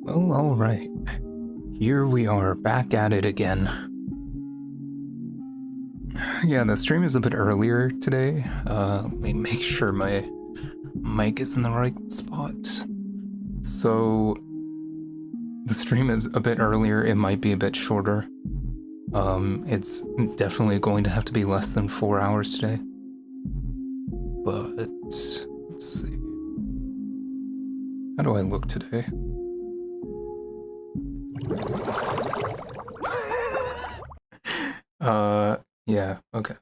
Well, alright. Here we are, back at it again. Yeah, the stream is a bit earlier today. Let me make sure my mic is in the right spot. So, the stream is a bit earlier, it might be a bit shorter. It's definitely going to have to be less than 4 hours today. But, let's see. How do I look today? Yeah, okay.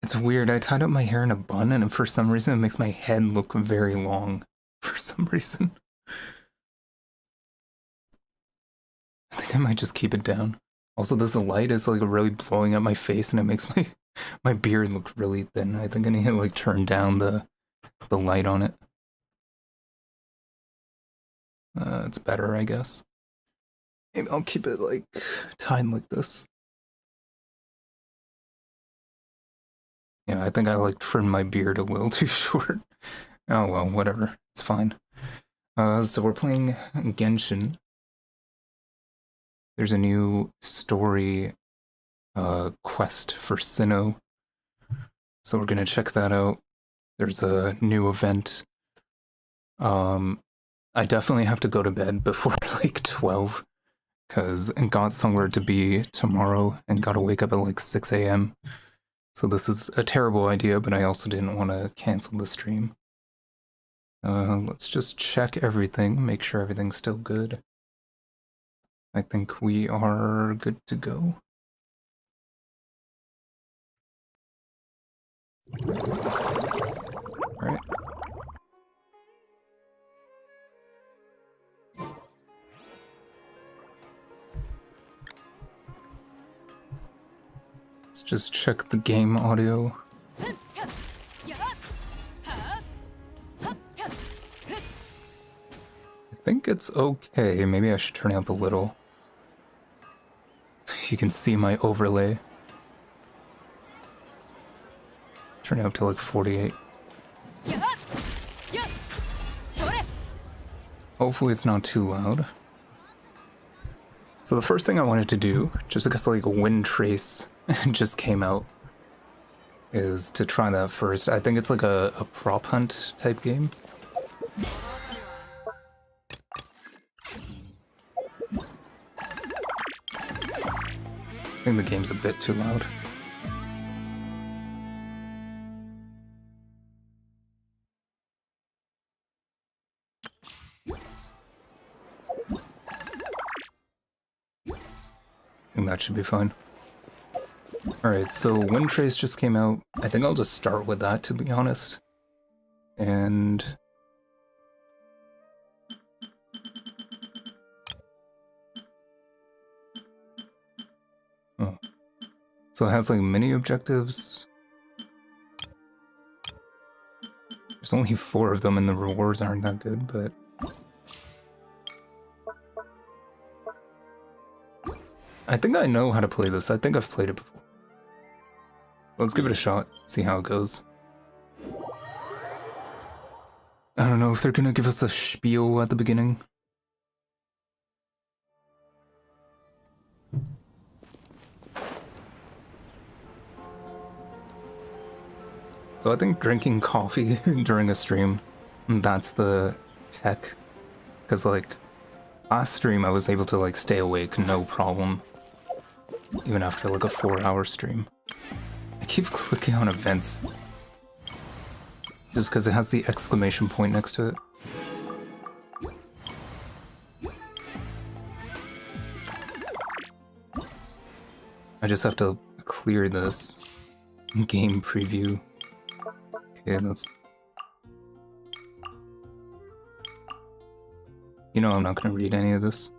It's weird, I tied up my hair in a bun and for some reason it makes my head look very long. For some reason. I think I might just keep it down. Also, this light is like really blowing up my face and it makes my beard look really thin. I think I need to like turn down the light on it. It's better, I guess. Maybe I'll keep it like tied like this. Yeah, I think I like trimmed my beard a little too short. Oh well, whatever. It's fine. So we're playing Genshin. There's a new story quest for Cyno. So we're gonna check that out. There's a new event. I definitely have to go to bed before like 12 because I got somewhere to be tomorrow and gotta wake up at like 6 a.m. So this is a terrible idea, but I also didn't want to cancel the stream. Let's just check everything, make sure everything's still good. I think we are good to go. Alright. Let's just check the game audio. I think it's okay. Maybe I should turn it up a little. You can see my overlay. Turn it up to like 48. Hopefully it's not too loud. So the first thing I wanted to do, just because like Windtrace just came out, is to try that first. I think it's like a prop hunt type game. I think the game's a bit too loud. And that should be fine. Alright, so Windtrace just came out. I think I'll just start with that, to be honest. And... oh. So it has like mini objectives. There's only 4 of them and the rewards aren't that good, but... I think I know how to play this. I think I've played it before. Let's give it a shot, see how it goes. I don't know if they're gonna give us a spiel at the beginning. So I think drinking coffee during a stream, that's the tech. Because like, last stream I was able to like stay awake, no problem. Even after like a 4-hour stream. I keep clicking on events. Just because it has the exclamation point next to it. I just have to clear this game preview. Okay, that's... You know I'm not gonna read any of this.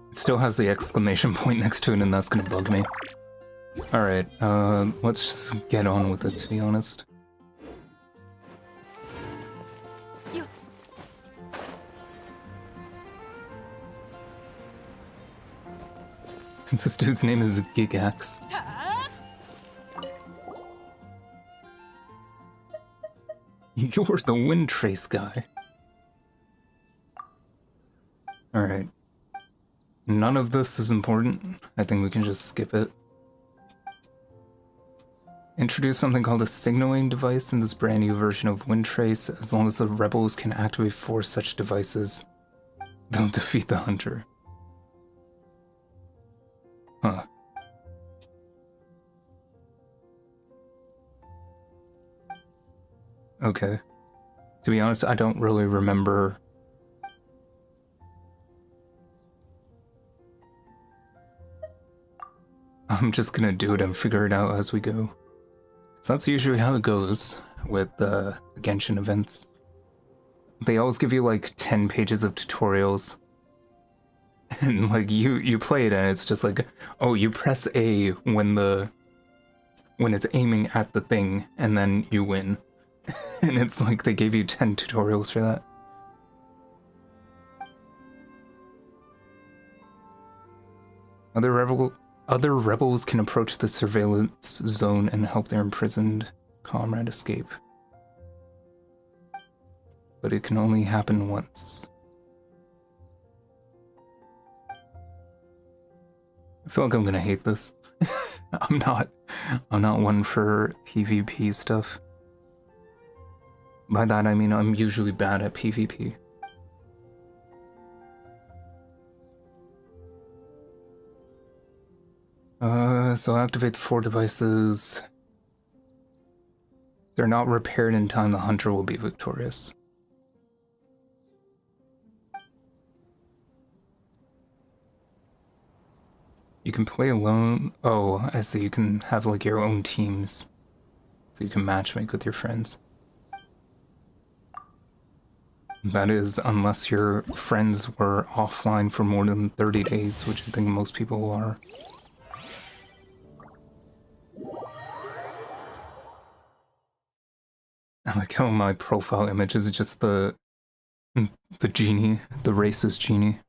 It still has the exclamation point next to it and that's gonna bug me. Alright, let's just get on with it, to be honest. This dude's name is Gigax. You're the Windtrace guy. Alright. None of this is important. I think we can just skip it. Introduce something called a signaling device in this brand new version of Windtrace. As long as the rebels can activate 4 such devices, they'll defeat the hunter. Huh. Okay. To be honest, I don't really remember. I'm just gonna do it and figure it out as we go. So that's usually how it goes with the Genshin events. They always give you like 10 pages of tutorials. And like you play it and it's just like, oh, you press A when it's aiming at the thing and then you win. And it's like they gave you 10 tutorials for that. Other rebels can approach the surveillance zone and help their imprisoned comrade escape. But it can only happen once. I feel like I'm gonna hate this. I'm not one for PvP stuff. By that I mean I'm usually bad at PvP. So activate the 4 devices. If they're not repaired in time, the hunter will be victorious. You can play alone. Oh, I see. You can have like your own teams. So you can matchmake with your friends. That is, unless your friends were offline for more than 30 days, which I think most people are. I like how my profile image is just the genie, the racist genie.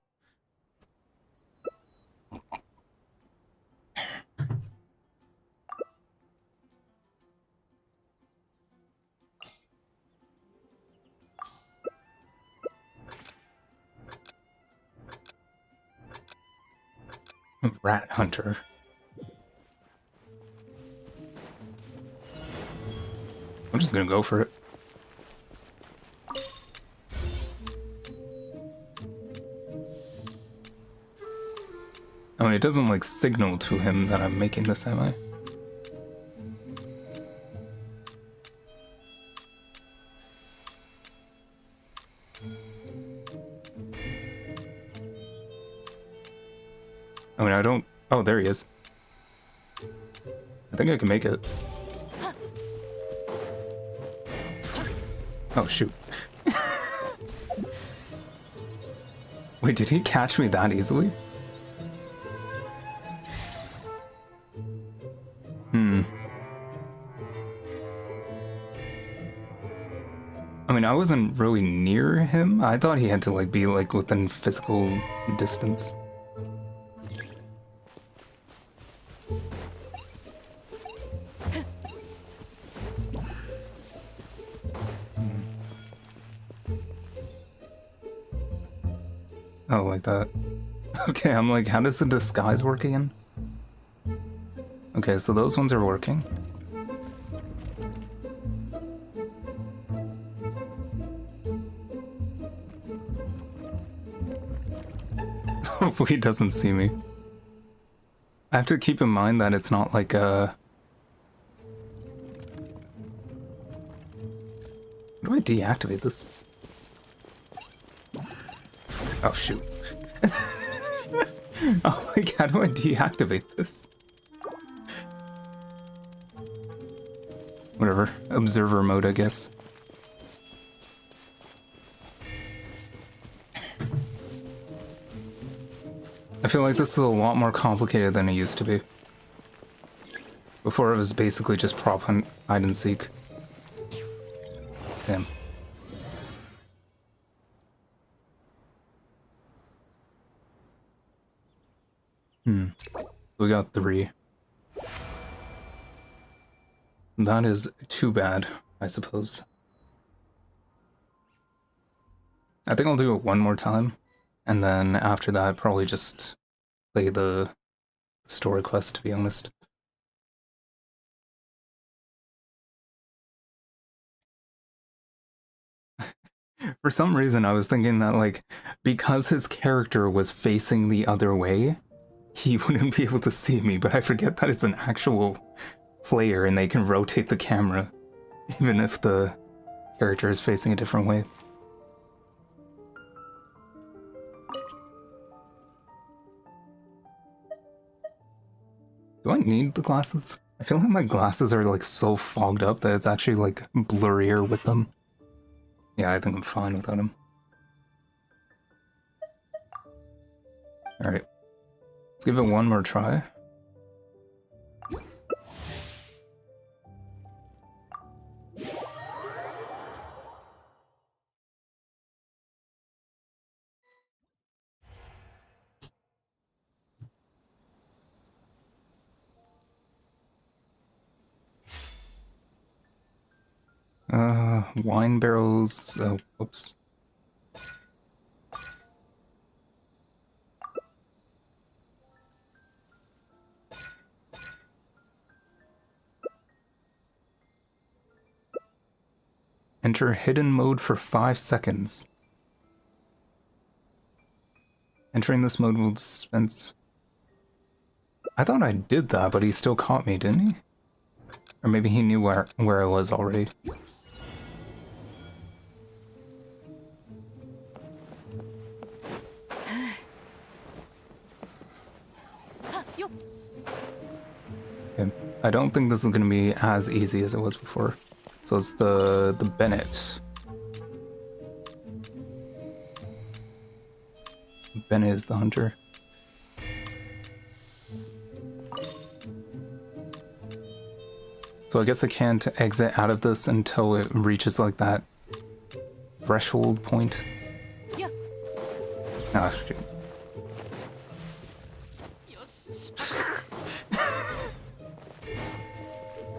Rat hunter. I'm just gonna go for it. I mean, it doesn't like signal to him that I'm making this, am I? I mean, I don't... Oh, there he is. I think I can make it. Oh, shoot. Wait, did he catch me that easily? I mean, I wasn't really near him. I thought he had to, like, be, like, within physical distance. Oh, like that. Okay, I'm like, how does the disguise work again? Okay, so those ones are working. Hopefully he doesn't see me. I have to keep in mind that it's not like a... How do I deactivate this? Oh, shoot. Oh, like, how do I deactivate this? Whatever. Observer mode, I guess. I feel like this is a lot more complicated than it used to be. Before it was basically just prop hunt, hide and seek. Damn. We got 3. That is too bad, I suppose. I think I'll do it one more time, and then after that, probably just play the story quest, to be honest. For some reason, I was thinking that, like, because his character was facing the other way, he wouldn't be able to see me, but I forget that it's an actual player and they can rotate the camera, even if the character is facing a different way. Do I need the glasses? I feel like my glasses are like so fogged up that it's actually like blurrier with them. Yeah, I think I'm fine without them. Alright. Let's give it one more try. Wine barrels, whoops. Enter hidden mode for 5 seconds. Entering this mode will dispense... I thought I did that, but he still caught me, didn't he? Or maybe he knew where I was already. Okay. I don't think this is going to be as easy as it was before. So it's the Bennett. Bennett is the hunter. So I guess I can't exit out of this until it reaches like that threshold point. Yeah. Ah, shoot.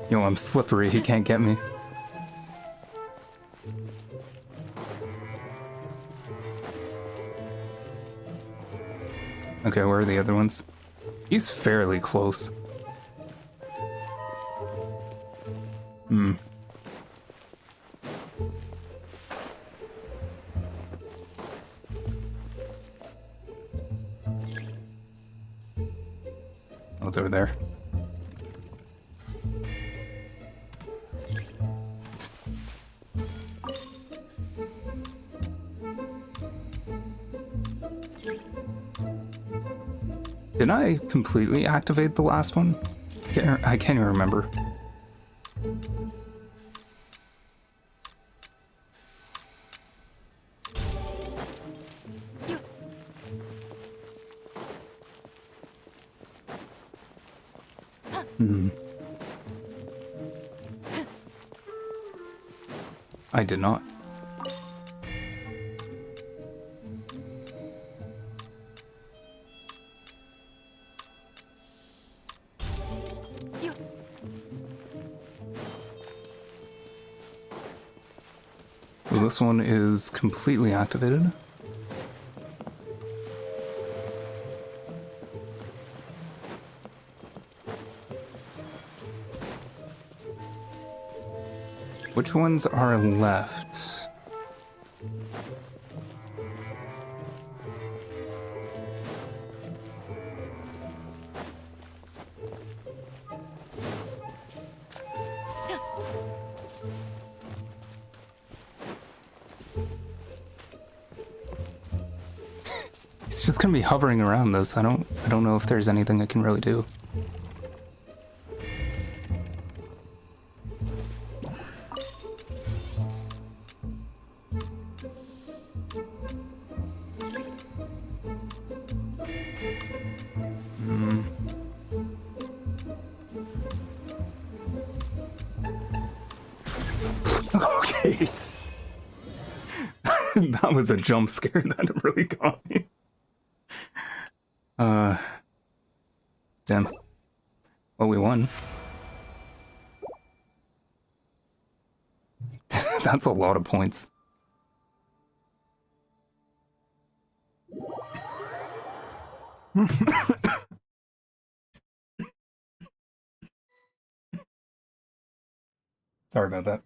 Yo, I'm slippery, he can't get me. Okay, where are the other ones? He's fairly close. Hmm. Oh, it's over there. Did I completely activate the last one? I can't even remember. I did not. So this one is completely activated. Which ones are left? He's just gonna be hovering around this. I don't know if there's anything I can really do. Okay. That was a jump scare that really got me. Damn. Well, we won. That's a lot of points. Sorry about that.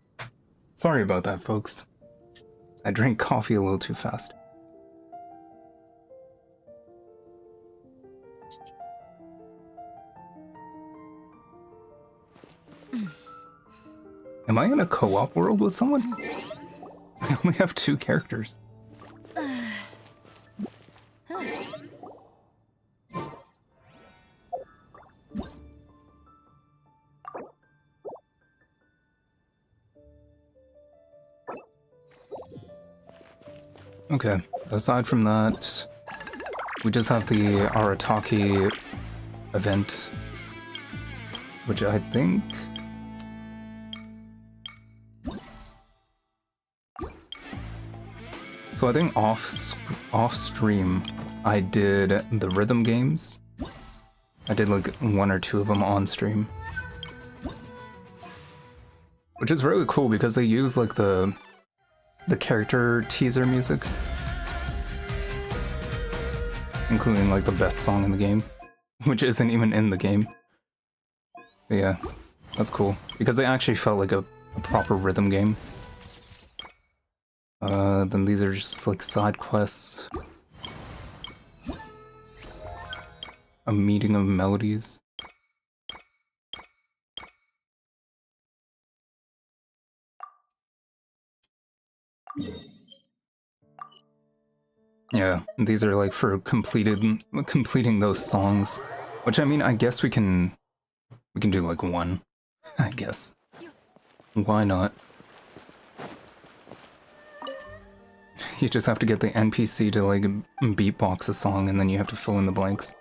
Sorry about that, folks. I drank coffee a little too fast. Am I in a co-op world with someone? I only have 2 characters. Okay, aside from that, we just have the Arataki event, which I think... So I think off stream, I did the rhythm games. I did like 1 or 2 of them on stream. Which is really cool because they use like the character teaser music, including like the best song in the game, which isn't even in the game. But yeah, that's cool because they actually felt like a proper rhythm game. Then these are just like side quests. A meeting of melodies. Yeah, these are like for completing those songs, which I mean, I guess we can do like 1, I guess. Why not? You just have to get the NPC to like beatbox a song and then you have to fill in the blanks.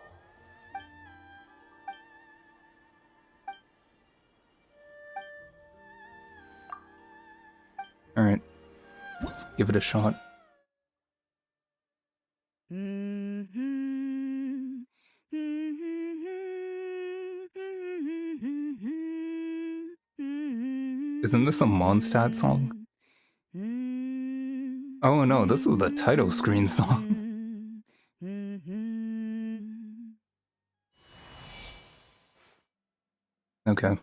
Alright, let's give it a shot. Isn't this a Mondstadt song? Oh no, this is the title screen song. Okay.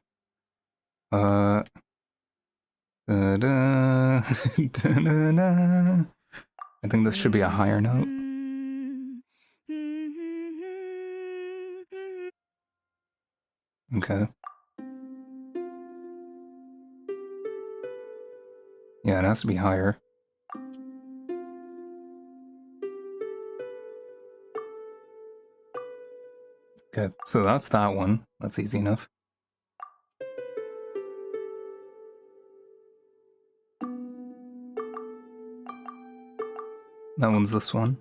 Da-da, da-da-da. I think this should be a higher note. Okay. Yeah, it has to be higher. Okay, so that's that one. That's easy enough. That one's this one.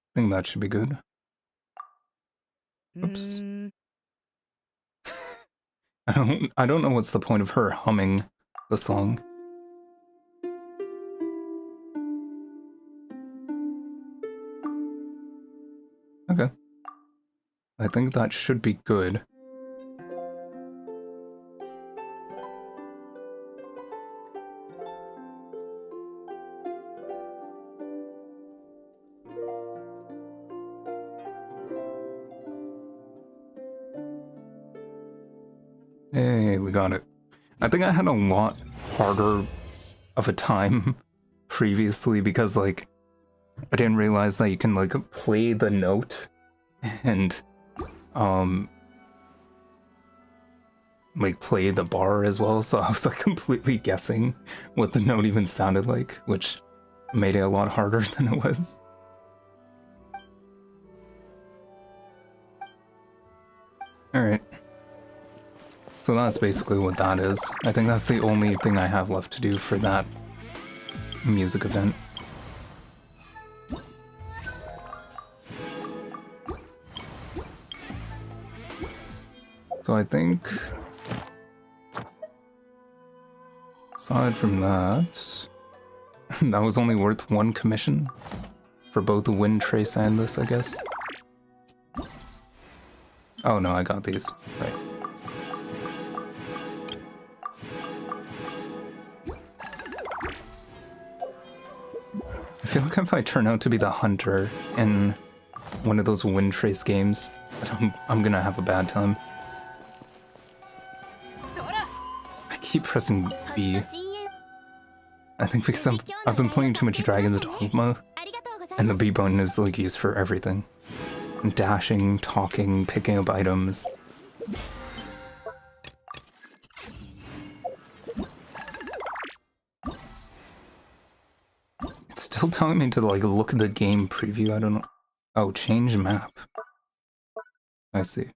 I think that should be good. Oops. I don't know what's the point of her humming the song. Okay. I think that should be good. Hey, we got it. I think I had a lot harder of a time previously because, like, I didn't realize that you can, like, play the note and, like, play the bar as well, so I was, like, completely guessing what the note even sounded like, which made it a lot harder than it was. Alright. So that's basically what that is. I think that's the only thing I have left to do for that music event. So I think, aside from that, that was only worth 1 commission for both the Windtrace and this, I guess. Oh no, I got these. Right. I feel like if I turn out to be the hunter in one of those Windtrace games, I'm gonna have a bad time. I keep pressing B. I think because I've been playing too much Dragon's Dogma, and the B button is like used for everything. Dashing, talking, picking up items. It's still telling me to like look at the game preview, I don't know. Oh, change map. I see.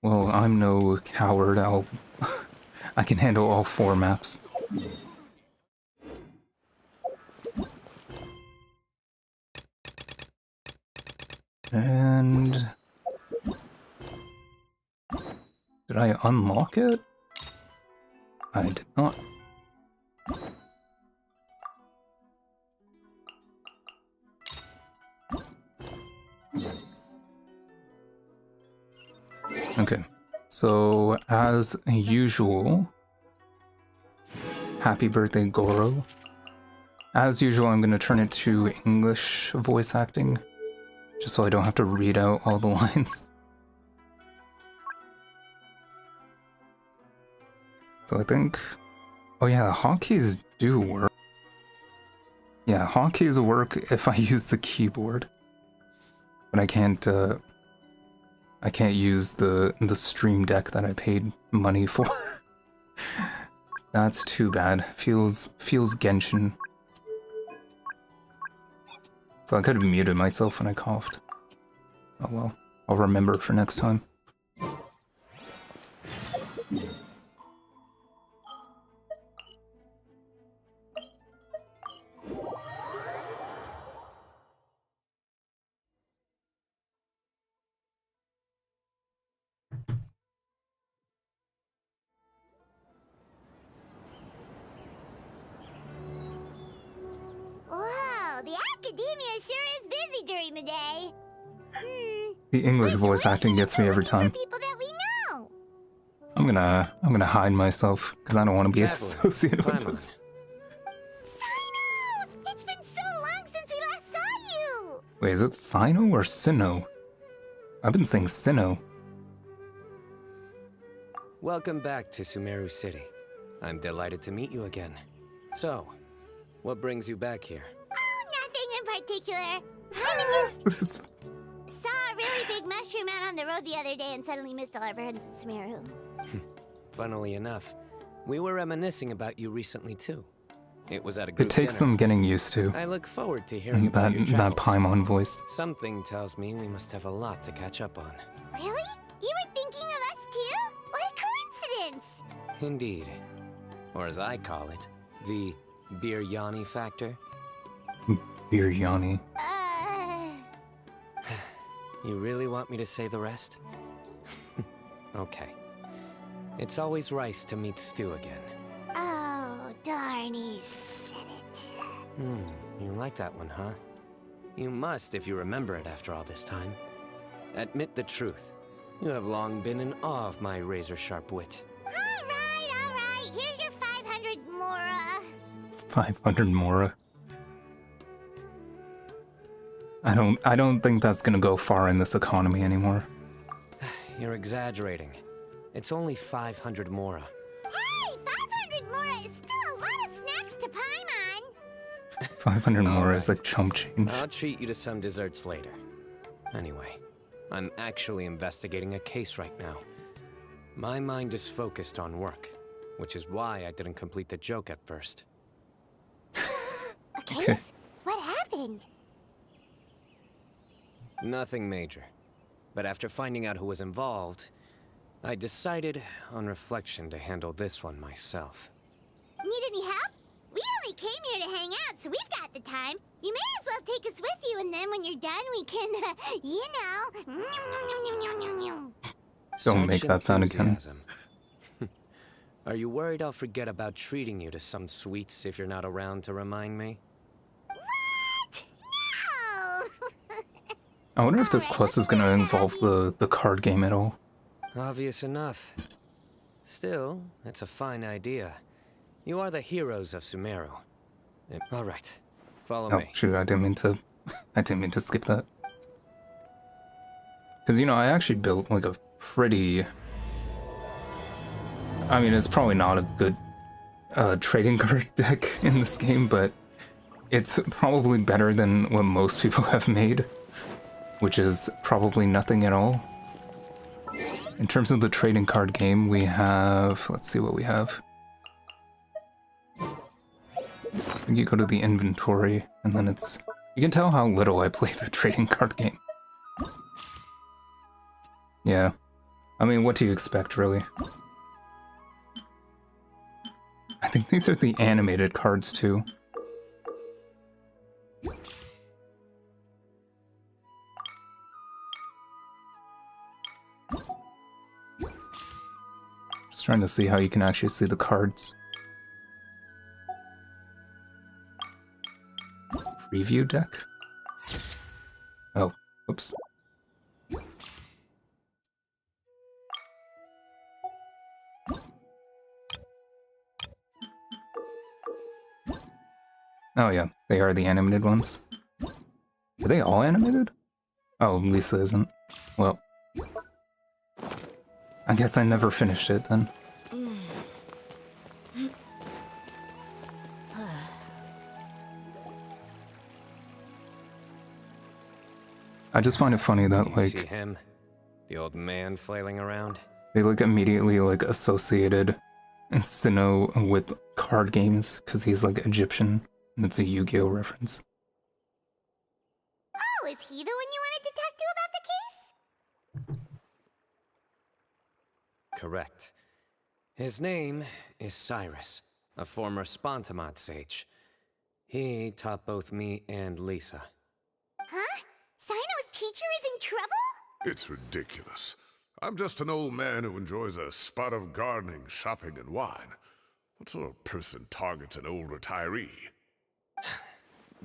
Well, I'm no coward, I can handle all 4 maps. And... did I unlock it? I did not. Okay, so as usual, happy birthday Goro. As usual, I'm gonna turn it to English voice acting, just so I don't have to read out all the lines. So I think, oh yeah, hotkeys do work. Yeah, hotkeys work if I use the keyboard, but I can't use the stream deck that I paid money for. That's too bad. Feels Genshin. So I could have muted myself when I coughed. Oh well, I'll remember for next time. Wow, the academia sure is busy during the day. The English voice acting gets me every time. People that we know. I'm gonna hide myself because I don't want to be associated with this. Cyno! It's been so long since we last saw you. Wait, is it Cyno or Cyno? I've been saying Cyno. Welcome back to Sumeru City. I'm delighted to meet you again. So, what brings you back here? Oh, nothing in particular. I just saw a really big mushroom out on the road the other day and suddenly missed all our friends in Sumeru. Funnily enough, we were reminiscing about you recently too. It was at a group It takes dinner. some getting used to. I look forward to hearing about your that travels. Paimon voice. Something tells me we must have a lot to catch up on. Really? You were thinking of us too? What a coincidence! Indeed. Or as I call it, the Biryani factor. Biryani. You really want me to say the rest? Okay. It's always rice to meet stew again. Oh, darn, he said it. You like that one, huh? You must if you remember it after all this time. Admit the truth. You have long been in awe of my razor-sharp wit. All right. Here's your 500 Mora. 500 Mora. I don't think that's gonna go far in this economy anymore. You're exaggerating. It's only 500 Mora. Hey, 500 Mora is still a lot of snacks to Paimon. 500 Mora is like chump change. I'll treat you to some desserts later. Anyway, I'm actually investigating a case right now. My mind is focused on work, which is why I didn't complete the joke at first. A case? Okay. What happened? Nothing major. But after finding out who was involved, I decided, on reflection, to handle this one myself. Need any help? We only came here to hang out, so we've got the time. You may as well take us with you, and then when you're done, we can, you know... Don't make that sound again. Enthusiasm. Are you worried I'll forget about treating you to some sweets if you're not around to remind me? What? No! I wonder if this quest is gonna involve the card game at all. Obvious enough. Still, it's a fine idea. You are the heroes of Sumeru. All right, follow Oh me. shoot! I didn't mean to. I didn't mean to skip that. Because you know, I actually built like a pretty. I mean, it's probably not a good trading card deck in this game, but it's probably better than what most people have made, which is probably nothing at all. In terms of the trading card game, we have, let's see what we have. You go to the inventory, and then it's, you can tell how little I play the trading card game. Yeah. I mean, what do you expect, really? I think these are the animated cards, too. Just trying to see how you can actually see the cards. Preview deck? Oh, oops. Oh yeah, they are the animated ones. Are they all animated? Oh, Lisa isn't. Well, I guess I never finished it then. I just find it funny that, Do you see like, him? The old man flailing around? they, like, immediately, like, associated Cyno with card games, because he's, like, Egyptian, and it's a Yu-Gi-Oh! Reference. Oh, is he the one you wanted to talk to about the case? Correct. His name is Cyrus, a former Spontamod sage. He taught both me and Lisa. Huh? Cyno's teacher is in trouble? It's ridiculous. I'm just an old man who enjoys a spot of gardening, shopping, and wine. What sort of person targets an old retiree?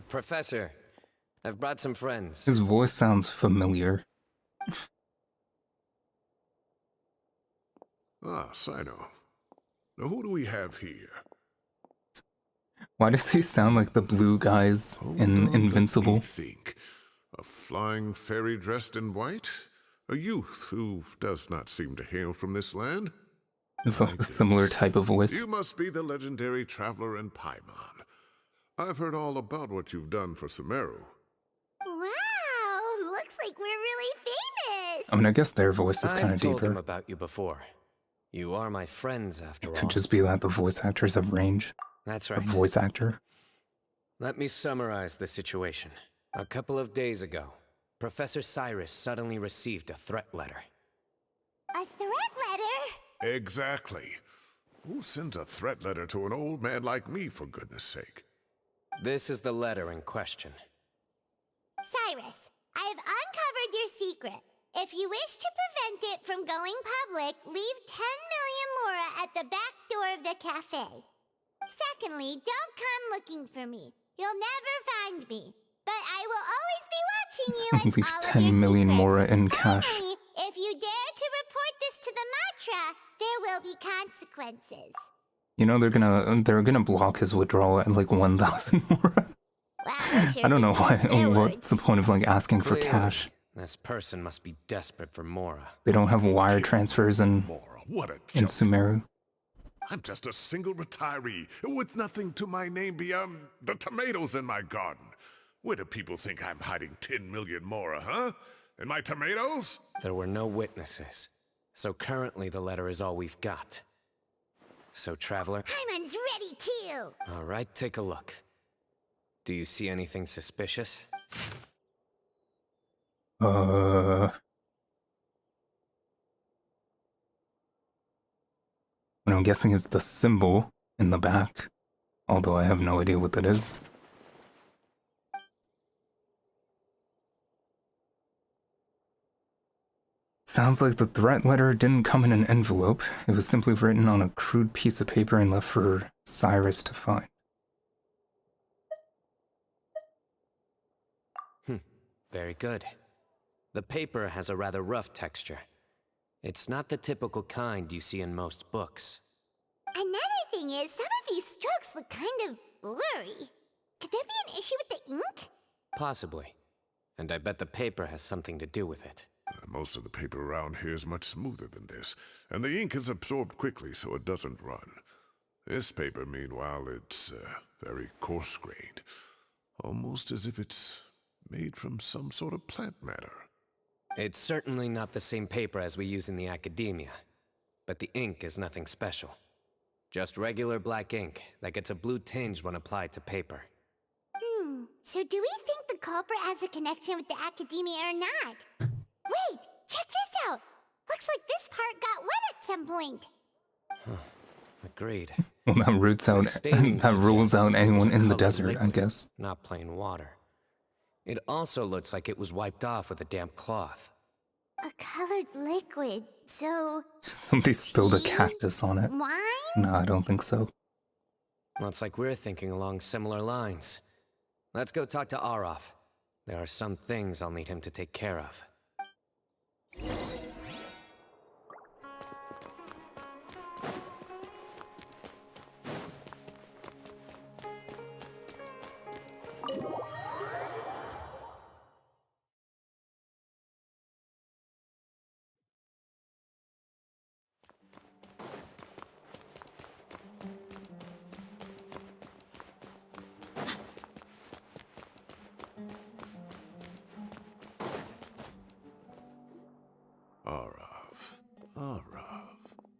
Professor, I've brought some friends. His voice sounds familiar. Ah, Cyno. Now who do we have here? Why does he sound like the blue guys in Invincible? Think. A flying fairy dressed in white? A youth who does not seem to hail from this land? It's like a similar type of voice. You must be the legendary traveler in Paimon. I've heard all about what you've done for Sumeru. Wow, looks like we're really famous. I mean, I guess their voice is kind of I've told him deeper. about you before. You are my friends, after all. Could just be that the voice actors have range. That's A right. voice actor. Let me summarize the situation. A couple of days ago, Professor Cyrus suddenly received a threat letter. A threat letter? Exactly. Who sends a threat letter to an old man like me, for goodness sake? This is the letter in question. Cyrus, I have uncovered your secret. If you wish to prevent it from going public, leave 10 million mora at the back door of the cafe. Secondly, don't come looking for me. You'll never find me. But I will always be watching you and Leave all of 10 your million secrets. mora in cash. Finally, if you dare to report this to the Matra, there will be consequences. You know, they're gonna block his withdrawal at like 1,000 more. Wow, we sure I don't know can why. use their What's the words. point of like asking for Clearly, cash? this person must be desperate for mora. They don't have wire transfers in Mora, what a in joke. Sumeru. I'm just a single retiree with nothing to my name beyond the tomatoes in my garden. Where do people think I'm hiding 10 million mora, huh? In my tomatoes? There were no witnesses, so currently the letter is all we've got. So, Traveler, Paimon's ready too. all right, take a look. Do you see anything suspicious? What I'm guessing is the symbol in the back, although I have no idea what that is. Sounds like the threat letter didn't come in an envelope. It was simply written on a crude piece of paper and left for Cyrus to find. Very good. The paper has a rather rough texture. It's not the typical kind you see in most books. Another thing is, some of these strokes look kind of blurry. Could there be an issue with the ink? Possibly. And I bet the paper has something to do with it. Most of the paper around here is much smoother than this, and the ink is absorbed quickly so it doesn't run. This paper, meanwhile, it's very coarse-grained, almost as if it's made from some sort of plant matter. It's certainly not the same paper as we use in the academia, but the ink is nothing special. Just regular black ink that gets a blue tinge when applied to paper. So do we think the culprit has a connection with the academia or not? Wait, check this out! Looks like this part got wet at some point. Agreed. Well, that rules out anyone in the desert, I guess. Not plain water. It also looks like it was wiped off with a damp cloth. A colored liquid, so... Somebody spilled a cactus on it. Wine? No, I don't think so. Looks like we're thinking along similar lines. Let's go talk to Araf. There are some things I'll need him to take care of.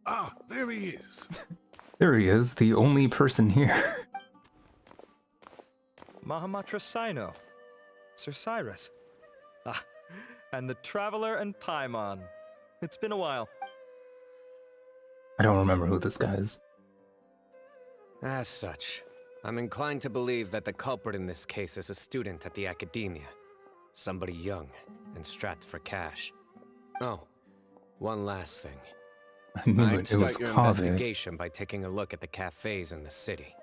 Ah, there he is. There he is, the only person here. Mahamatra Cyno. Sir Cyrus. Ah, and the Traveler and Paimon. It's been a while. I don't remember who this guy is. As such, I'm inclined to believe that the culprit in this case is a student at the academia. Somebody young and strapped for cash. Oh, one last thing. I knew I'd it was start your Kaveh. investigation by taking a look at the cafes in the city.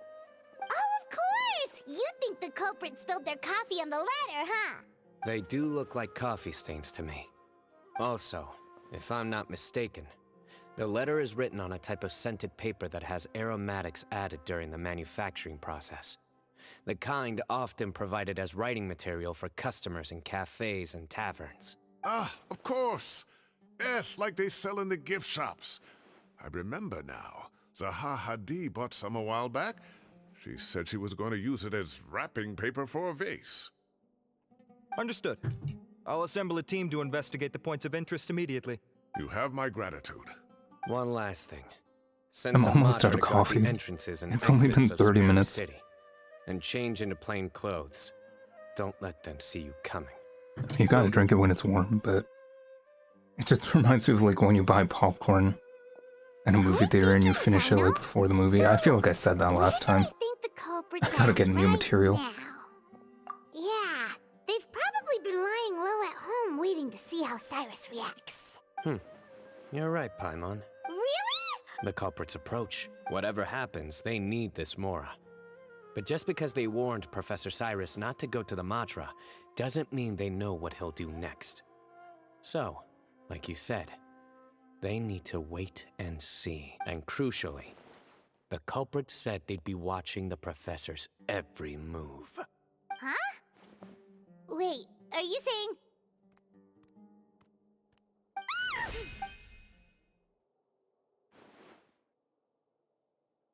Oh, of course! You think the culprit spilled their coffee on the ladder, huh? They do look like coffee stains to me. Also, if I'm not mistaken, the letter is written on a type of scented paper that has aromatics added during the manufacturing process. The kind often provided as writing material for customers in cafes and taverns. Ah, of course. Yes, like they sell in the gift shops. I remember now. Zaha Hadid bought some a while back. She said she was going to use it as wrapping paper for a vase. Understood. I'll assemble a team to investigate the points of interest immediately. You have my gratitude. One last thing. Send I'm some almost out Madra of to guard coffee. the entrances and It's only exits been of 30 Spirit minutes. City. And change into plain clothes. Don't let them see you coming. You gotta drink it when it's warm, but it just reminds me of like when you buy popcorn at a movie theater and you finish it like before the movie. I feel like I said that last time. I think the culprit's I gotta at get new right material. now. Yeah, they've probably been lying low at home waiting to see how Cyrus reacts. You're right, Paimon. Really? The culprits approach. Whatever happens, they need this Mora. But just because they warned Professor Cyrus not to go to the Matra, doesn't mean they know what he'll do next. So, like you said, they need to wait and see. And crucially, the culprits said they'd be watching the professor's every move. Huh? Wait, are you saying...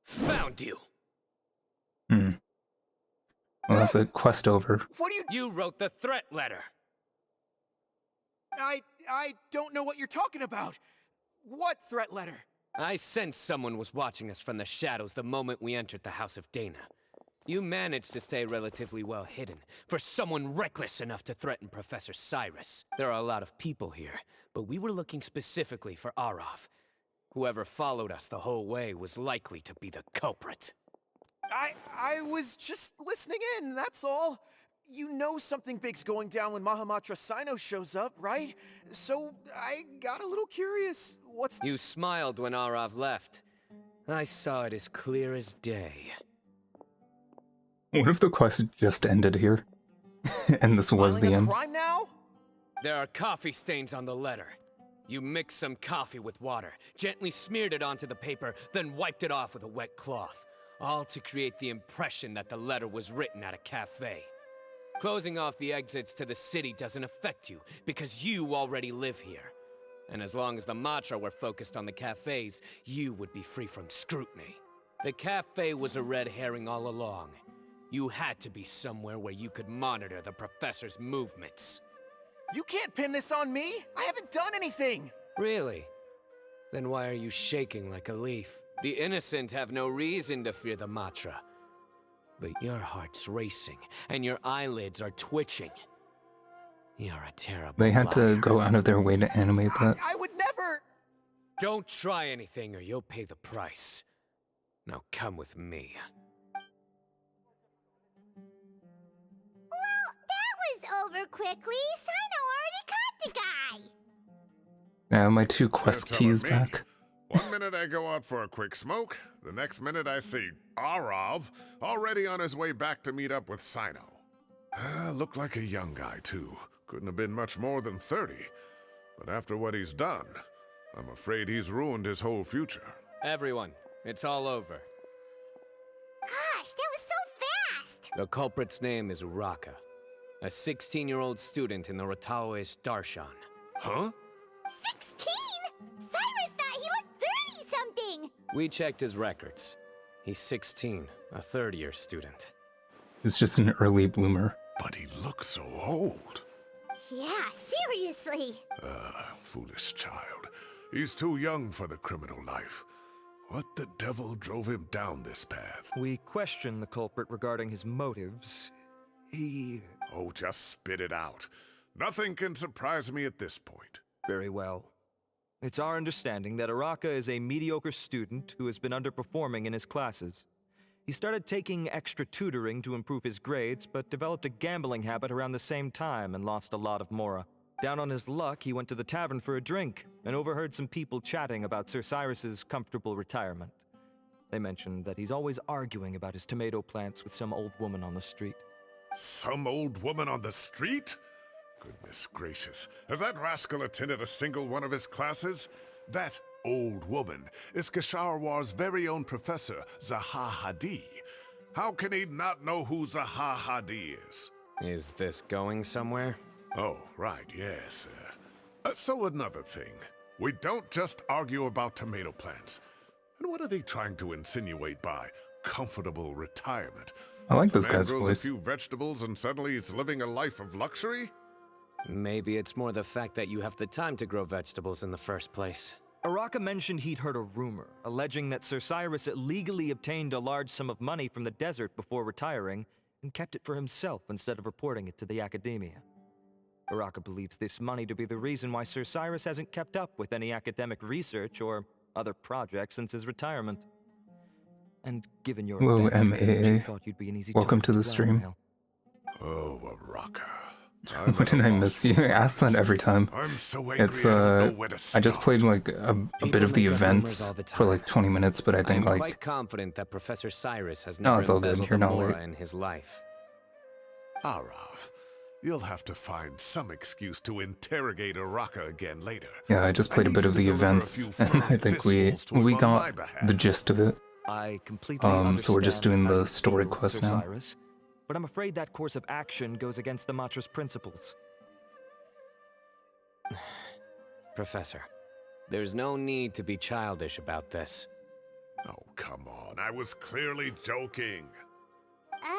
Found you! Well, that's a quest over. What do you... You wrote the threat letter! I don't know what you're talking about. What threat letter? I sensed someone was watching us from the shadows the moment we entered the House of Dana. You managed to stay relatively well hidden for someone reckless enough to threaten Professor Cyrus. There are a lot of people here, but we were looking specifically for Araf. Whoever followed us the whole way was likely to be the culprit. I was just listening in, that's all. You know something big's going down when Mahamatra Cyno shows up, right? So I got a little curious. What's... You smiled when Araf left. I saw it as clear as day. What if the quest just ended here? And this was the Smiling a end? crime now? There are coffee stains on the letter. You mixed some coffee with water, gently smeared it onto the paper, then wiped it off with a wet cloth, all to create the impression that the letter was written at a cafe. Closing off the exits to the city doesn't affect you, because you already live here. And as long as the Matra were focused on the cafes, you would be free from scrutiny. The cafe was a red herring all along. You had to be somewhere where you could monitor the professor's movements. You can't pin this on me! I haven't done anything! Really? Then why are you shaking like a leaf? The innocent have no reason to fear the Matra. But your heart's racing, and your eyelids are twitching. You're a terrible They had to liar. go out of their way to animate that. I would never! Don't try anything or you'll pay the price. Now come with me. Well, that was over quickly. Cyno already caught the guy. Yeah, my 2 quest You're telling keys me. back. 1 minute I go out for a quick smoke, the next minute I see Arav already on his way back to meet up with Cyno. Looked like a young guy, too. Couldn't have been much more than 30. But after what he's done, I'm afraid he's ruined his whole future. Everyone, it's all over. Gosh, that was so fast! The culprit's name is Uraka, a 16-year-old student in the Rataoist Darshan. Huh? 16? Cyrus thought he looked 30-something! We checked his records. He's 16, a third-year student. He's just an early bloomer. But he looks so old. Yeah, seriously. Foolish child. He's too young for the criminal life. What the devil drove him down this path? We questioned the culprit regarding his motives. He... Oh, just spit it out. Nothing can surprise me at this point. Very well. It's our understanding that Uraka is a mediocre student who has been underperforming in his classes. He started taking extra tutoring to improve his grades, but developed a gambling habit around the same time and lost a lot of mora. Down on his luck, he went to the tavern for a drink and overheard some people chatting about Sir Cyrus's comfortable retirement. They mentioned that he's always arguing about his tomato plants with some old woman on the street. Some old woman on the street? Goodness gracious. Has that rascal attended a single one of his classes? That old woman is Kasharwar's very own professor, Zaha Hadi. How can he not know who Zaha Hadi is? Is this going somewhere? Oh, right, yes. So another thing. We don't just argue about tomato plants. And what are they trying to insinuate by comfortable retirement? I like this The man guy's grows voice. a few vegetables and suddenly he's living a life of luxury? Maybe it's more the fact that you have the time to grow vegetables in the first place. Uraka mentioned he'd heard a rumor, alleging that Sir Cyrus illegally obtained a large sum of money from the desert before retiring, and kept it for himself instead of reporting it to the academia. Uraka believes this money to be the reason why Sir Cyrus hasn't kept up with any academic research or other projects since his retirement. And given your Hello, advanced MAA. age, he thought you'd be an easy Welcome target to the stream. blackmail. Oh, Araka. What did I miss? You ask that every time. I'm so angry It's I don't know where to I just stop. played like a bit of the make up rumors events all the for time. like 20 minutes, but I I'm think like quite confident that Professor Cyrus has No, never it's all good. embezzled You're a not mora late. in his life. Arav, you'll have to find some excuse to interrogate Araka again later. yeah, I just played a need bit you of to the deliver a events, few and firm I think we fistfuls to him on got my behalf. the gist of it. I completely So we're just doing understand how the you story feel, quest Sir now. Cyrus, but I'm afraid that course of action goes against the Matra's principles. Professor, there's no need to be childish about this. Oh, come on. I was clearly joking. Okay.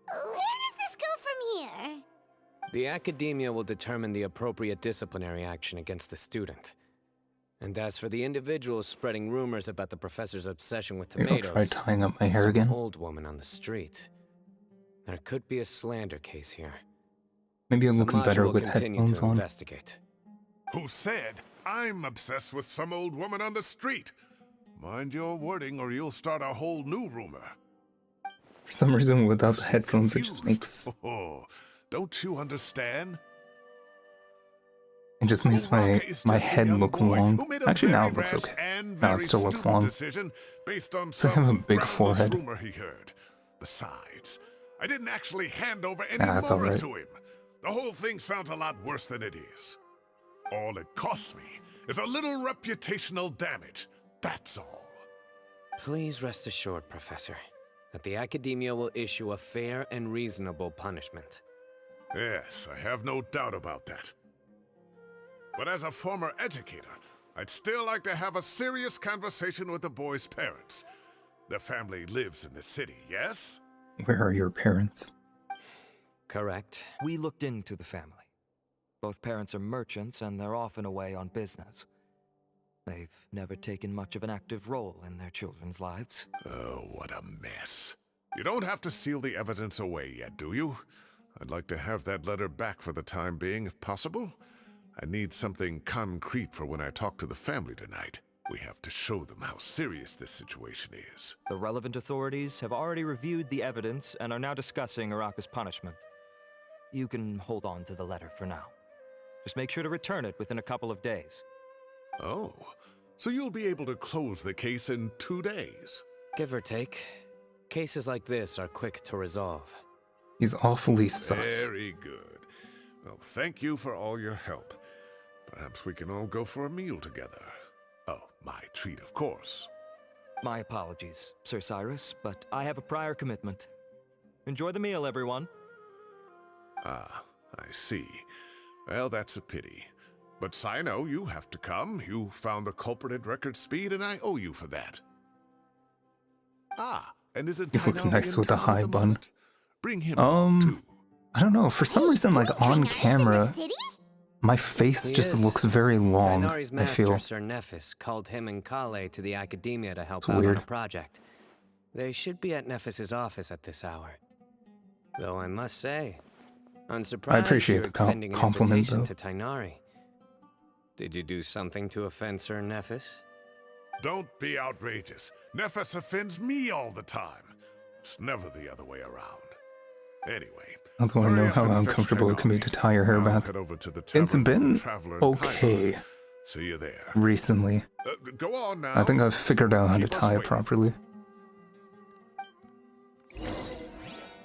Where does this go from here? The academia will determine the appropriate disciplinary action against the student. And as for the individual spreading rumors about the professor's obsession with Maybe I'll try tomatoes, tying up my hair some again. old woman on the street, there could be a slander case here. Maybe it The looks Matra better will with continue headphones to on. investigate. Who said I'm obsessed with some old woman on the street? Mind your wording or you'll start a whole new rumor. For some reason, without the So headphones, it just confused. makes Oh, don't you understand? it just makes Uraka is my just a head young look boy long. who made a Actually, now very it looks rash okay. and Now it very still looks stupid long. decision based on So I some have a big groundless forehead. rumor he heard. Besides, I didn't actually hand over any Nah, that's mora alright. to him. The whole thing sounds a lot worse than it is. All it costs me is a little reputational damage. That's all. Please rest assured, Professor, that the Academia will issue a fair and reasonable punishment. Yes, I have no doubt about that. But as a former educator, I'd still like to have a serious conversation with the boy's parents. Their family lives in the city, yes? Where are your parents? Correct. We looked into the family. Both parents are merchants, and they're often away on business. They've never taken much of an active role in their children's lives. Oh, what a mess. You don't have to seal the evidence away yet, do you? I'd like to have that letter back for the time being, if possible. I need something concrete for when I talk to the family tonight. We have to show them how serious this situation is. The relevant authorities have already reviewed the evidence and are now discussing Araka's punishment. You can hold on to the letter for now. Just make sure to return it within a couple of days. Oh, so you'll be able to close the case in 2 days? Give or take. Cases like this are quick to resolve. He's awfully sus. Very good. Well, thank you for all your help. Perhaps we can all go for a meal together. Oh, my treat, of course. My apologies, Sir Cyrus, but I have a prior commitment. Enjoy the meal, everyone. Ah, I see. Well, that's a pity. But Cyno, you have to come. You found the culprit at record speed, and I owe you for that. Ah, and isn't You look Cyno nice in with a town at high the bun. moment? Bring him along, too. I don't know, for some reason, like, on camera, my face He just is. looks very long, Tainari's I master, feel. Sir Nephis, called him and Kale to the Academia to help It's out weird. on a project. They should be at Nephis's office at this hour. Though I must say, unsurprised I appreciate you're the extending an compliment, invitation though. to Tainari. Did you do something to offend Sir Nephis? Don't be outrageous. Nephis offends me all the time. It's never the other way around. Anyway. Although I hurry know up how and fetch uncomfortable it can be Tainari. to tie your hair I'll back. head over to the It's tavern with the been Traveler and okay Kyber. See you there. recently. Go on now. I think I've figured out how to Keep us tie it waiting. properly.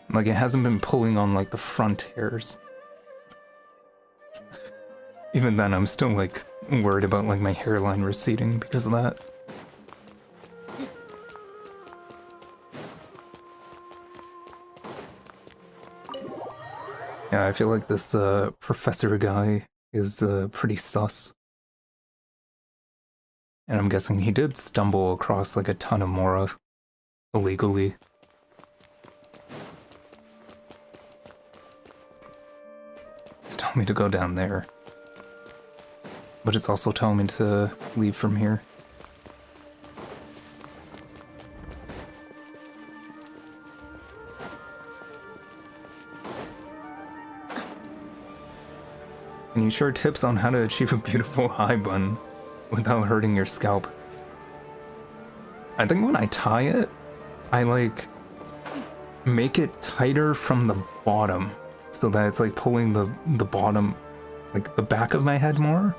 Like, it hasn't been pulling on, like, the front hairs. Even then, I'm still, like, worried about, like, my hairline receding because of that. Yeah, I feel like this, professor guy is, pretty sus. And I'm guessing he did stumble across, like, a ton of Mora illegally. It's telling me to go down there. But it's also telling me to leave from here. Can you share tips on how to achieve a beautiful high bun without hurting your scalp? I think when I tie it, I like make it tighter from the bottom so that it's like pulling the bottom, like the back of my head more,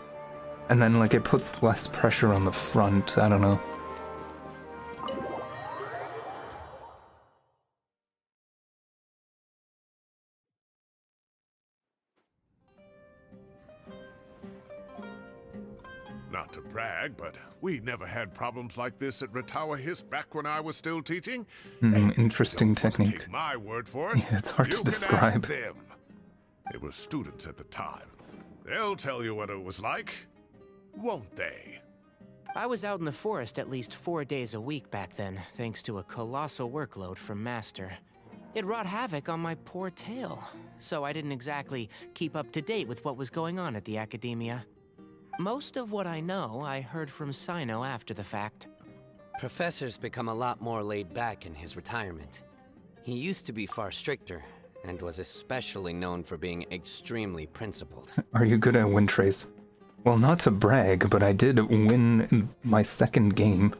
and then like it puts less pressure on the front. I don't know. Not to brag, but we never had problems like this at Ratawa Hiss back when I was still teaching. Interesting Don't wanna technique. Take my word for it. Yeah, it's hard to You can ask describe. them. They were students at the time. They'll tell you what it was like, won't they? I was out in the forest at least 4 days a week back then, thanks to a colossal workload from Master. It wrought havoc on my poor tail, so I didn't exactly keep up to date with what was going on at the Academia. Most of what I know, I heard from Cyno after the fact. Professor's become a lot more laid back in his retirement. He used to be far stricter, and was especially known for being extremely principled. Are you good at Windtrace? Well, not to brag, but I did win my second game.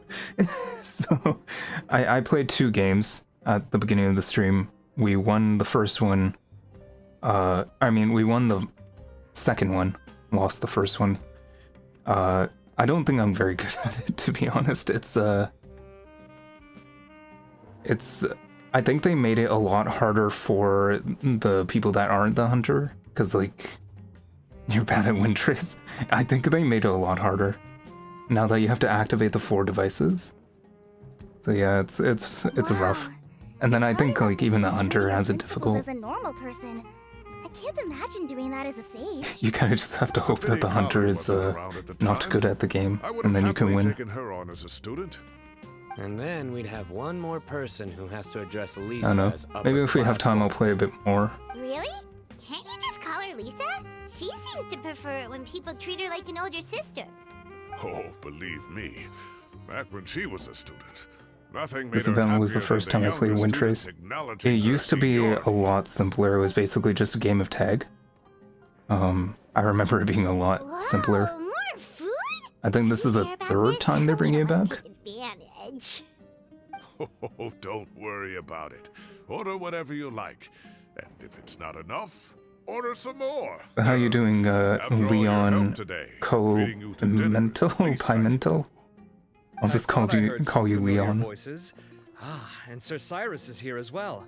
So, I played 2 games at the beginning of the stream. We won the first one. We won the second one, lost the first one. I don't think I'm very good at it, to be honest. I think they made it a lot harder for the people that aren't the hunter, because like you're bad at Windtrace. I think they made it a lot harder now that you have to activate the 4 devices. So yeah, it's rough. And then I think like even the hunter has it difficult. As a normal person, I can't imagine doing that as a sage. You kind of just have to hope that the hunter is not good at the game, and then you can win. Taken her on as a student. And then we'd have one more person who has to address Lisa I don't know. as upper Maybe if we have class time, I'll woman. play a bit more. Really? Can't you just call her Lisa? She seems to prefer it when people treat her like an older sister. Oh, believe me, back when she was a student, nothing made This her event was the happier first than time I played younger Windtrace. students acknowledging It her used to be a seniority. lot simpler. It was basically just a game of tag. I remember it being a lot simpler. Whoa, more food? I think this is the Care about 3rd this? time they're bringing it back. Take advantage. Oh, don't worry about it. Order whatever you like, and if it's not enough, order some more. How you doing, After all your Leon help today, treating you to dinner, Pimental? at least I can Pimental? I'll just call you Leon. Voices. Ah, and Sir Cyrus is here as well.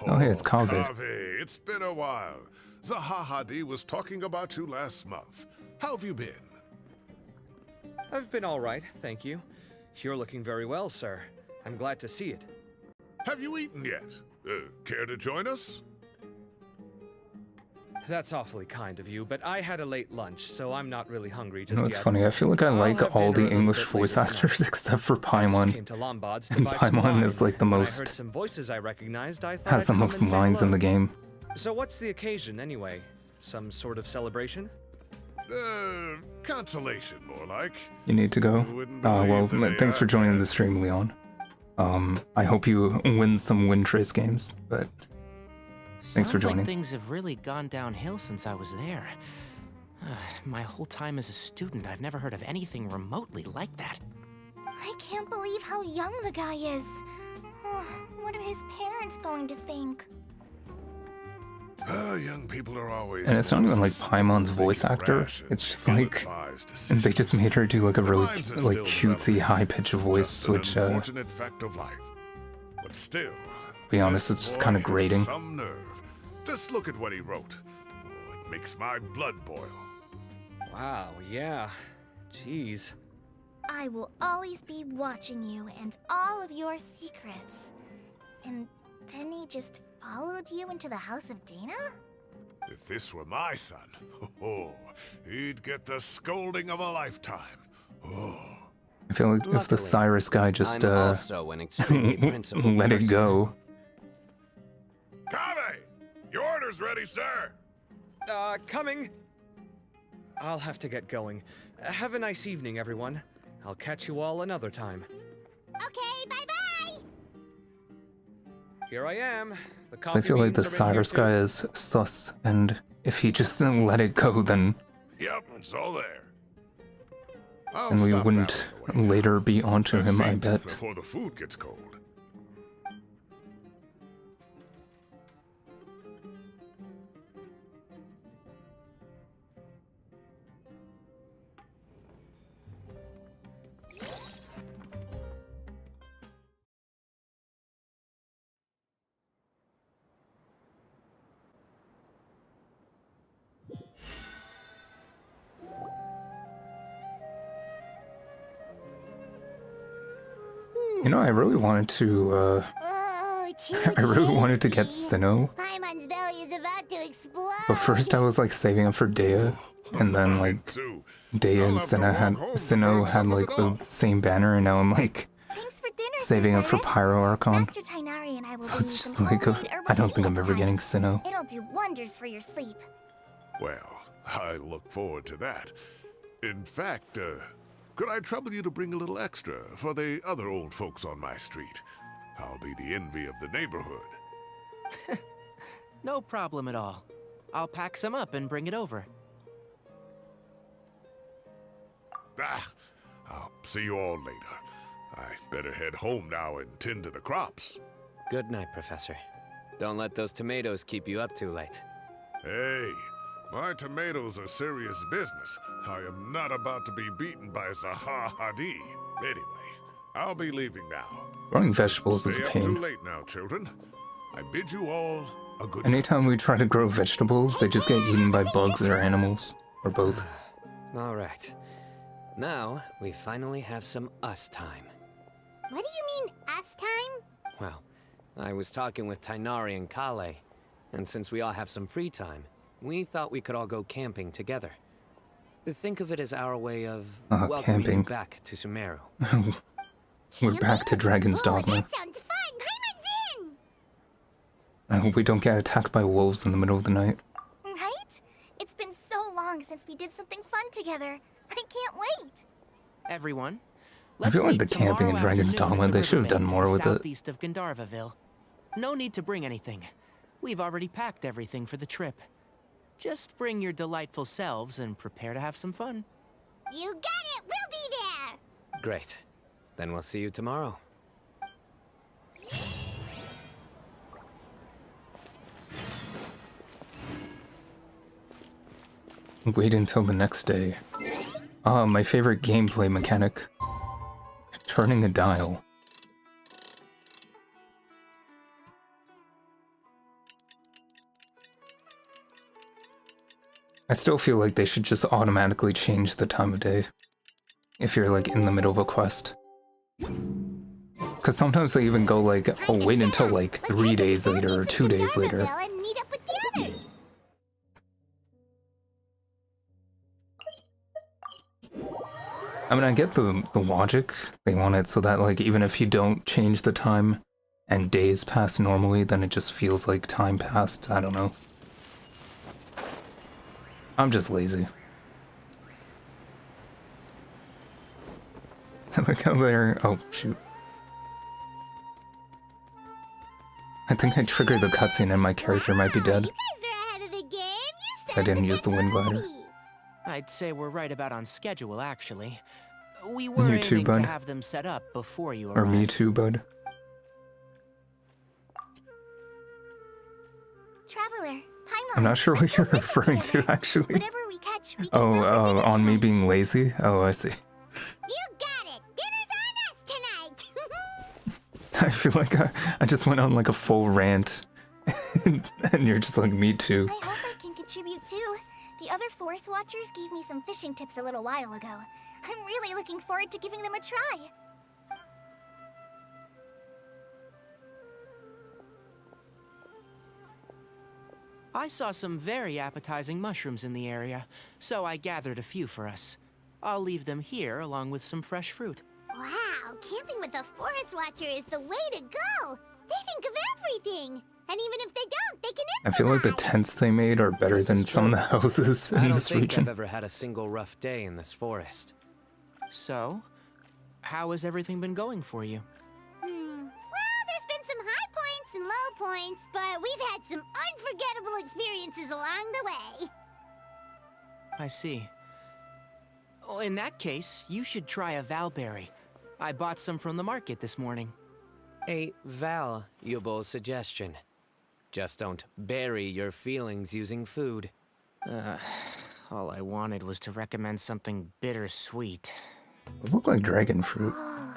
Oh, hey, it's Kaveh. Kaveh, it's been a while. Zahahadi was talking about you last month. How have you been? I've been all right, thank you. You're looking very well, sir. I'm glad to see it. Have you eaten yet? Care to join us? That's awfully kind of you, but I had a late lunch, so I'm not really hungry You just know, it's yet. funny. I feel like I I'll like have all dinner a the little English bit voice later tonight. actors except for I just Paimon. came to Lombard's to And buy some Paimon wine. is like the When most- I heard some voices I recognized, I thought Has I'd the come most and say lines in hello. the game. So what's the occasion, anyway? Some sort of celebration? Consolation, more like. You need to go? You wouldn't Well, believe the thanks for AI joining the stream, Leon. I hope you win some Windtrace games, but thanks for Sounds joining. like things have really gone downhill since I was there. My whole time as a student, I've never heard of anything remotely like that. I can't believe how young the guy is. Oh, what are his parents going to think? Young people are always. And it's not even like most Paimon's simply voice actor. rash and It's just like ill-advised they just decisions. made her do like a The really minds are like still cutesy, developing. high-pitched voice, Just an which unfortunate fact of life. But still, be honest, this it's just boy kind of has grating. Some nerve. Just look at what he wrote. Oh, it makes my blood boil. Wow, yeah. Jeez. I will always be watching you and all of your secrets. And then he just followed you into the house of Dana? If this were my son, he'd get the scolding of a lifetime. Oh. I feel like if the Luckily, Cyrus guy just I'm also an extremely principled let it person. go. Kaveh, your order's ready, sir. Coming. I'll have to get going. Have a nice evening, everyone. I'll catch you all another time. Okay, bye-bye! Here I am. The So I feel like the coffee beans are ready here Cyrus guy too. is sus, and if he just didn't let it go, then Yep, it's all there. and we wouldn't later be onto him, I bet. Before the food gets cold. You know, I really wanted to, Oh, I really wanted to get Cyno, Paimon's belly is about to explode! but first I was like saving up for Dea, and then like Too. Dea and Cyno had like the same banner, and now I'm like Thanks for dinner, saving Sir up for Cyrus. Pyro Archon. Master Tainari and I will So bring it's you just some like, homemade herbal I don't tea think I'm next ever time. getting Cyno. It'll do wonders for your sleep. Well, I look forward to that. In fact, could I trouble you to bring a little extra for the other old folks on my street? I'll be the envy of the neighborhood. No problem at all. I'll pack some up and bring it over. I'll see you all later. I better head home now and tend to the crops. Good night, Professor. Don't let those tomatoes keep you up too late. Hey, my tomatoes are serious business. I am not about to be beaten by Zaha Hadi. Anyway, I'll be leaving now. Growing vegetables is a Stay up too pain. late now, children. I bid you all a good Anytime we try to grow vegetables, they just get eaten by bugs or animals, or both. All right. Now, we finally have some us time. What do you mean, us time? Well, I was talking with Tainari and Kale, and since we all have some free time, we thought we could all go camping together. Think of it as our way of welcoming camping. you back to Sumeru. We're back to Dragon's Dogma. That sounds fun! Paimon's in! I hope we don't get attacked by wolves in the middle of the night. Right? It's been so long since we did something fun together. I can't wait. Everyone, I feel like let's the meet camping in tomorrow Dragon's afternoon Dogma, at the they should have done riverbank more with it. southeast of Gandharvaville. No need to bring anything. We've already packed everything for the trip. Just bring your delightful selves and prepare to have some fun. You got it! We'll be there! Great. Then we'll see you tomorrow. Wait until the next day. Ah, my favorite gameplay mechanic. Turning a dial. I still feel like they should just automatically change the time of day if you're like in the middle of a quest. Because sometimes they even go like, oh, wait until like 3 days later or 2 days later. And meet up with the others. I mean, I get the logic. They want it so that like even if you don't change the time and days pass normally, then it just feels like time passed. I don't know. I'm just lazy. Look how they're... Oh, shoot. I think I triggered the cutscene and my character might be dead. You guys are ahead of the game. You So I didn't use the wind glider. I'd say we're right about on schedule, actually. We were You too, aiming bud. to have them set up before you Or arrived. me too, bud. Traveler, Paimon. I'm not sure what let's you're go fishing referring to, together. actually. Whatever we catch, we can Oh, grill for dinner on me tonight. being lazy? Oh, I see. You got it. Dinner's on us tonight. I feel like I just went on like a full rant. And you're just like, me too. I hope I can contribute too. The other forest watchers gave me some fishing tips a little while ago. I'm really looking forward to giving them a try. I saw some very appetizing mushrooms in the area, so I gathered a few for us. I'll leave them here along with some fresh fruit. Wow, camping with a forest watcher is the way to go. They think of everything. And even if they don't, they can I feel like the improvise. tents they made are better This than is some of the true. houses I in don't this think region. I've ever had a single rough day in this forest. So, how has everything been going for you? Well, there's been some high points and low points, but we've had some unforgettable experiences along the way. I see. Oh, in that case, you should try a valberry. I bought some from the market this morning. A valuable suggestion. Just don't bury your feelings using food. All I wanted was to recommend something bittersweet. Those look like dragon fruit. Oh,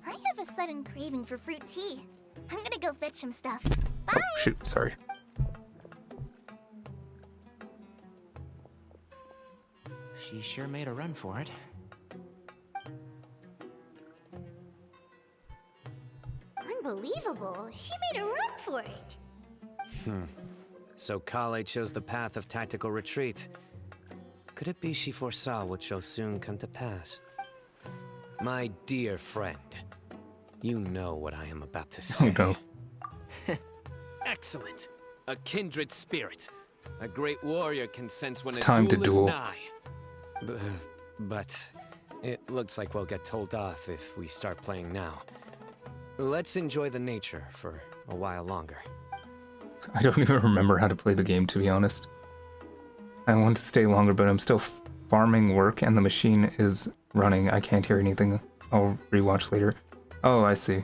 I have a sudden craving for fruit tea. I'm gonna go fetch some stuff. Bye! Oh, shoot, sorry. She sure made a run for it. Unbelievable. She made a run for it. So Kale chose the path of tactical retreat. Could it be she foresaw what shall soon come to pass? My dear friend, you know what I am about to say. Oh no. Excellent! A kindred spirit. A great warrior can sense when It's a time to duel duel. is nigh. But it looks like we'll get told off if we start playing now. Let's enjoy the nature for a while longer. I don't even remember how to play the game, to be honest. I want to stay longer, but I'm still farming work and the machine is running. I can't hear anything. I'll rewatch later. Oh, I see.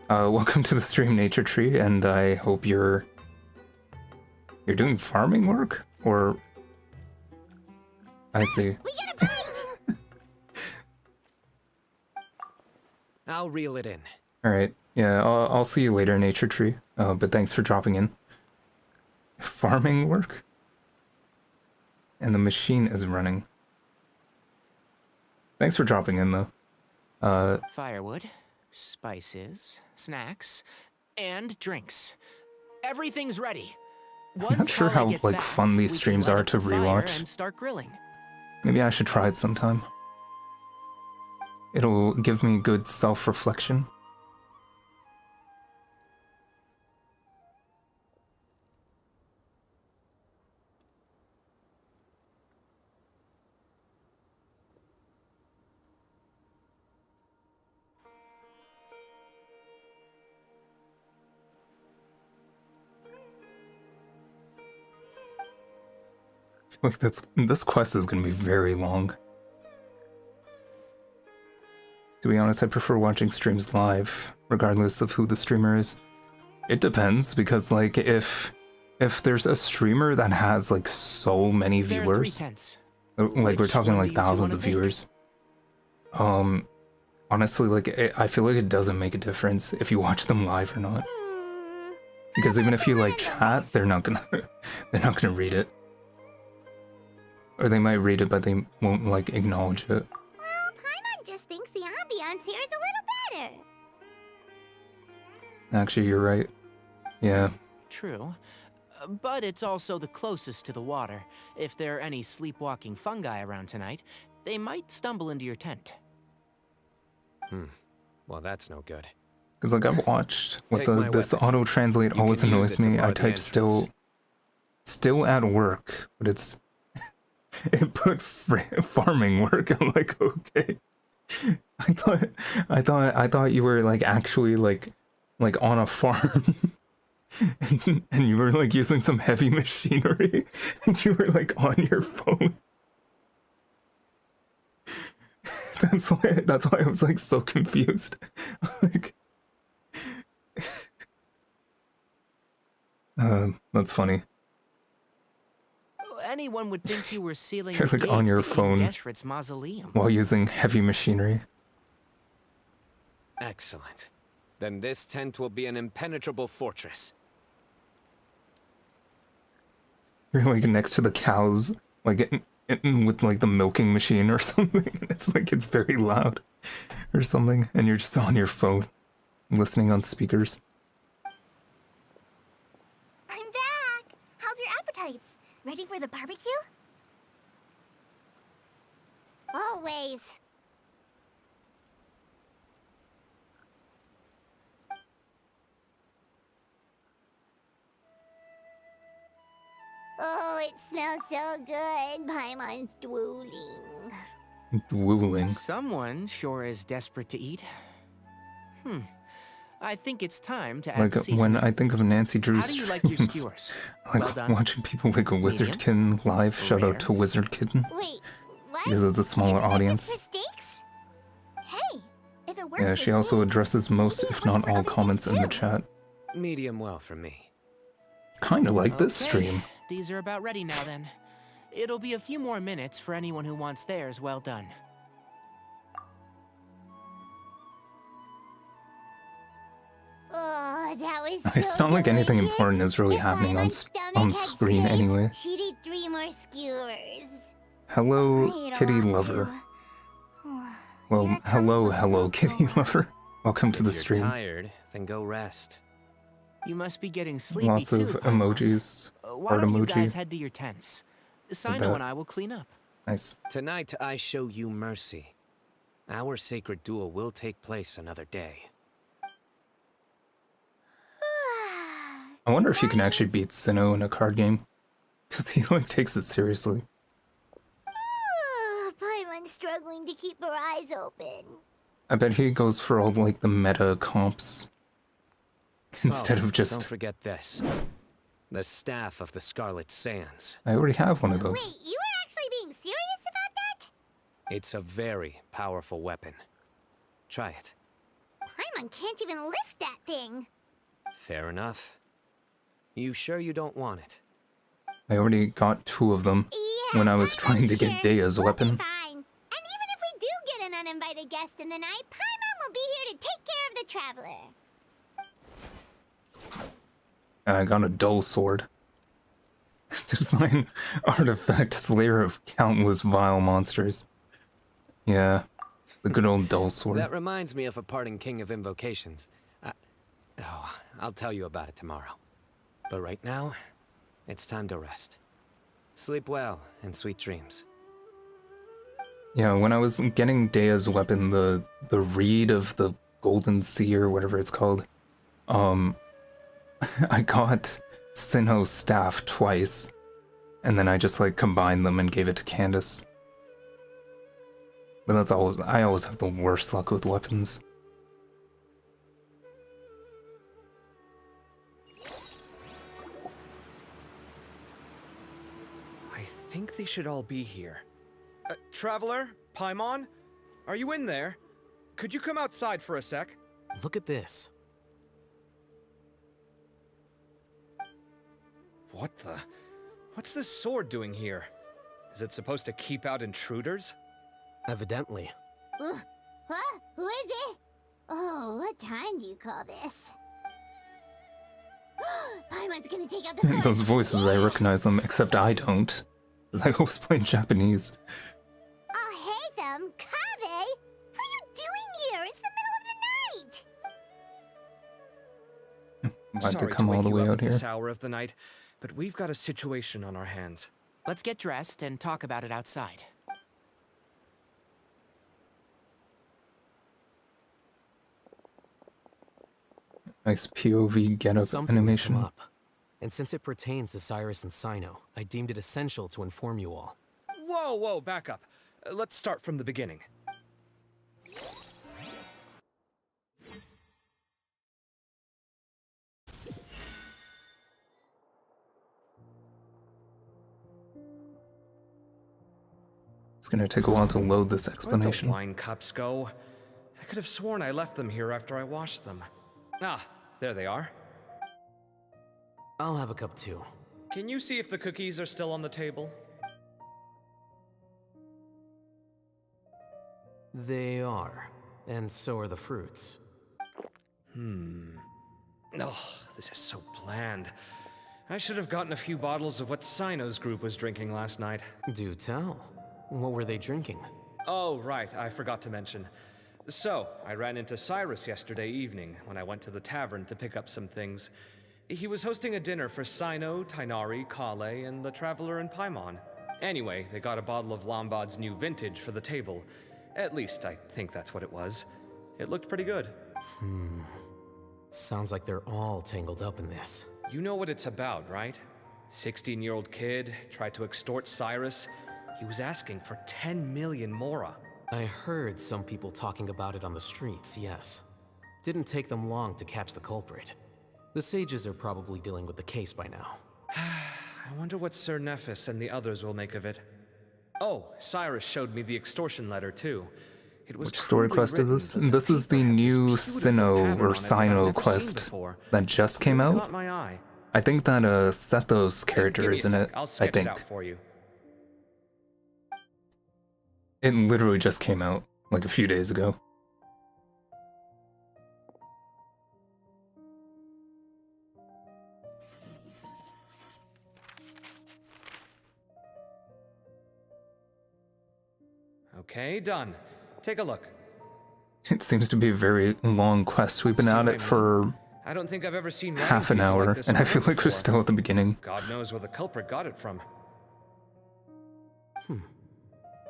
Welcome to the stream, Nature Tree, and I hope you're doing farming work? Or... I see. We get a point. I'll reel it in. Alright, yeah, I'll see you later, Nature Tree. But thanks for dropping in. farming work? And the machine is running. Thanks for dropping in, though. Firewood, spices, snacks, and drinks. Everything's ready. I'm not sure how like fun these streams are to rewatch. And start grilling. Maybe I should try it sometime. It'll give me good self-reflection. I feel like this quest is going to be very long. To be honest, I prefer watching streams live, regardless of who the streamer is. It depends, because like if there's a streamer that has like so many viewers, like we're talking like thousands of viewers, honestly, like I feel like it doesn't make a difference if you watch them live or not. Because even if you like chat, they're not gonna read it. Or they might read it, but they won't like acknowledge it. Well, Paimon just thinks the ambiance here is a little better. Actually, you're right. Yeah. True. But it's also the closest to the water. If there are any sleepwalking fungi around tonight, they might stumble into your tent. Well, that's no good. Because like I've watched what this auto translate always annoys me. I type still at work, but it put farming work. I'm like, okay. I thought you were like actually like on a farm. and you were like using some heavy machinery and you were like on your phone. That's why I was like so confused. Like that's funny. Anyone would think you were sealing You're like on your phone Geshret's mausoleum while using heavy machinery. Excellent. Then this tent will be an impenetrable fortress. You're like next to the cows, like with like the milking machine or something. It's like it's very loud or something, and you're just on your phone, listening on speakers. I'm back! How's your appetites? Ready for the barbecue? Always. Oh, it smells so good. Paimon's drooling. Drooling. Someone sure is desperate to eat. I think it's time to add Like when I think of Nancy Drew's How do you like your streams, skewers? I like watching people like a Wizard Kitten live. Shout out to Wizard Kitten. Wait, what? Because it's a smaller audience. For steaks? Hey, if it works Yeah, she also addresses most, if not all, comments in the chat. Medium well for me. Kinda like this stream. These are about ready now then. It'll be a few more minutes for anyone who wants theirs well done. Oh, that was It's so not like anything delicious. important is really If happening on Paimon's stomach on had screen space, anyway. She'd eat 3 more skewers. Hello, Kitty Lover. Well, hello, Kitty Lover. Welcome to the stream. If you're tired, then go rest. You must be getting sleepy Lots too, of Paimon. emojis. Why Heart don't you guys emoji. head to your tents? Cyno that. and I will clean up. Nice. Tonight I show you mercy. Our sacred duel will take place another day. I wonder if you can actually beat Cyno in a card game. Because he like takes it seriously. Paimon's struggling to keep her eyes open. I bet he goes for all like the meta comps. Instead of Don't just... forget this. The Staff of the Scarlet Sands. I already have one of those. Wait, you were actually being serious about that? It's a very powerful weapon. Try it. Paimon can't even lift that thing. Fair enough. You sure you don't want it? I already got 2 of them Yeah, when I was trying to get Daya's we'll weapon. be fine. And even if we do get an uninvited guest in the night, Paimon will be here to take care of the traveler. And I got a dull sword. Divine artifact, slayer of countless vile monsters. Yeah, the good old dull sword. That reminds me of a parting king of invocations. I'll tell you about it tomorrow. But right now, it's time to rest. Sleep well and sweet dreams. Yeah, when I was getting Dea's weapon, the reed of the Golden Sea or whatever it's called, I got Cyno's staff twice, and then I just like combined them and gave it to Candace. But that's all. I always have the worst luck with weapons. I think they should all be here. Traveler? Paimon? Are you in there? Could you come outside for a sec? Look at this. What the? What's this sword doing here? Is it supposed to keep out intruders? Evidently. Huh? Who is it? Oh, what time do you call this? Paimon's gonna take out the sword. Those voices, I recognize them, except I don't, because I always play Japanese. Oh, hey them, Kaveh! What are you doing here? It's the middle of the night! Why'd Sorry they come to all wake the you way up out at here? this hour of the night, but we've got a situation on our hands. Let's get dressed and talk about it outside. Nice POV get-up Something's animation. come up. And since it pertains to Cyrus and Cyno, I deemed it essential to inform you all. Whoa, back up. Let's start from the beginning. It's gonna take a while to load this Where'd the explanation. wine cups go? I could have sworn I left them here after I washed them. Ah, there they are. I'll have a cup too. Can you see if the cookies are still on the table? They are. And so are the fruits. Oh, this is so bland. I should have gotten a few bottles of what Cyno's group was drinking last night. Do tell. What were they drinking? Oh, right, I forgot to mention. So, I ran into Cyrus yesterday evening when I went to the tavern to pick up some things. He was hosting a dinner for Cyno, Tighnari, Kale, and the Traveler and Paimon. Anyway, they got a bottle of Lombard's new vintage for the table. At least, I think that's what it was. It looked pretty good. Sounds like they're all tangled up in this. You know what it's about, right? 16-year-old kid tried to extort Cyrus. He was asking for 10 million mora. I heard some people talking about it on the streets, yes. Didn't take them long to catch the culprit. The sages are probably dealing with the case by now. I wonder what Sir Nephis and the others will make of it. Oh, Cyrus showed me the extortion letter, too. It was Which story crudely quest is written, this? but the This is the paper had this new beautiful Cyno pattern or on it that I've Cyno never seen quest before. that just came It out. caught my eye. I think that Sethos character Give me is a in sec, it. I'll I sketch it think. out for you. It literally just came out like a few days ago. Okay, done. Take a look. It seems to be a very long quest. We've been at it for I don't think I've ever seen half an writing people hour, like this and on I feel Earth like we're before. still at the beginning. God knows where the culprit got it from.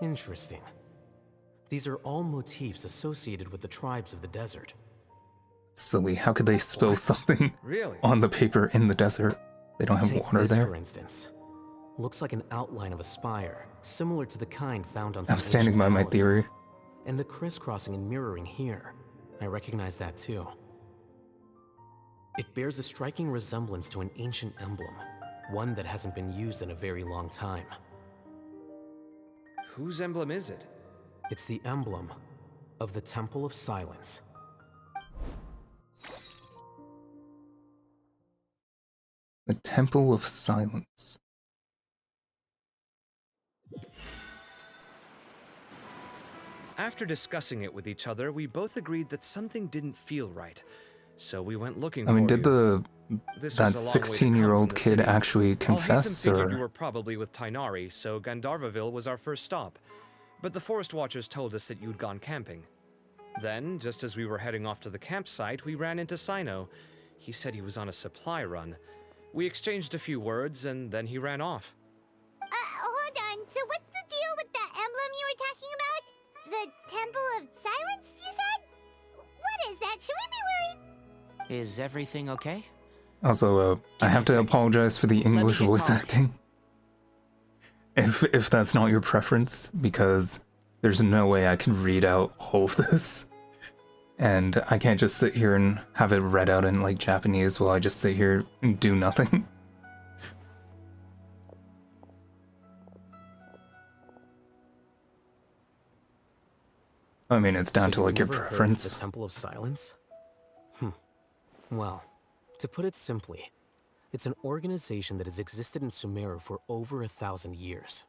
Interesting. These are all motifs associated with the tribes of the desert. Silly, how could they spill something Really? on the paper in the desert? They don't have Take water this, there. for instance. Looks like an outline of a spire, similar to the kind found on I'm some standing ancient by my palaces. theory. And the crisscrossing and mirroring here. I recognize that too. It bears a striking resemblance to an ancient emblem, one that hasn't been used in a very long time. Whose emblem is it? It's the emblem of the Temple of Silence. The Temple of Silence. After discussing it with each other, we both agreed that something didn't feel right. so we went looking I mean, for did you. that 16-year-old kid actually confess, Figured you or? were probably with Tainari, so Gandharvaville was our first stop. But the Forest Watchers told us that you'd gone camping. Then, just as we were heading off to the campsite, we ran into Cyno. He said he was on a supply run. We exchanged a few words, and then he ran off. Hold on. So what's the deal with that emblem you were talking about? The Temple of Silence, you said? What is that? Should we be worried? Is everything okay? Also, I have to apologize for the English get voice called. acting. If that's not your preference, because there's no way I can read out all of this. And I can't just sit here and have it read out in like Japanese while I just sit here and do nothing. I mean, it's down to you've like your never heard of preference. the Temple of Silence? Well, to put it simply, it's an organization that has existed in Sumeru for over 1,000 years.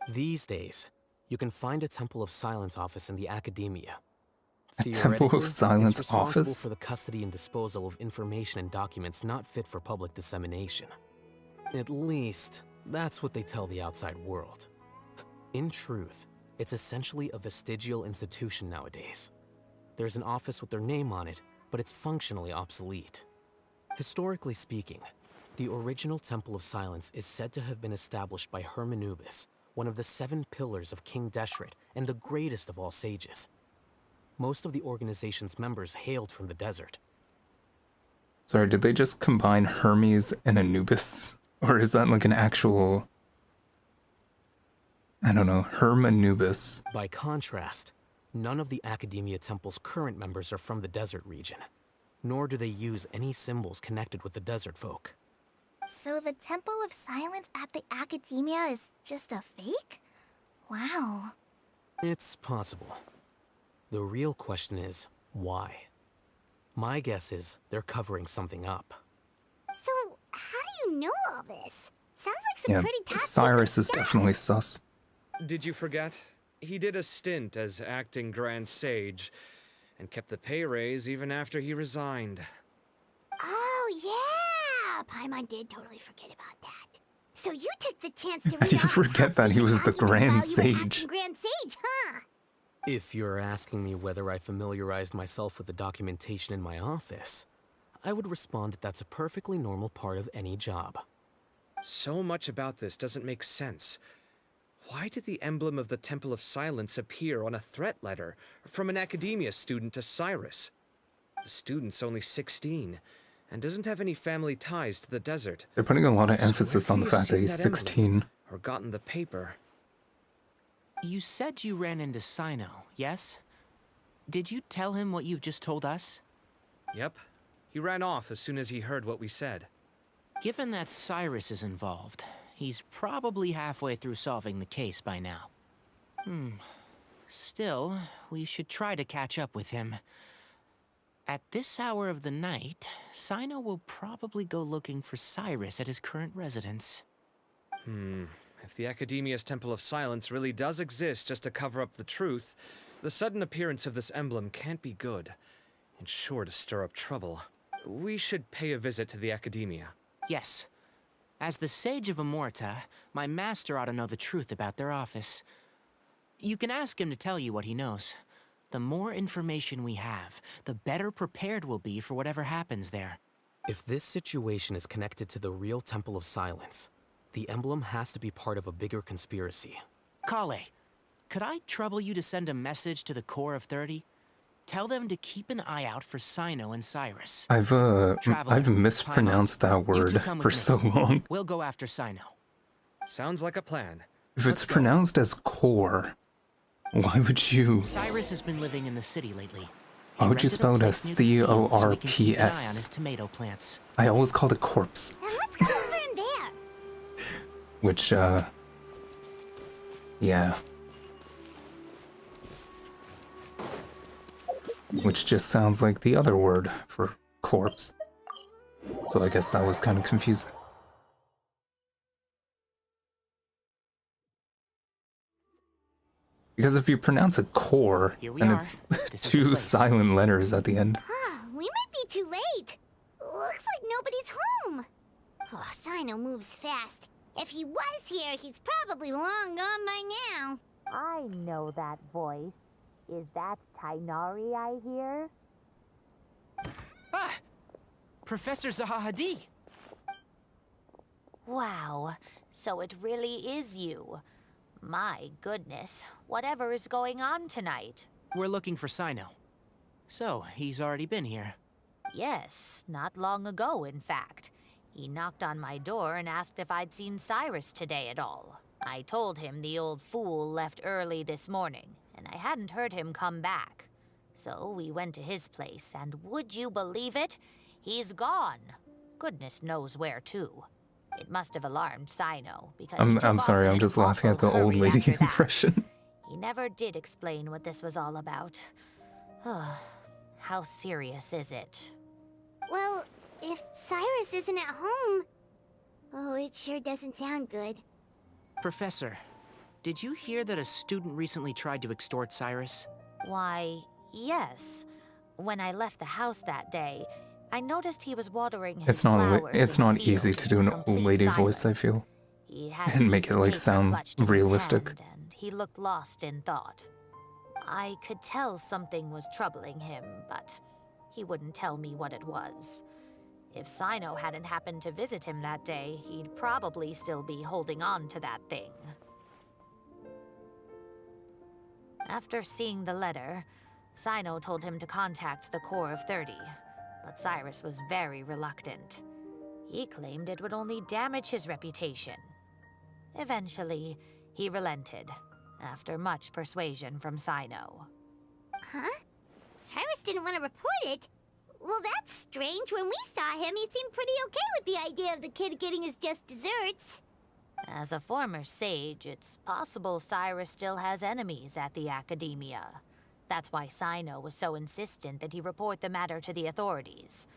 These days, you can find a Temple of Silence office in the academia. A Temple of Theoretically, Silence it's responsible office? for the custody and disposal of information and documents not fit for public dissemination. At least, that's what they tell the outside world. In truth, it's essentially a vestigial institution nowadays. There's an office with their name on it, but it's functionally obsolete. Historically speaking, the original Temple of Silence is said to have been established by Hermanubis, one of the 7 pillars of King Deshret and the greatest of all sages. Most of the organization's members hailed from the desert. Sorry, did they just combine Hermes and Anubis? Or is that like an actual... I don't know, Hermanubis. By contrast, none of the Academia Temple's current members are from the desert region, nor do they use any symbols connected with the desert folk. So the Temple of Silence at the Academia is just a fake? Wow. It's possible. The real question is, why? My guess is they're covering something up. So, how do you know all this? Sounds like some Yeah, pretty top Cyrus secret is stuff. definitely sus. Did you forget? He did a stint as acting Grand Sage, and kept the pay raise even after he resigned. Oh, yeah! Paimon did totally forget about that. So you took the chance to How do you read off forget that he was the documents Grand while you were Sage? acting Grand Sage, huh? If you're asking me whether I familiarized myself with the documentation in my office, I would respond that that's a perfectly normal part of any job. So much about this doesn't make sense. Why did the emblem of the Temple of Silence appear on a threat letter from an academia student to Cyrus? The student's only 16, and doesn't have any family ties to the desert. They're putting a lot of So emphasis where on could the he have fact that seen he's that emblem? 16. Or gotten the paper? You said you ran into Cyno, yes? Did you tell him what you've just told us? Yep. He ran off as soon as he heard what we said. Given that Cyrus is involved, he's probably halfway through solving the case by now. Still, we should try to catch up with him. At this hour of the night, Cyno will probably go looking for Cyrus at his current residence. If the Academia's Temple of Silence really does exist just to cover up the truth, the sudden appearance of this emblem can't be good, and sure to stir up trouble. We should pay a visit to the Academia. Yes. As the Sage of Amorta, my master ought to know the truth about their office. You can ask him to tell you what he knows. The more information we have, the better prepared we'll be for whatever happens there. If this situation is connected to the real Temple of Silence, the emblem has to be part of a bigger conspiracy. Kale, could I trouble you to send a message to the Core of 30? Tell them to keep an eye out for Cyno and Cyrus. I've mispronounced that You word two come with for me. so long. We'll go after Cyno. Sounds like a plan. If Let's it's go. pronounced as core, why would you? Cyrus has been living in the city lately. Why would you Rented a spell it as place near the field so we can keep an eye on his C-O-R-P-S? tomato plants. I always called it corpse, And let's go over him there. which, yeah. Which just sounds like the other word for corpse. So I guess that was kind of confusing. Because if you pronounce it core, Here we then are. it's This is the two place. silent letters at the end. We might be too late Cyno moves fast. If he was here, he's probably long gone by now. I know that voice. Is that Tighnari I hear? Ah! Professor Zahahadi! Wow, so it really is you. My goodness, whatever is going on tonight? We're looking for Cyno. So, he's already been here. Yes, not long ago, in fact. He knocked on my door and asked if I'd seen Cyrus today at all. I told him the old fool left early this morning, and I hadn't heard him come back. So we went to his place, and would you believe it? He's gone. Goodness knows where to. It must have alarmed Cyno, because I'm sorry, I'm just laughing at the old lady impression. He never did explain what this was all about. How serious is it? Well, if Cyrus isn't at home... Oh, it sure doesn't sound good. Professor, did you hear that a student recently tried to extort Cyrus? Why, yes. When I left the house that day, I noticed he was watering his flowers It's in the not easy field to do in an old complete lady voice, I silence. feel. He had a And make piece it, of like, paper sound clutched in his realistic. hand, and he looked lost in thought. I could tell something was troubling him, but he wouldn't tell me what it was. If Cyno hadn't happened to visit him that day, he'd probably still be holding on to that thing. After seeing the letter, Cyno told him to contact the Corps of 30, but Cyrus was very reluctant. He claimed it would only damage his reputation. Eventually, he relented, after much persuasion from Cyno. Huh? Cyrus didn't want to report it? Well, that's strange. When we saw him, he seemed pretty okay with the idea of the kid getting his just desserts. As a former sage, it's possible Cyrus still has enemies at the Academia. That's why Cyno was so insistent that he report the matter to the authorities.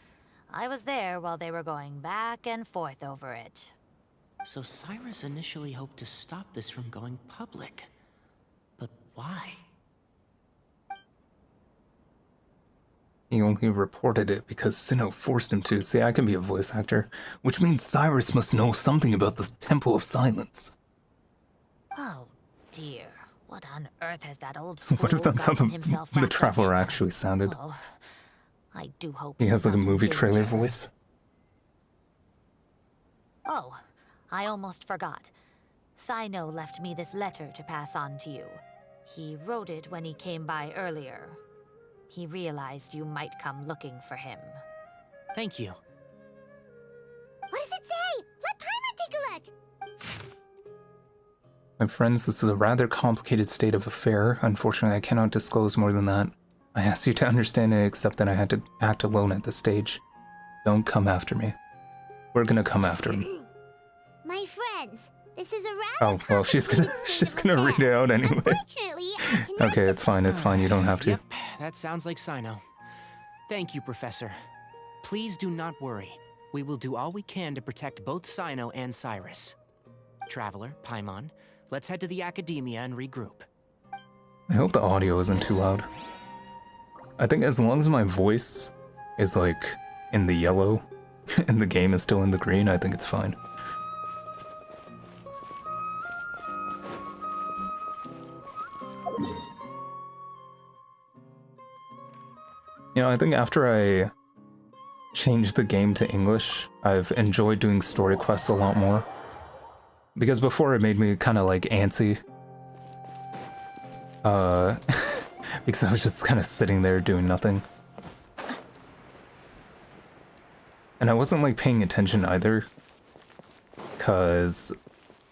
I was there while they were going back and forth over it. So Cyrus initially hoped to stop this from going public. But why? He only reported it because Cyno forced him to. See, I can be a voice actor, which means Cyrus must know something about the Temple of Silence. Oh, dear. What on earth has that old fool What if that's how gotten himself the wrapped up Traveler in? actually sounded? Oh, I do hope He has he's like a not in movie trailer danger. voice. Oh, I almost forgot. Cyno left me this letter to pass on to you. He wrote it when he came by earlier. He realized you might come looking for him. Thank you. What does it say? Let Paimon take a look. My friends, this is a rather complicated state of affair. Unfortunately, I cannot disclose more than that. I ask you to understand and accept that I had to act alone at this stage. Don't come after me. We're gonna come after him. My friends, this is a rather Oh, well, she's gonna read it out anyway. Unfortunately, I cannot Okay, it's fine, you don't have to. Yep, that sounds like Cyno. Thank you, Professor. Please do not worry. We will do all we can to protect both Cyno and Cyrus. Traveler, Paimon, let's head to the Academia and regroup. I hope the audio isn't too loud. I think as long as my voice is like in the yellow and the game is still in the green, I think it's fine. You know, I think after I changed the game to English, I've enjoyed doing story quests a lot more. Because before it made me kind of like antsy. Because I was just kind of sitting there doing nothing. And I wasn't like paying attention either. Cause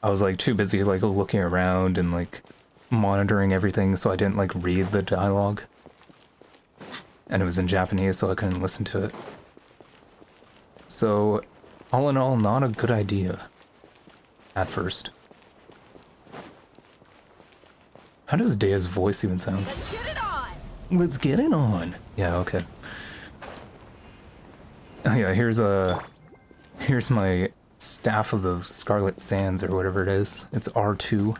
I was like too busy like looking around and like monitoring everything, so I didn't like read the dialogue. And it was in Japanese, so I couldn't listen to it. So, all in all, not a good idea. At first. How does Daya's voice even sound? Let's get it on! Let's get it on! Yeah, okay. Oh yeah, here's my Staff of the Scarlet Sands, or whatever it is. It's R2.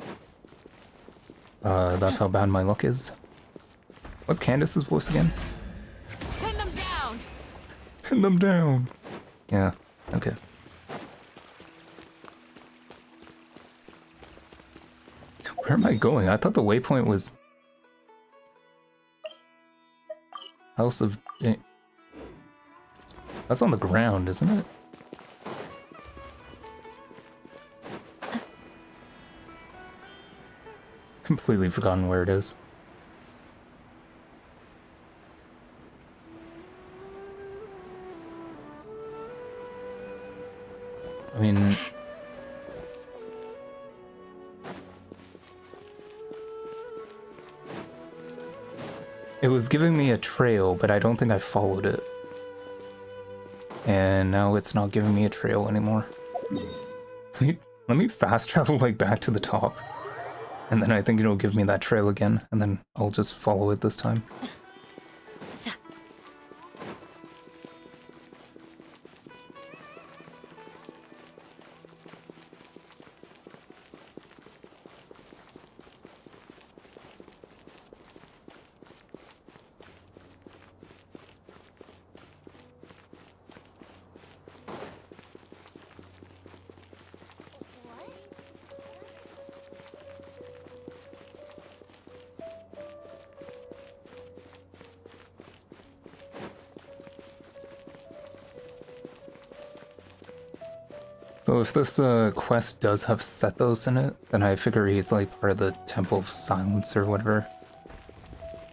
That's how bad my luck is. What's Candace's voice again? Pin them down! Pin them down! Yeah, okay. Where am I going? I thought the waypoint was... House of... That's on the ground, isn't it? Completely forgotten where it is. I mean... It was giving me a trail, but I don't think I followed it. And now it's not giving me a trail anymore. Let me fast travel like back to the top. And then I think it'll give me that trail again, and then I'll just follow it this time. So if this quest does have Sethos in it, then I figure he's like part of the Temple of Silence or whatever.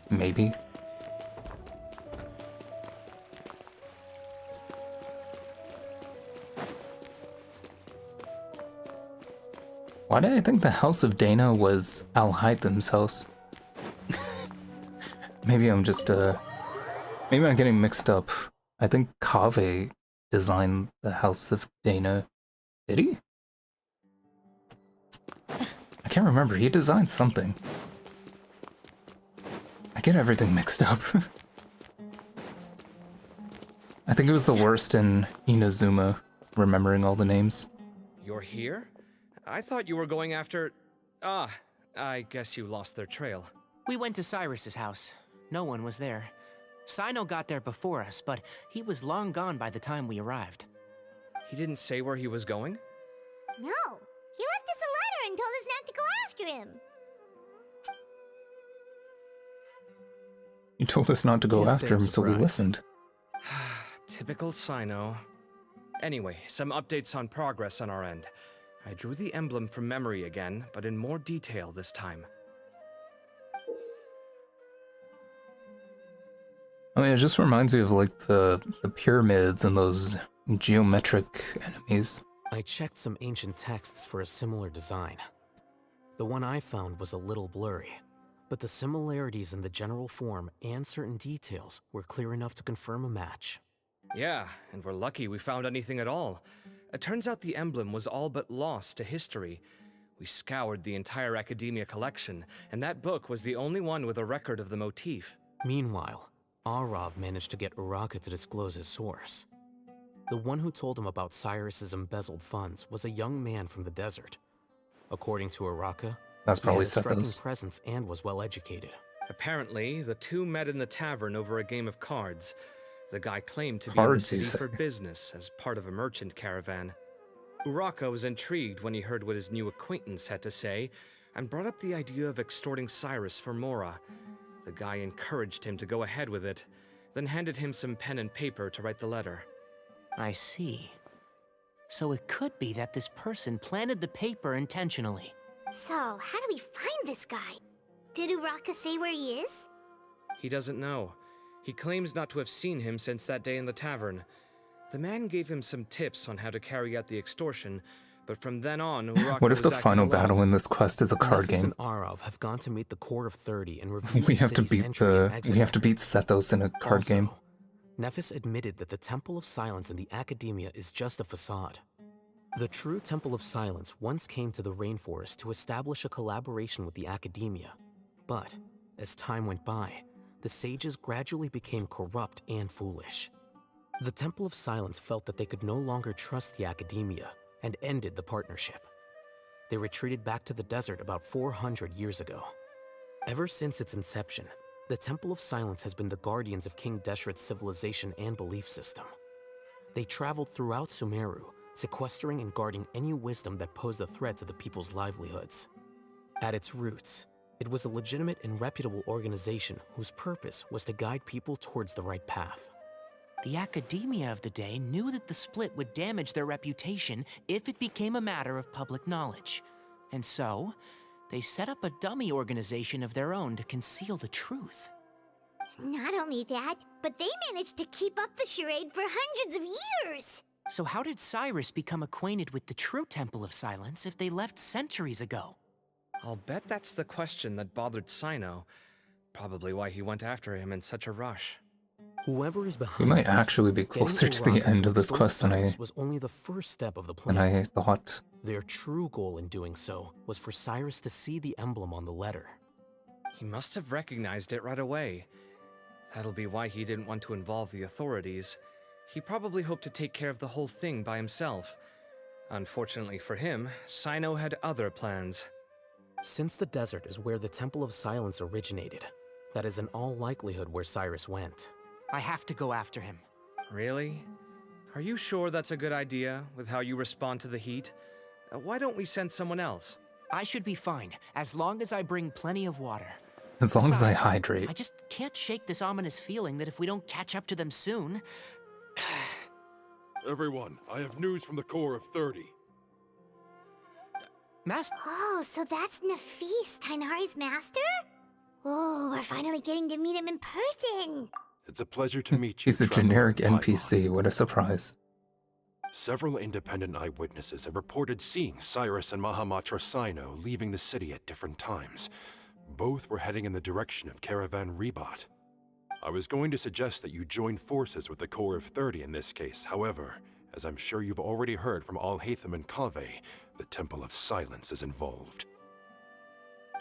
Maybe. Why did I think the House of Dana was Al-Haytham's house? Maybe I'm just, maybe I'm getting mixed up. I think Kaveh designed the House of Dana. Did he? I can't remember. He designed something. I get everything mixed up. I think it was the worst in Inazuma, remembering all the names. You're here? I thought you were going after... Ah, I guess you lost their trail. We went to Cyrus's house. No one was there. Cyno got there before us, but he was long gone by the time we arrived. He didn't say where he was going? No, he left us a letter and told us not to go after him. You told us not to go after him, so we listened. Typical Cyno. Anyway, some updates on progress on our end. I drew the emblem from memory again, but in more detail this time. I mean, it just reminds me of like the pyramids and those geometric enemies. I checked some ancient texts for a similar design. The one I found was a little blurry, but the similarities in the general form and certain details were clear enough to confirm a match. Yeah, and we're lucky we found anything at all. It turns out the emblem was all but lost to history. We scoured the entire Academia collection, and that book was the only one with a record of the motif. Meanwhile, Arav managed to get Uraka to disclose his source. The one who told him about Cyrus's embezzled funds was a young man from the desert. According to Uraka, that's probably he had a striking Sethos. presence and was well educated. Apparently, the two met in the tavern over a game of cards. The guy claimed to be Cards, in you the city say? for business as part of a merchant caravan. Uraka was intrigued when he heard what his new acquaintance had to say, and brought up the idea of extorting Cyrus for Mora. The guy encouraged him to go ahead with it, then handed him some pen and paper to write the letter. I see. So it could be that this person planted the paper intentionally. So, how do we find this guy? Did Uraka say where he is? He doesn't know. He claims not to have seen him since that day in the tavern. The man gave him some tips on how to carry out the extortion, but from then on, Uraka What if the was acting final alone. battle in this quest is a card Nephis game? and Arav have gone to meet the Court of 30 and review We the have to city's beat entry and exit we have to record. beat Sethos in a card Also, game. Nephis admitted that the Temple of Silence in the Academia is just a facade. The true Temple of Silence once came to the rainforest to establish a collaboration with the Academia. But, as time went by, the sages gradually became corrupt and foolish. The Temple of Silence felt that they could no longer trust the Academia and ended the partnership. They retreated back to the desert about 400 years ago. Ever since its inception, the Temple of Silence has been the guardians of King Deshret's civilization and belief system. They traveled throughout Sumeru, sequestering and guarding any wisdom that posed a threat to the people's livelihoods. At its roots, it was a legitimate and reputable organization whose purpose was to guide people towards the right path. The academia of the day knew that the split would damage their reputation if it became a matter of public knowledge. And so, they set up a dummy organization of their own to conceal the truth. Not only that, but they managed to keep up the charade for hundreds of years! So how did Cyrus become acquainted with the true Temple of Silence if they left centuries ago? I'll bet that's the question that bothered Cyno. Probably why he went after him in such a rush. Whoever is behind We might this, actually be getting closer to the Arlecchino end to of this restore quest than Cyrus was only the first step of the plan. I thought. Their true goal in doing so was for Cyrus to see the emblem on the letter. He must have recognized it right away. That'll be why he didn't want to involve the authorities. He probably hoped to take care of the whole thing by himself. Unfortunately for him, Cyno had other plans. Since the desert is where the Temple of Silence originated, that is in all likelihood where Cyrus went. I have to go after him. Really? Are you sure that's a good idea, with how you respond to the heat? Why don't we send someone else? I should be fine, as long as I bring plenty of water. As long as I Besides, hydrate. I just can't shake this ominous feeling that if we don't catch up to them soon... Everyone, I have news from the core of 30. Master... Oh, so that's Nafis, Tighnari's master? Oh, we're finally getting to meet him in person! It's a pleasure to meet you. He's a traveler generic Paimon. NPC, what a surprise. Several independent eyewitnesses have reported seeing Cyrus and Mahamatra Cyno leaving the city at different times. Both were heading in the direction of Caravan Rebot. I was going to suggest that you join forces with the core of 30 in this case. However, as I'm sure you've already heard from Alhaitham and Kaveh, the Temple of Silence is involved.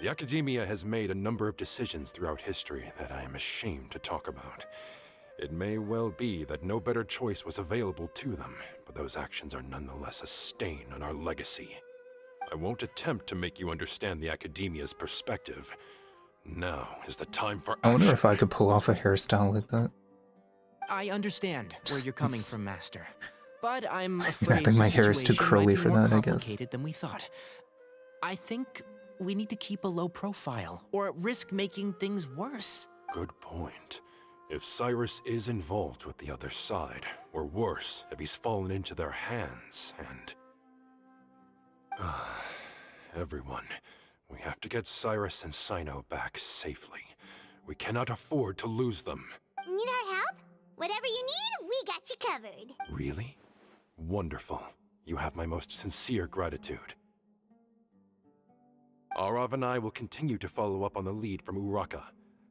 The Academia has made a number of decisions throughout history that I am ashamed to talk about. It may well be that no better choice was available to them, but those actions are nonetheless a stain on our legacy. I won't attempt to make you understand the Academia's perspective. Now is the time for action. I wonder if I could pull off a hairstyle like that. I understand where you're coming It's- from, Master. But I'm afraid think my the hair is too situation curly might be for more that, I guess. complicated than we thought. I think we need to keep a low profile, or risk making things worse. Good point. If Cyrus is involved with the other side, or worse, if he's fallen into their hands, and... Everyone, we have to get Cyrus and Cyno back safely. We cannot afford to lose them. Need our help? Whatever you need, we got you covered. Really? Wonderful. You have my most sincere gratitude. Arav and I will continue to follow up on the lead from Uraka.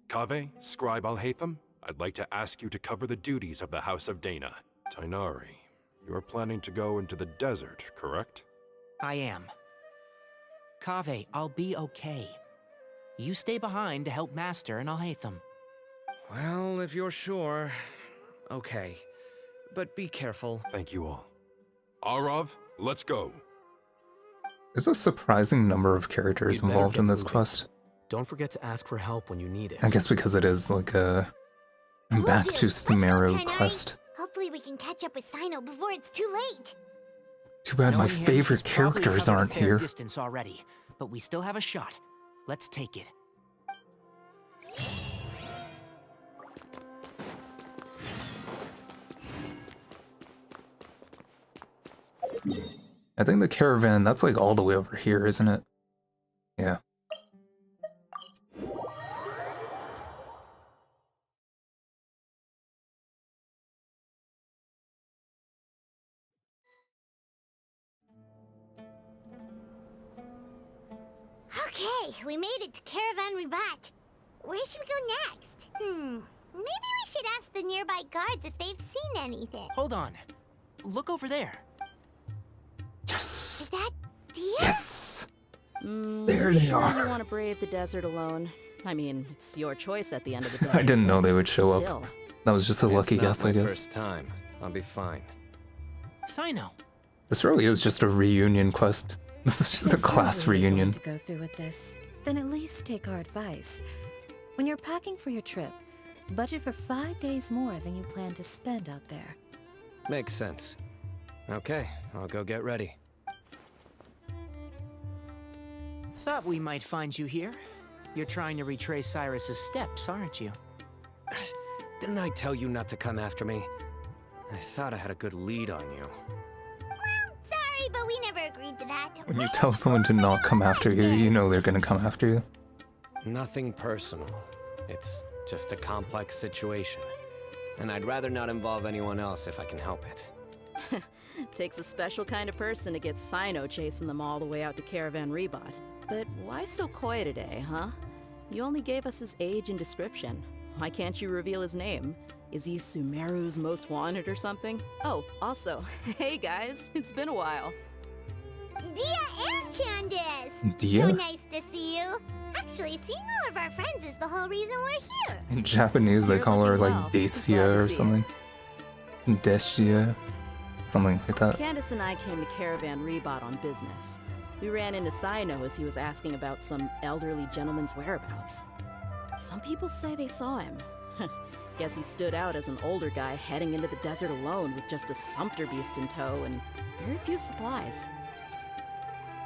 Kaveh, Scribe Alhaitham, I'd like to ask you to cover the duties of the House of Dana. Tighnari, you are planning to go into the desert, correct? I am. Kaveh, I'll be okay. You stay behind to help Master and Alhaitham. Well, if you're sure... Okay. But be careful. Thank you all. Arav, let's go. There's a surprising number of characters We'd better involved get in this moving. quest. Don't forget to ask for help when you need it. I guess because it is like a Will back do. to Let's go, Sumeru Tighnari. quest. Hopefully we can catch up with Cyno before it's too late. Too bad my Knowing him, favorite he's probably characters covered a aren't fair here. distance already, but we still have a shot. Let's take it. I think the caravan, that's like all the way over here, isn't it? Yeah. Okay, we made it to Caravan Ribat. Where should we go next? Maybe we should ask the nearby guards if they've seen anything. Hold on. Look over there. Yes! Is that deer? Yes! There There they You are. want to brave the desert alone? I mean, it's your choice at the end of the day. I didn't know they would show Still. up. That was just a lucky It's not guess, my I guess. First time. I'll be fine. Cyno. This really is just a reunion quest. This is just a class reunion. To go through with this, then at least take our advice. When you're packing for your trip, budget for 5 days more than you plan to spend out there. Makes sense. Okay, I'll go get ready. Thought we might find you here. You're trying to retrace Cyrus's steps, aren't you? Didn't I tell you not to come after me? I thought I had a good lead on you. Sorry, but we never agreed to that. When you tell someone to not come after you, you know they're gonna come after you. Nothing personal. It's just a complex situation. And I'd rather not involve anyone else if I can help it. Takes a special kind of person to get Cyno chasing them all the way out to Caravan Rebot. But why so coy today, huh? You only gave us his age and description. Why can't you reveal his name? Is he Sumeru's most wanted or something? Oh, also, hey guys, it's been a while. Dia and Candace! Dia? So nice to see you. Actually, seeing all of our friends is the whole reason we're here. In Japanese, they You're call her looking like well. Dacia Glad to or see something. Decia. Something like that. Candace and I came to Caravan Rebot on business. We ran into Cyno as he was asking about some elderly gentleman's whereabouts. Some people say they saw him. Guess he stood out as an older guy heading into the desert alone with just a sumpter beast in tow and very few supplies.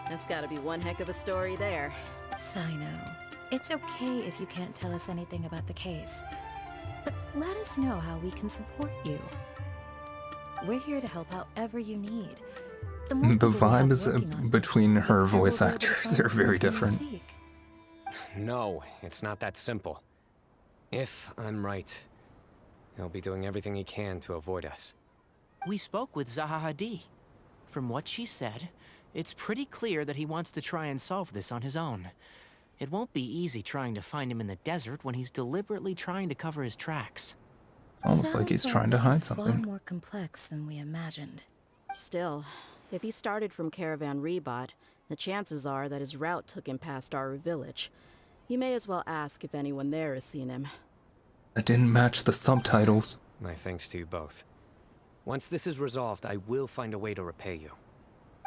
That's gotta be one heck of a story there. Cyno, it's okay if you can't tell us anything about the case, but let us know how we can support you. We're here to help however you need. The more The people we have vibes working on between this, her the better voice we'll be able to actors find are the very person we different. seek. No, it's not that simple. If I'm right, he'll be doing everything he can to avoid us. We spoke with Zaha Hadid. From what she said, it's pretty clear that he wants to try and solve this on his own. It won't be easy trying to find him in the desert when he's deliberately trying to cover his tracks. It's almost like he's Sounds trying to this hide is far something. more complex than we imagined. Still, if he started from Caravan Rebot, the chances are that his route took him past our village. You may as well ask if anyone there has seen him. I didn't match the subtitles. My thanks to you both. Once this is resolved, I will find a way to repay you.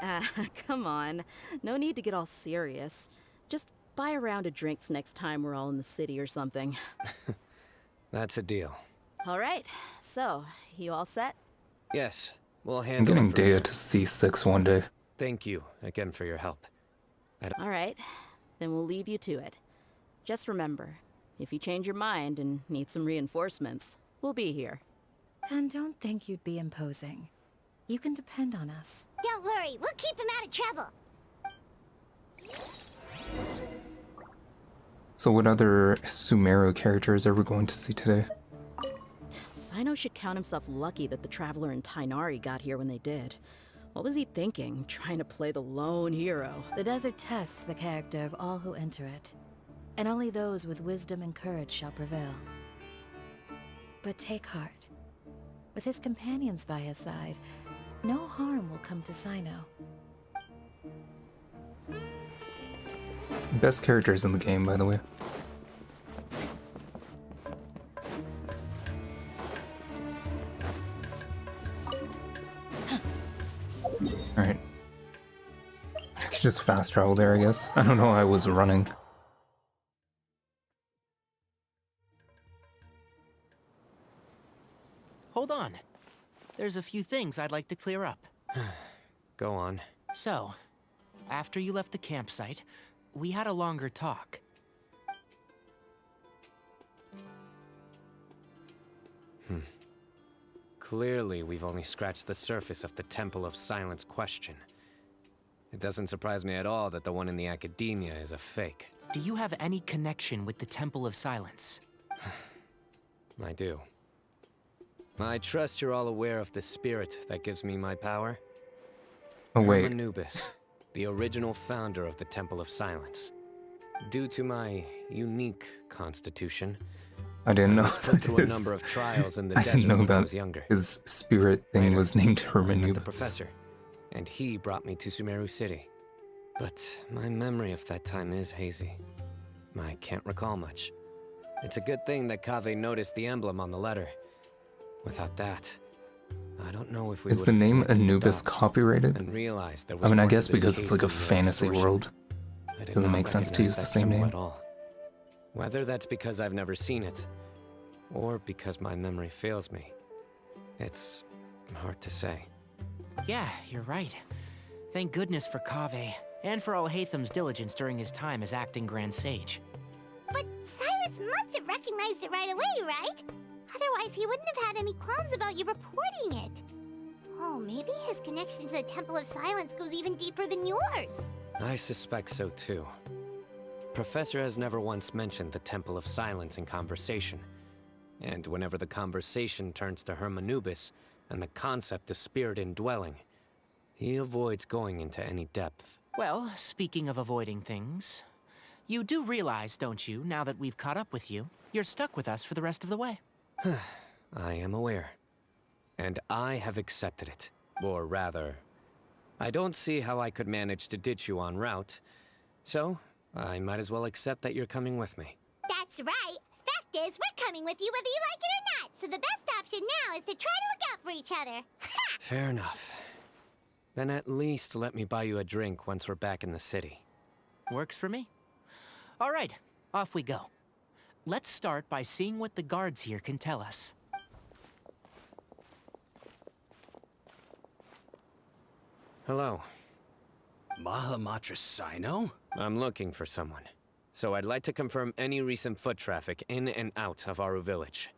Ah, come on. No need to get all serious. Just buy a round of drinks next time we're all in the city or something. That's a deal. All right, so, you all set? Yes, we'll I'm handle getting it from Data here. to C6 one day. Thank you again for your help. All right, then we'll leave you to it. Just remember, if you change your mind and need some reinforcements, we'll be here. And don't think you'd be imposing. You can depend on us. Don't worry, we'll keep him out of trouble. So what other Sumeru characters are we going to see today? Cyno should count himself lucky that the Traveler and Tainari got here when they did. What was he thinking, trying to play the lone hero? The desert tests the character of all who enter it, and only those with wisdom and courage shall prevail. But take heart. With his companions by his side, no harm will come to Cyno. Best characters in the game, by the way. Alright. I could just fast travel there, I guess. I don't know, I was running. Hold on. There's a few things I'd like to clear up. Go on. So, after you left the campsite, we had a longer talk. Clearly, we've only scratched the surface of the Temple of Silence question. It doesn't surprise me at all that the one in the academia is a fake. Do you have any connection with the Temple of Silence? I do. I trust you're all aware of the spirit that gives me my power. Oh wait, I'm Anubis, the original founder of the Temple of Silence. Due to my unique constitution, I didn't know was put that to a number of trials in the I desert didn't know when I that was younger. his spirit thing Later, was named I met the Hermanubis. professor, and he brought me to Sumeru City. But my memory of that time is hazy. I can't recall much. It's a good thing that Kaveh noticed the emblem on the letter. Without that, I don't know if we Is would the have name connected the Anubis dots copyrighted? and realized there I was mean, I more to guess this because it's case like a than mere fantasy extortion. world. I did Doesn't not make sense to recognize use the that same symbol name. at all. Whether that's because I've never seen it, or because my memory fails me, it's hard to say. Yeah, you're right. Thank goodness for Kaveh. And for Alhaitham's diligence during his time as acting Grand Sage. But Cyrus must have recognized it right away, right? Otherwise, he wouldn't have had any qualms about you reporting it. Oh, maybe his connection to the Temple of Silence goes even deeper than yours. I suspect so too. Professor has never once mentioned the Temple of Silence in conversation. And whenever the conversation turns to Hermanubis and the concept of spirit indwelling, he avoids going into any depth. Well, speaking of avoiding things, you do realize, don't you, now that we've caught up with you, you're stuck with us for the rest of the way. I am aware. And I have accepted it. Or rather, I don't see how I could manage to ditch you en route, so I might as well accept that you're coming with me. That's right. Fact is, we're coming with you whether you like it or not, so the best option now is to try to look out for each other. Fair enough. Then at least let me buy you a drink once we're back in the city. Works for me. All right, off we go. Let's start by seeing what the guards here can tell us. Hello. Mahamatra Cyno? I'm looking for someone. So I'd like to confirm any recent foot traffic in and out of Aru Village.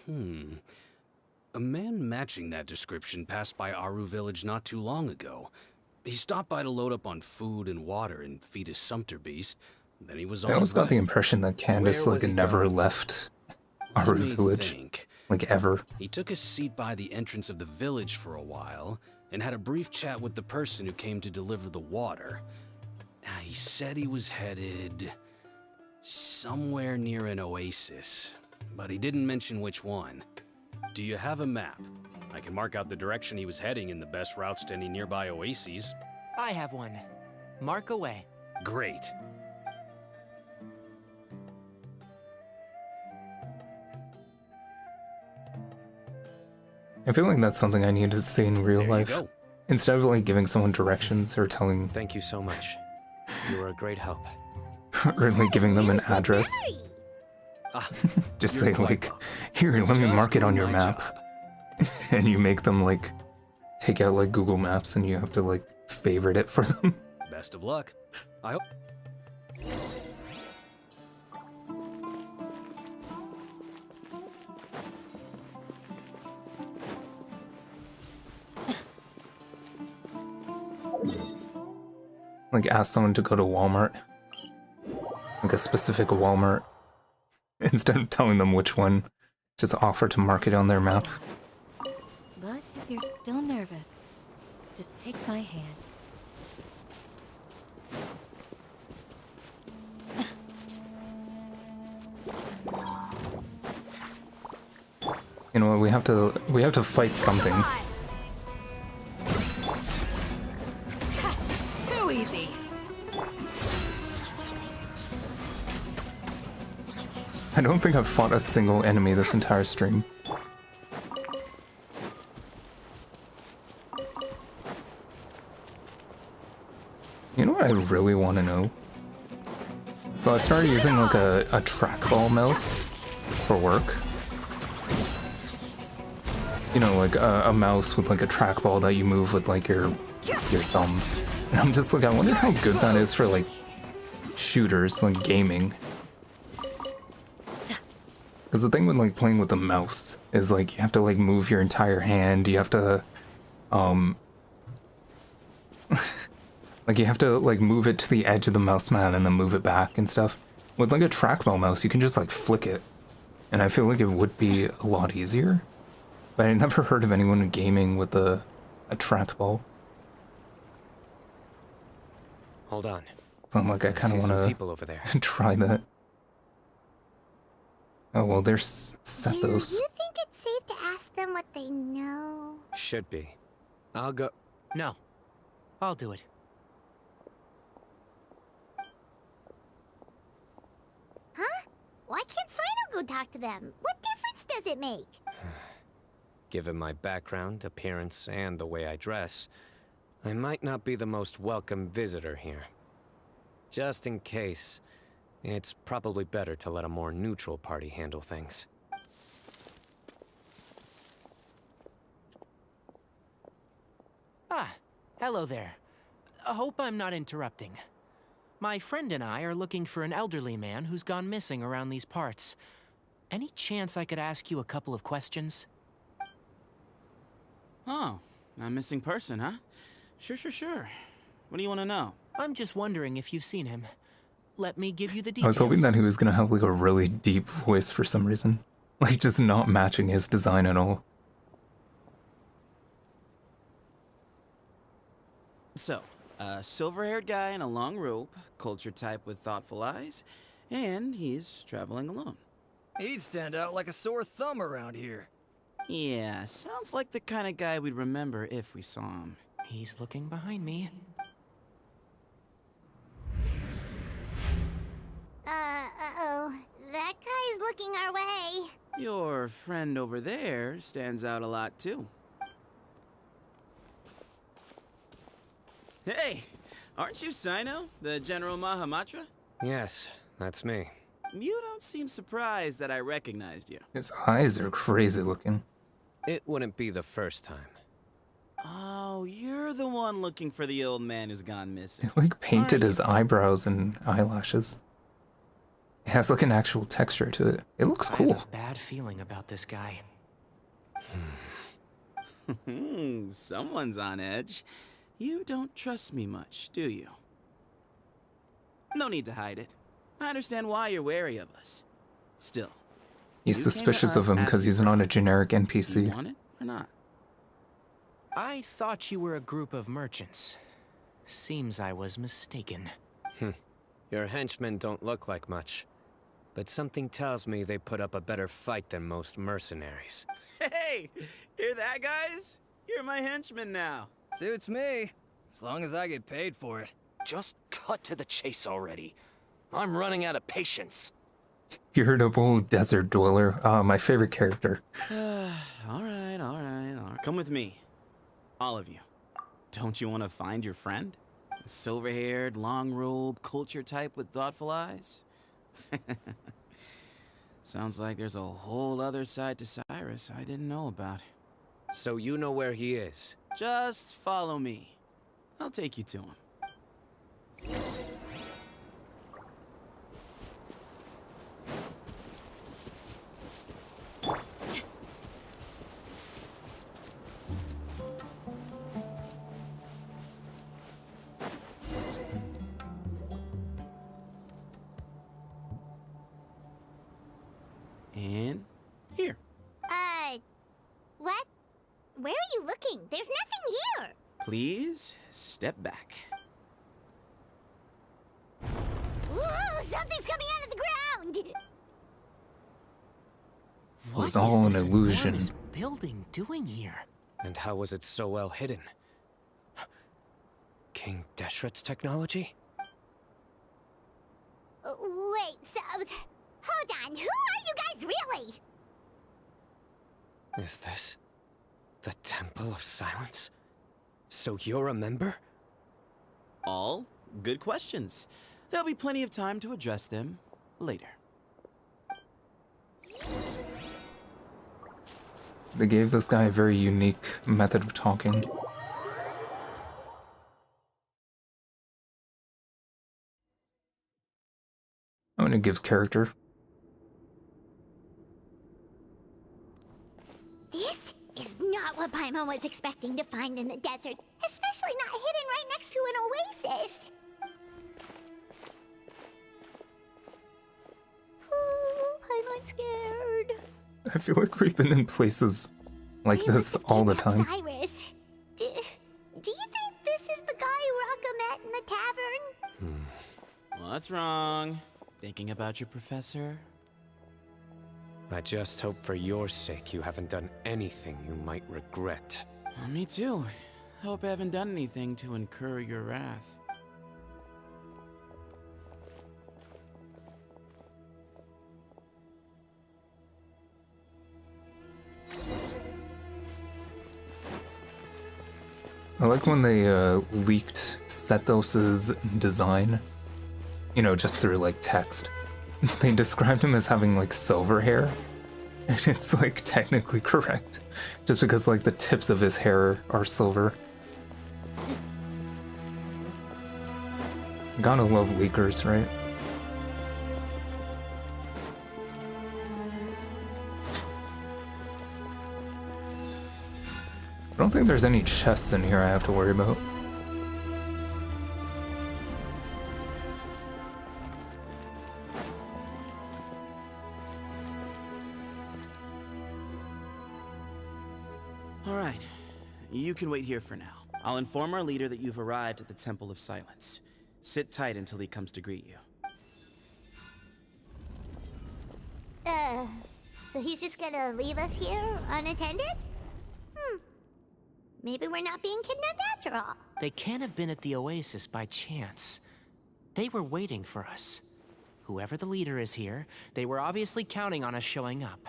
A man matching that description passed by Aru Village not too long ago. He stopped by to load up on food and water and feed his sumpter beast. Then he was on I always his way. got the impression that Candace Where like was he never going? left Let Aru me Village. think. Like ever. He took a seat by the entrance of the village for a while and had a brief chat with the person who came to deliver the water. He said he was headed somewhere near an oasis, but he didn't mention which one. Do you have a map? I can mark out the direction he was heading and the best routes to any nearby oases. I have one. Mark away. Great. I feel like that's something I need to see in real There you life. go. Instead of like giving someone directions or telling Thank you so much. You were a great help. or like giving them an address. Just You're say quite like, welcome. here, let me Just mark it on your my map. job. And you make them like take out like Google Maps and you have to like favorite it for them. Best of luck. I hope. Like ask someone to go to Walmart. Like a specific Walmart. Instead of telling them which one, just offer to mark it on their map. But if you're still nervous, just take my hand. You know what, we have to fight something. Too easy. I don't think I've fought a single enemy this entire stream. You know what I really want to know? So I started using like a trackball mouse for work. You know, like a mouse with like a trackball that you move with like your thumb. And I'm just like, I wonder how good that is for like shooters, like gaming. Because the thing with like playing with the mouse is like you have to like move your entire hand. You have to, like you have to like move it to the edge of the mouse mat and then move it back and stuff. With like a trackball mouse, you can just like flick it, and I feel like it would be a lot easier. But I never heard of anyone gaming with a trackball. Hold on. So I'm like, I kind of see some want people over there. to try that. Oh well, there's Do you Sethos. think it's safe to ask them what they know? Should be. I'll go. No. I'll do it. Huh? Why can't Cyno go talk to them? What difference does it make? Given my background, appearance, and the way I dress, I might not be the most welcome visitor here. Just in case, it's probably better to let a more neutral party handle things. Ah, hello there. I hope I'm not interrupting. My friend and I are looking for an elderly man who's gone missing around these parts. Any chance I could ask you a couple of questions? Oh, a missing person, huh? Sure. What do you want to know? I'm just wondering if you've seen him. Let me give you the details. I was hoping that he was gonna have like a really deep voice for some reason. Like just not matching his design at all. So, a silver-haired guy in a long robe, culture type with thoughtful eyes, and he's traveling alone. He'd stand out like a sore thumb around here. Yeah, sounds like the kind of guy we'd remember if we saw him. He's looking behind me. Uh-oh. That guy's looking our way. Your friend over there stands out a lot, too. Hey, aren't you Cyno, the General Mahamatra? Yes, that's me. You don't seem surprised that I recognized you. His eyes are crazy looking. It wouldn't be the first time. Oh, you're the one looking for the old man who's gone missing. They like painted his eyebrows and eyelashes. It has like an actual texture to it. It looks cool. I have a bad feeling about this guy. Someone's on edge. You don't trust me much, do you? No need to hide it. I understand why you're wary of us. Still, He's you came to suspicious of us him because asking he's for not a help. generic You NPC. want it or not? I thought you were a group of merchants. Seems I was mistaken. Your henchmen don't look like much, but something tells me they put up a better fight than most mercenaries. Hey, hear that, guys? You're my henchman now. Suits me, as long as I get paid for it. Just cut to the chase already. I'm running out of patience. Irritable desert dweller. My favorite character. All right. Come with me. All of you. Don't you want to find your friend? Silver-haired, long-robed, culture type with thoughtful eyes? Sounds like there's a whole other side to Cyrus I didn't know about. So you know where he is? Just follow me. I'll take you to him. And here. What? Where are you looking? There's nothing here. Please step back. Ooh, something's coming out of the ground. It was all an illusion. What is building doing here? And how was it so well hidden? King Deshret's technology? Wait, so... Hold on, who are you guys really? Is this the Temple of Silence? So you're a member? All good questions. There'll be plenty of time to address them later. They gave this guy a very unique method of talking. I mean, it gives character. This is not what Paimon was expecting to find in the desert, especially not hidden right next to an oasis. Oh, Paimon's scared. I feel like we've been in places like this all the time. Cyrus, do you think this is the guy Raka met in the tavern? What's wrong? Thinking about your professor? I just hope for your sake you haven't done anything you might regret. Me too. Hope I haven't done anything to incur your wrath. I like when they leaked Sethos's design, you know, just through like text. They described him as having like silver hair, and it's like technically correct, just because like the tips of his hair are silver. Gotta love leakers, right? I don't think there's any chests in here I have to worry about. All right. You can wait here for now. I'll inform our leader that you've arrived at the Temple of Silence. Sit tight until he comes to greet you. So he's just gonna leave us here unattended? Maybe we're not being kidnapped after all. They can't have been at the Oasis by chance. They were waiting for us. Whoever the leader is here, they were obviously counting on us showing up.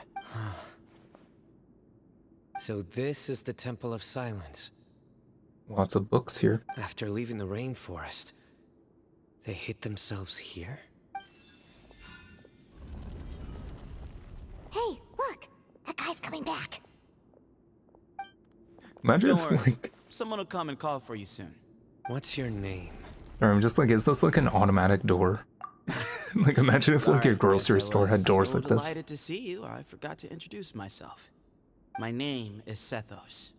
So this is the Temple of Silence. Lots of books here. After leaving the rainforest, they hid themselves here? Hey, look! That guy's coming back. Imagine Don't if, worry. like... Someone will come and call for you soon. What's your name? Or I'm just like, is this like an automatic door? Like, imagine if like your grocery store had doors like this. Delighted to see you. I forgot to introduce myself. My name is Sethos.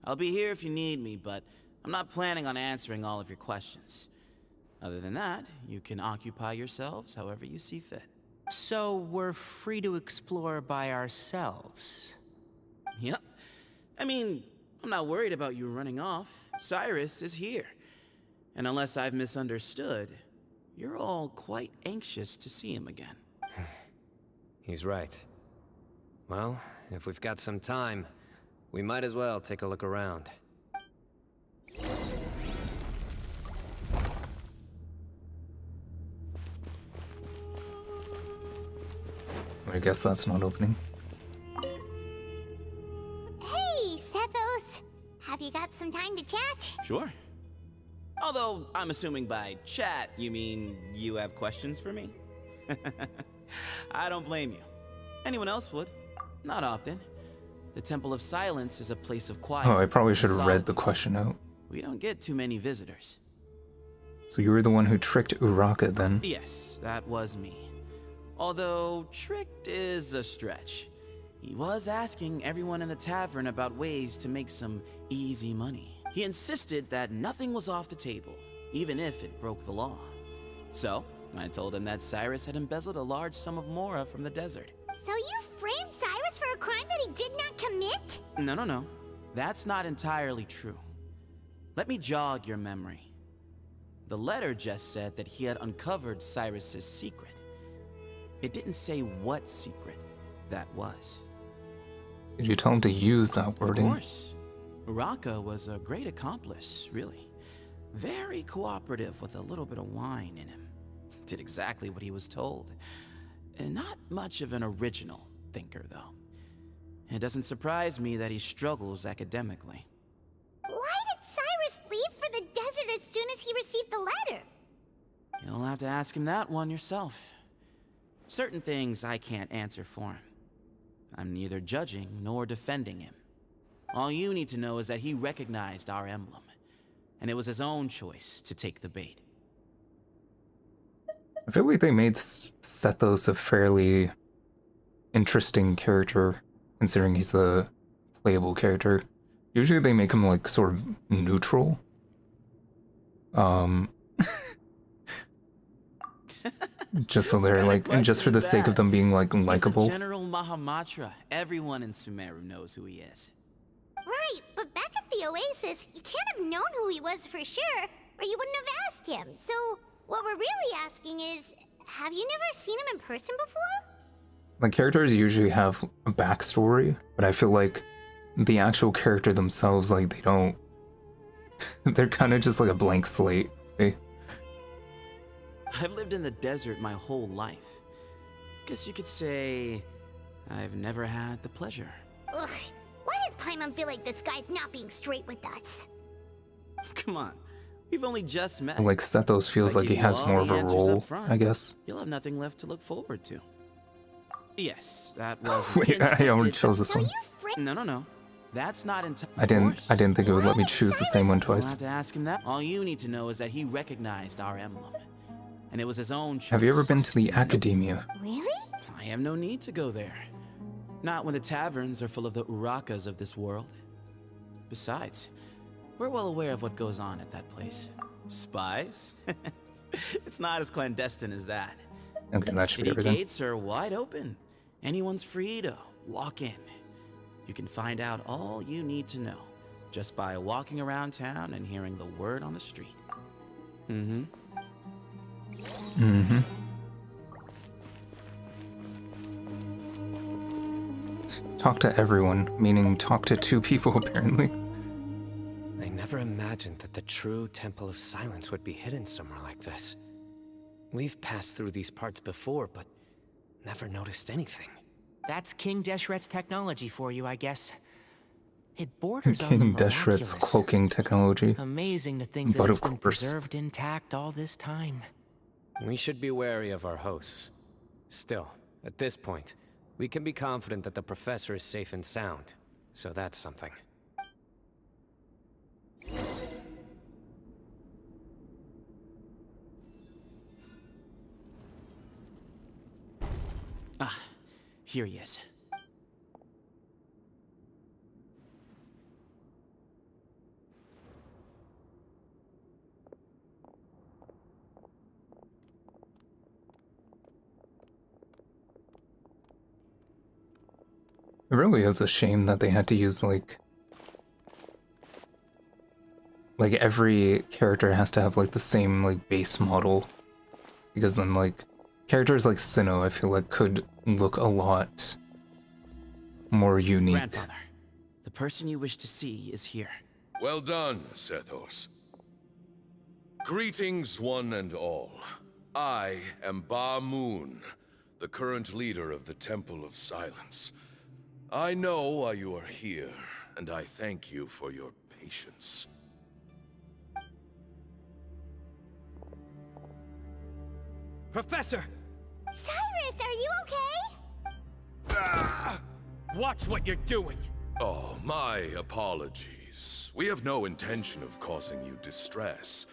I'll be here if you need me, but I'm not planning on answering all of your questions. Other than that, you can occupy yourselves however you see fit. So we're free to explore by ourselves. Yep. I mean, I'm not worried about you running off. Cyrus is here. And unless I've misunderstood, you're all quite anxious to see him again. He's right. Well, if we've got some time, we might as well take a look around. I guess that's not opening. Hey, Sethos! Have you got some time to chat? Sure. Although, I'm assuming by chat, you mean you have questions for me? I don't blame you. Anyone else would. Not often. The Temple of Silence is a place of quiet. Oh, I probably should have read the solitude. question out. We don't get too many visitors. So you were the one who tricked Uraka then? Yes, that was me. Although, tricked is a stretch. He was asking everyone in the tavern about ways to make some easy money. He insisted that nothing was off the table, even if it broke the law. So, I told him that Cyrus had embezzled a large sum of mora from the desert. So you framed Cyrus for a crime that he did not commit? No. That's not entirely true. Let me jog your memory. The letter just said that he had uncovered Cyrus's secret. It didn't say what secret that was. Did you tell him to use that wording? Of course. Uraka was a great accomplice, really. Very cooperative with a little bit of wine in him. Did exactly what he was told. And not much of an original thinker, though. It doesn't surprise me that he struggles academically. Why did Cyrus leave for the desert as soon as he received the letter? You'll have to ask him that one yourself. Certain things I can't answer for him. I'm neither judging nor defending him. All you need to know is that he recognized our emblem, and it was his own choice to take the bait. I feel like they made Sethos a fairly interesting character, considering he's a playable character. Usually they make him like sort of neutral. Just so they're like, and just for the sake of them being like likable. General Mahamatra. Everyone in Sumeru knows who he is. Right, but back at the Oasis, you can't have known who he was for sure, or you wouldn't have asked him. So, what we're really asking is, have you never seen him in person before? Like, characters usually have a backstory, but I feel like the actual character themselves, like, they don't... They're kind of just like a blank slate. Okay? I've lived in the desert my whole life. Guess you could say I've never had the pleasure. Ugh, why does Paimon feel like this guy's not being straight with us? Come on, we've only just met. Like, Sethos feels like he has more of a role, I guess. You'll have nothing left to look forward to. Yes, that was... Wait, I only chose this one. No. That's not entirely... I didn't think it would let me choose the same one You'll twice. have to ask him that. All you need to know is that he recognized our emblem, and it was his own choice. Have you ever been to the academia? Really? I have no need to go there. Not when the taverns are full of the urakas of this world. Besides, we're well aware of what goes on at that place. Spies? It's not as clandestine as that. Okay, that should be City everything. gates are wide open. Anyone's free to walk in. You can find out all you need to know just by walking around town and hearing the word on the street. Mm-hmm. Mm-hmm. Talk to everyone, meaning talk to 2 people apparently. I never imagined that the true Temple of Silence would be hidden somewhere like this. We've passed through these parts before, but never noticed anything. That's King Deshret's technology for you, I guess. It borders on the King Deshret's miraculous. cloaking technology. Amazing to think that But it's of been course. preserved intact all this time. We should be wary of our hosts. Still, at this point, we can be confident that the professor is safe and sound, so that's something. Ah, here he is. It really is a shame that they had to use like every character has to have like the same like base model, because then like characters like Cyno I feel like could look a lot more unique. Grandfather, the person you wish to see is here. Well done, Sethos. Greetings, one and all. I am Ba Moon, the current leader of the Temple of Silence. I know why you are here, and I thank you for your patience. Professor! Cyrus, are you okay? Watch what you're doing! Oh, my apologies. We have no intention of causing you distress.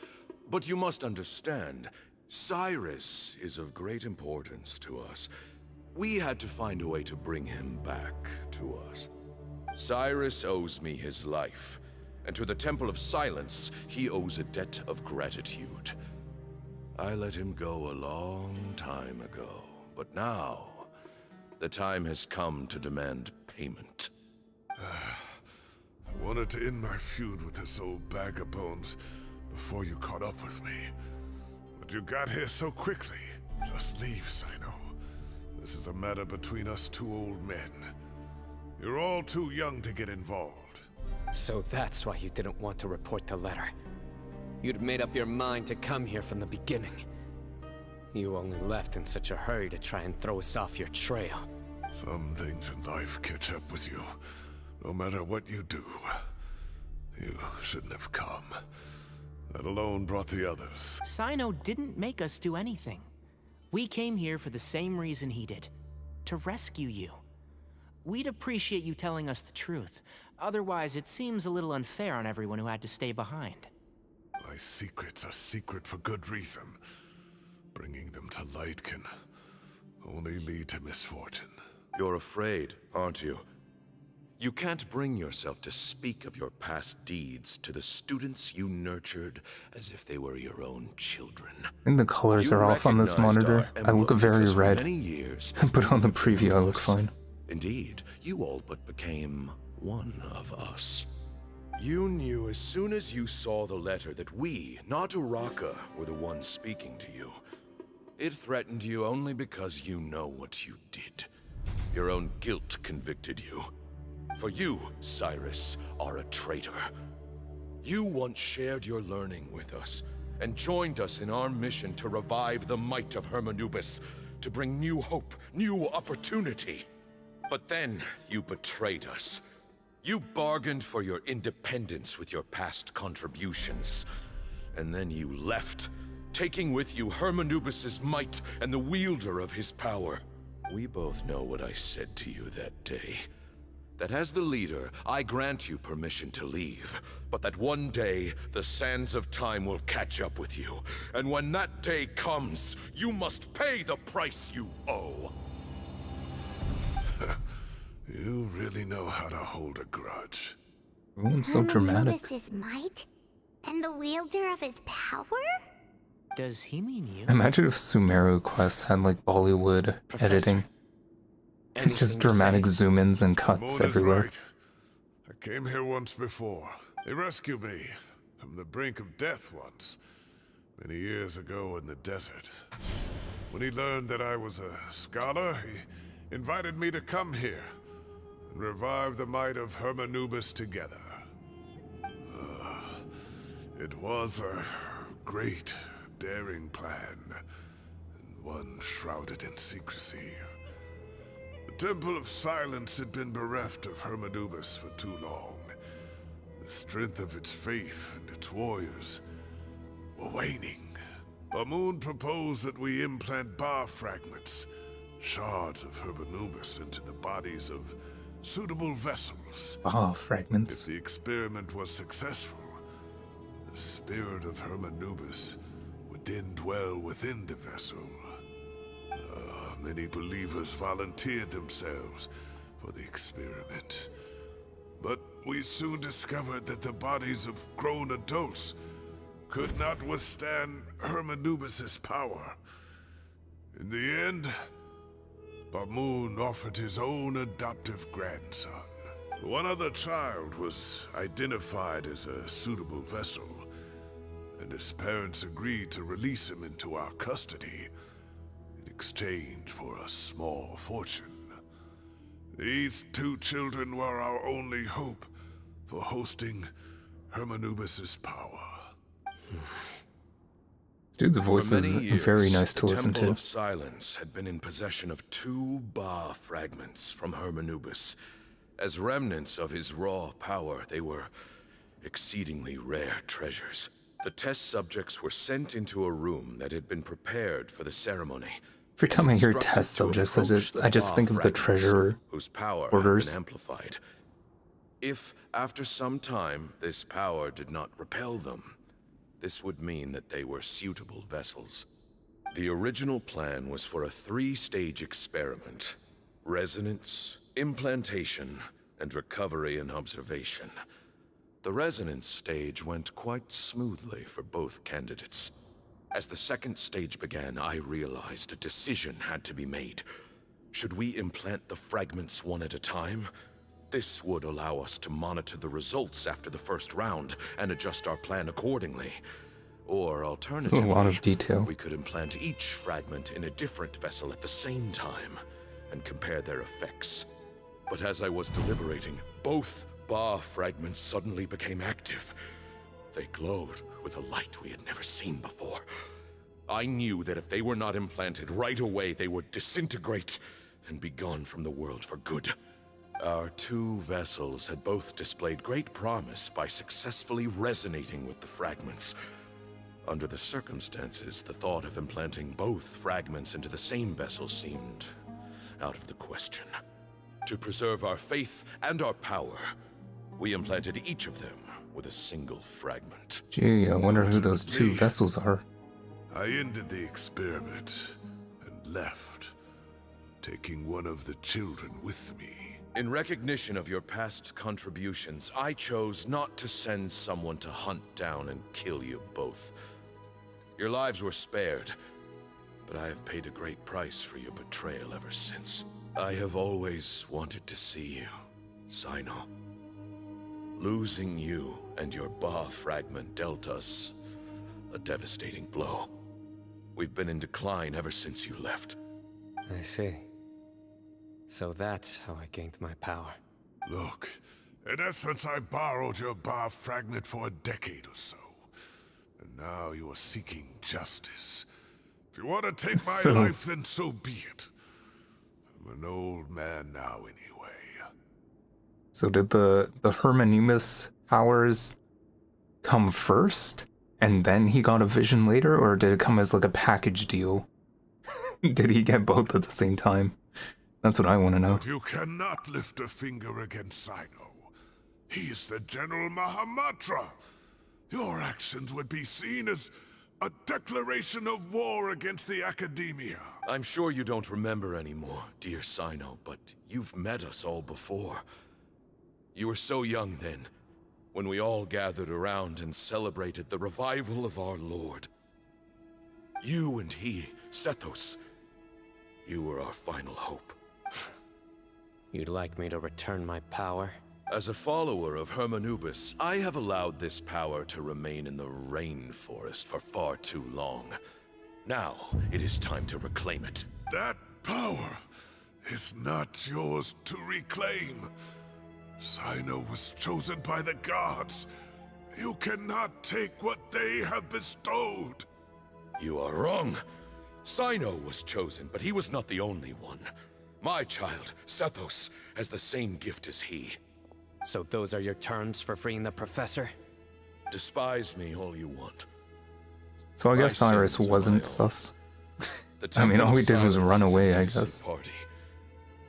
But you must understand, Cyrus is of great importance to us. We had to find a way to bring him back to us. Cyrus owes me his life, and to the Temple of Silence, he owes a debt of gratitude. I let him go a long time ago, but now, the time has come to demand payment. I wanted to end my feud with this old bag of bones before you caught up with me. But you got here so quickly. Just leave, Cyno. This is a matter between us 2 old men. You're all too young to get involved. So that's why you didn't want to report the letter. You'd made up your mind to come here from the beginning. You only left in such a hurry to try and throw us off your trail. Some things in life catch up with you. No matter what you do, you shouldn't have come. That alone brought the others. Cyno didn't make us do anything. We came here for the same reason he did. To rescue you. We'd appreciate you telling us the truth. Otherwise, it seems a little unfair on everyone who had to stay behind. My secrets are secret for good reason. Bringing them to light can only lead to misfortune. You're afraid, aren't you? You can't bring yourself to speak of your past deeds to the students you nurtured as if they were your own children. I think the colors are off on this monitor. I look very red, but on the preview I look fine. Indeed, you all but became one of us. You knew as soon as you saw the letter that we, not Uraka, were the ones speaking to you. It threatened you only because you know what you did. Your own guilt convicted you. For you, Cyrus, are a traitor. You once shared your learning with us, and joined us in our mission to revive the might of Hermanubis, to bring new hope, new opportunity. But then, you betrayed us. You bargained for your independence with your past contributions. And then you left, taking with you Hermanubis' might and the wielder of his power. We both know what I said to you that day. that as the leader, I grant you permission to leave, but that one day, the sands of time will catch up with you. And when that day comes, you must pay the price you owe. You really know how to hold a grudge. Everyone's so dramatic. His might? And the wielder of his power? Does he mean you? Imagine if Sumeru quests had like Bollywood editing. Just dramatic zoom-ins and cuts Moon is everywhere. right. I came here once before. He rescued me from the brink of death once, many years ago in the desert. When he learned that I was a scholar, he invited me to come here and revive the might of Hermanubis together. It was a great, daring plan, and one shrouded in secrecy. The Temple of Silence had been bereft of Hermanubis for too long. The strength of its faith and its warriors were waning. Bamoon proposed that we implant bar fragments, shards of Hermanubis, into the bodies of suitable vessels. Ah, fragments. If the experiment was successful, the spirit of Hermanubis would then dwell within the vessel. Many believers volunteered themselves for the experiment. But we soon discovered that the bodies of grown adults could not withstand Hermanubis' power. In the end, Bamoon offered his own adoptive grandson. One other child was identified as a suitable vessel, and his parents agreed to release him into our custody in exchange for a small fortune. These two children were our only hope for hosting Hermanubis' power. This dude's voice is very nice to the listen Temple to. of Silence had been in possession of 2 Ba fragments from Hermanubis. As remnants of his raw power, they were exceedingly rare treasures. The test subjects were sent into a room that had been prepared for the ceremony. Every time I hear test subjects, I just think of the treasure whose power orders. had been amplified. If, after some time, this power did not repel them, this would mean that they were suitable vessels. The original plan was for a 3-stage experiment: resonance, implantation, and recovery and observation. The resonance stage went quite smoothly for both candidates. As the 2nd stage began, I realized a decision had to be made. Should we implant the fragments one at a time? This would allow us to monitor the results after the first round and adjust our plan accordingly. Or alternatively, a lot of detail. We could implant each fragment in a different vessel at the same time and compare their effects. But as I was deliberating, both Ba fragments suddenly became active. They glowed with a light we had never seen before. I knew that if they were not implanted right away, they would disintegrate and be gone from the world for good. Our 2 vessels had both displayed great promise by successfully resonating with the fragments. Under the circumstances, the thought of implanting both fragments into the same vessel seemed out of the question. To preserve our faith and our power, we implanted each of them with a single fragment. Gee, I wonder who those 2 vessels are. I ended the experiment and left, taking one of the children with me. In recognition of your past contributions, I chose not to send someone to hunt down and kill you both. Your lives were spared, but I have paid a great price for your betrayal ever since. I have always wanted to see you, Cyno. Losing you and your Ba fragment dealt us a devastating blow. We've been in decline ever since you left. I see. So that's how I gained my power. Look, in essence, I borrowed your Ba fragment for a decade or so. And now you are seeking justice. If you want to take my life, then so be it. I'm an old man now anyway. So did the Hermanubis powers come first, and then he got a vision later, or did it come as like a package deal? Did he get both at the same time? That's what I want to know. But you cannot lift a finger against Cyno. He is the General Mahamatra. Your actions would be seen as a declaration of war against the Academia. I'm sure you don't remember anymore, dear Cyno, but you've met us all before. You were so young then, when we all gathered around and celebrated the revival of our Lord. You and he, Sethos, you were our final hope. You'd like me to return my power? As a follower of Hermanubis, I have allowed this power to remain in the rainforest for far too long. Now, it is time to reclaim it. That power is not yours to reclaim. Cyno was chosen by the gods. You cannot take what they have bestowed. You are wrong. Cyno was chosen, but he was not the only one. My child, Sethos, has the same gift as he. So those are your terms for freeing the professor? Despise me all you want. So I guess Cyrus wasn't sus. I mean, all we did was run away, I guess. Party.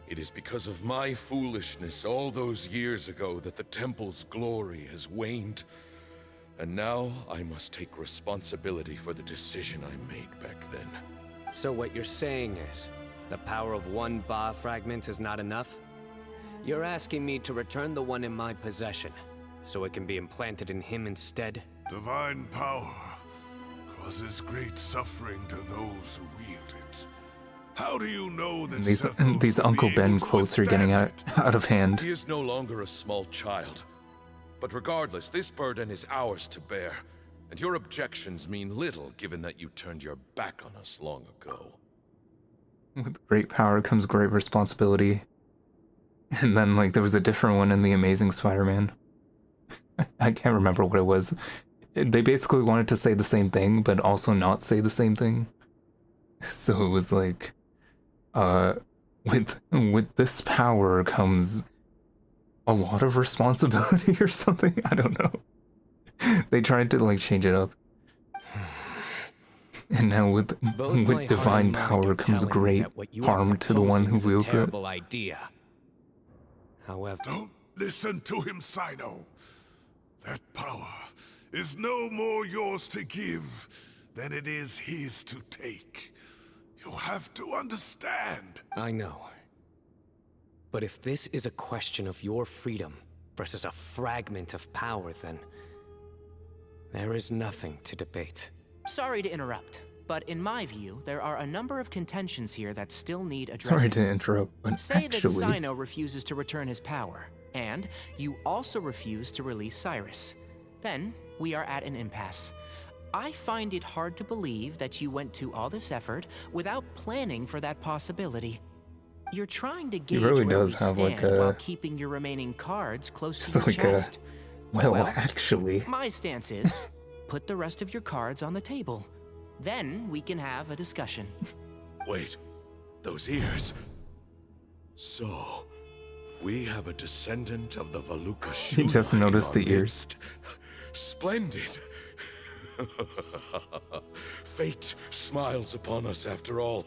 It is because of my foolishness all those years ago that the temple's glory has waned. And now I must take responsibility for the decision I made back then. So what you're saying is, the power of one Ba fragment is not enough? You're asking me to return the one in my possession, so it can be implanted in him instead? Divine power causes great suffering to those who wield it. How do you know that these Uncle Ben quotes are getting out of hand? He is no longer a small child. But regardless, this burden is ours to bear. And your objections mean little, given that you turned your back on us long ago. With great power comes great responsibility. And then, like, there was a different one in The Amazing Spider-Man. I can't remember what it was. They basically wanted to say the same thing, but also not say the same thing. So it was like, with this power comes a lot of responsibility or something. I don't know. They tried to, like, change it up. And now with divine power comes great harm to the one who wields it. Idea. However, don't listen to him, Cyno. That power is no more yours to give than it is his to take. You have to understand. I know. But if this is a question of your freedom versus a fragment of power, then there is nothing to debate. Sorry to interrupt, but in my view, there are a number of contentions here that still need addressing. Sorry to interrupt, but Say actually... that Cyno refuses to return his power, and you also refuse to release Cyrus. Then, we are at an impasse. I find it hard to believe that you went to all this effort without planning for that possibility. You're trying to gauge really where does we have, stand like, a... while keeping your remaining cards close to your like chest. Well, actually... My stance is, put the rest of your cards on the table. Then we can have a discussion. Wait, those ears. So, we have a descendant of the Valuka Shunai. You just noticed the ears. Splendid. Fate smiles upon us after all.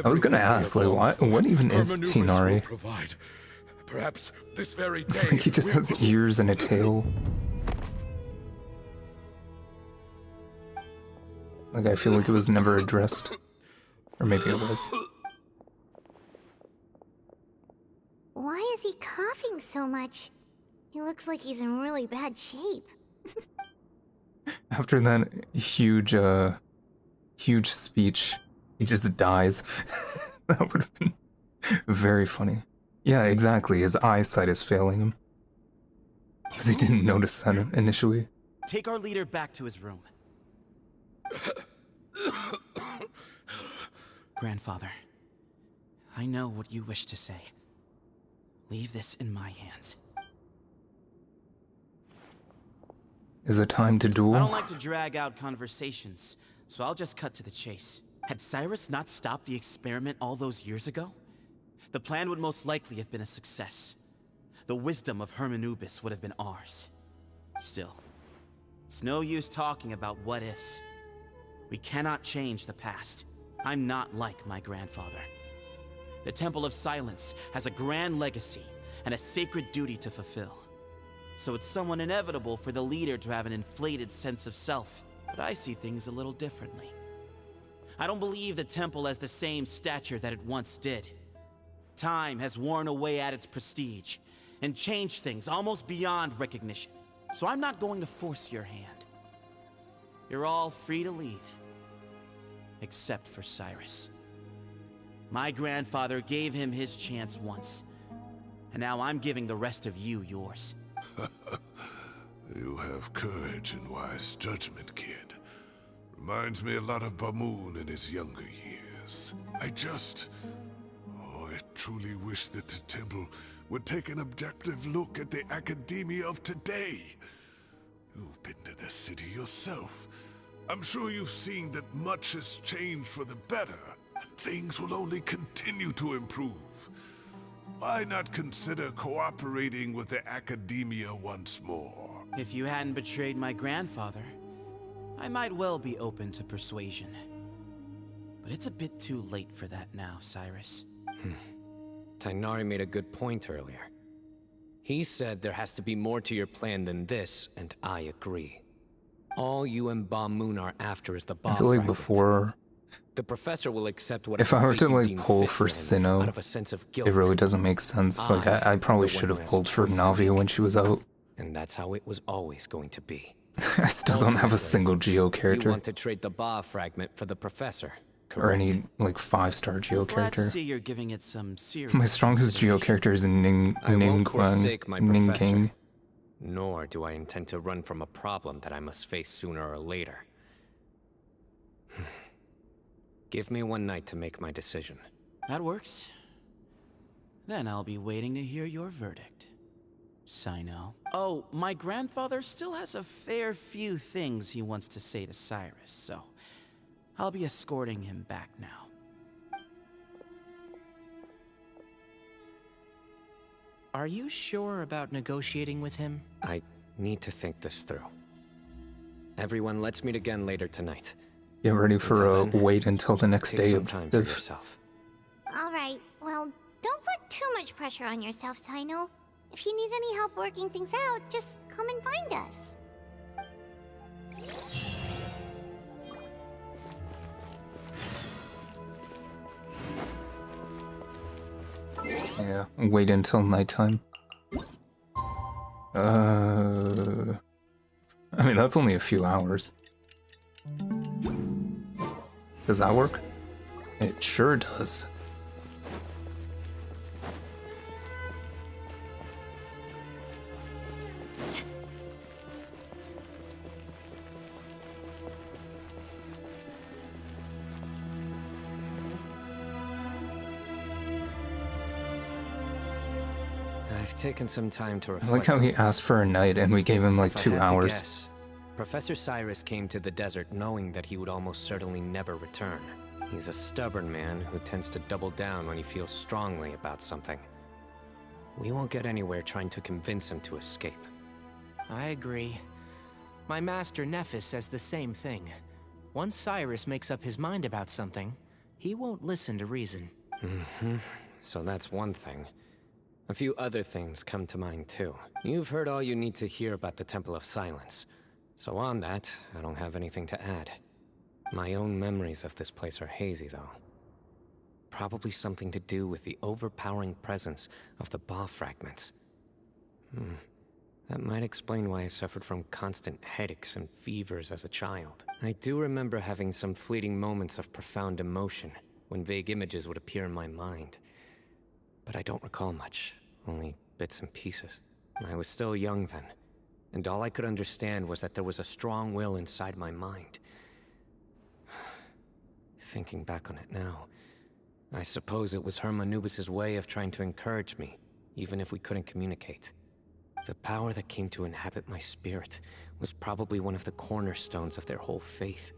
I was gonna ask, like, what even is Tinari? Perhaps this very day. He just has ears and a tail. Like, I feel like it was never addressed. Or maybe it was. Why is he coughing so much? He looks like he's in really bad shape. After that huge speech, he just dies. That would have been very funny. Yeah, exactly. His eyesight is failing him. Because he didn't notice that initially. Take our leader back to his room. Grandfather, I know what you wish to say. Leave this in my hands. Is it time to duel? I don't like to drag out conversations, so I'll just cut to the chase. Had Cyrus not stopped the experiment all those years ago, the plan would most likely have been a success. The wisdom of Hermanubis would have been ours. Still, it's no use talking about what-ifs. We cannot change the past. I'm not like my grandfather. The Temple of Silence has a grand legacy and a sacred duty to fulfill. So it's somewhat inevitable for the leader to have an inflated sense of self. But I see things a little differently. I don't believe the temple has the same stature that it once did. Time has worn away at its prestige and changed things almost beyond recognition. So I'm not going to force your hand. You're all free to leave. Except for Cyrus. My grandfather gave him his chance once. And now I'm giving the rest of you yours. You have courage and wise judgment, kid. Reminds me a lot of Bamoon in his younger years. I truly wish that the temple would take an objective look at the academia of today. You've been to the city yourself. I'm sure you've seen that much has changed for the better, and things will only continue to improve. Why not consider cooperating with the academia once more? If you hadn't betrayed my grandfather, I might well be open to persuasion. But it's a bit too late for that now, Cyrus. Tighnari made a good point earlier. He said there has to be more to your plan than this, and I agree. All you and Ba-Moon are after is the Ba I feel like fragment. before, The professor will accept what if I were to like pull for out Cyno, of a sense of guilt. it really doesn't make sense. Like I probably should have pulled for Navia when she was out. And that's how it was always going to be. I still don't have a single Geo You character. want to trade the Ba fragment for the professor, Or correct? any like 5-star Geo Glad to character. see you're giving it some serious My strongest Geo character is I won't forsake my Ning professor, King. nor do I intend to run from a problem that I must face sooner or later. Give me one night to make my decision. That works. Then I'll be waiting to hear your verdict. Cyno. Oh, my grandfather still has a fair few things he wants to say to Cyrus, so I'll be escorting him back now. Are you sure about negotiating with him? I need to think this through. Everyone, let's meet again later tonight. Get ready for a Until then, wait until the next take day some time for objective. yourself. Alright, well, don't put too much pressure on yourself, Cyno. If you need any help working things out, just come and find us. Yeah, wait until nighttime. I mean, that's only a few hours. Does that work? It sure does. I've taken some time to I reflect. like how on he this. asked for a night and we gave him like If I 2 had to hours. guess, Professor Cyrus came to the desert knowing that he would almost certainly never return. He's a stubborn man who tends to double down when he feels strongly about something. We won't get anywhere trying to convince him to escape. I agree. My master Nephis says the same thing. Once Cyrus makes up his mind about something, he won't listen to reason. So that's one thing. A few other things come to mind too. You've heard all you need to hear about the Temple of Silence. So on that, I don't have anything to add. My own memories of this place are hazy though. Probably something to do with the overpowering presence of the Ba fragments. That might explain why I suffered from constant headaches and fevers as a child. I do remember having some fleeting moments of profound emotion when vague images would appear in my mind. But I don't recall much, only bits and pieces. I was still young then, and all I could understand was that there was a strong will inside my mind. Thinking back on it now, I suppose it was Hermanubis' way of trying to encourage me, even if we couldn't communicate. The power that came to inhabit my spirit was probably one of the cornerstones of their whole faith.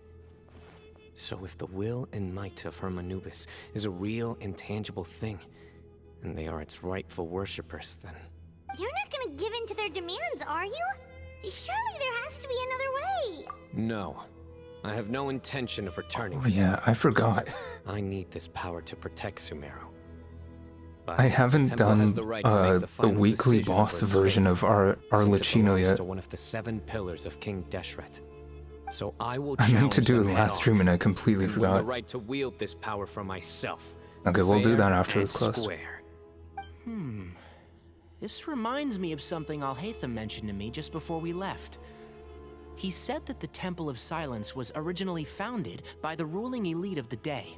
So if the will and might of Hermanubis is a real, intangible thing, and they are its rightful worshippers, then... You're not gonna give in to their demands, are you? Surely there has to be another way. No. I have no intention of returning. Oh yeah, I forgot. I need this power to protect Sumeru. But I the haven't temple has done the right to make the final weekly decision boss over its version fate, of since it Arlecchino belongs yet. to one of the 7 pillars of King Deshret. So I will I meant to challenge do them it head last on stream and I completely and win the forgot. right to wield this power for myself. Okay, we'll do Fair that after and this quest. square. This reminds me of something Alhaitham mentioned to me just before we left. He said that the Temple of Silence was originally founded by the ruling elite of the day.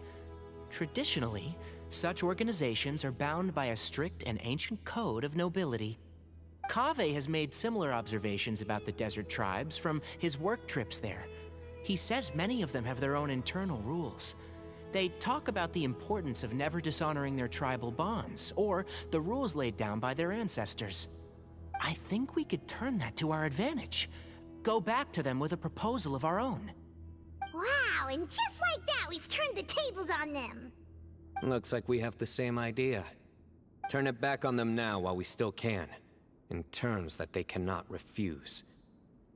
Traditionally, such organizations are bound by a strict and ancient code of nobility. Kaveh has made similar observations about the desert tribes from his work trips there. He says many of them have their own internal rules. They talk about the importance of never dishonoring their tribal bonds, or the rules laid down by their ancestors. I think we could turn that to our advantage. Go back to them with a proposal of our own. Wow, and just like that, we've turned the tables on them. Looks like we have the same idea. Turn it back on them now while we still can, in terms that they cannot refuse.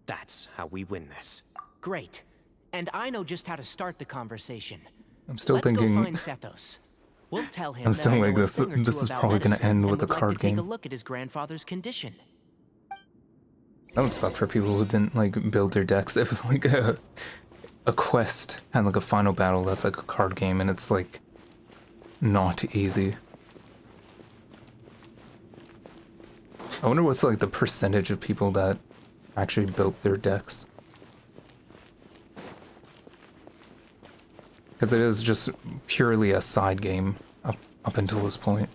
That's how we win this. Great. And I know just how to start the conversation. I'm still Let's thinking. go find Sethos. We'll tell him I'm still that I like know a this. thing or two This is about probably gonna medicine end and with a would like card to take game. a look at his grandfather's condition. That would suck for people who didn't like build their decks. If like a quest and like a final battle that's like a card game and it's like not easy. I wonder what's like the percentage of people that actually built their decks. Because it is just purely a side game up until this point.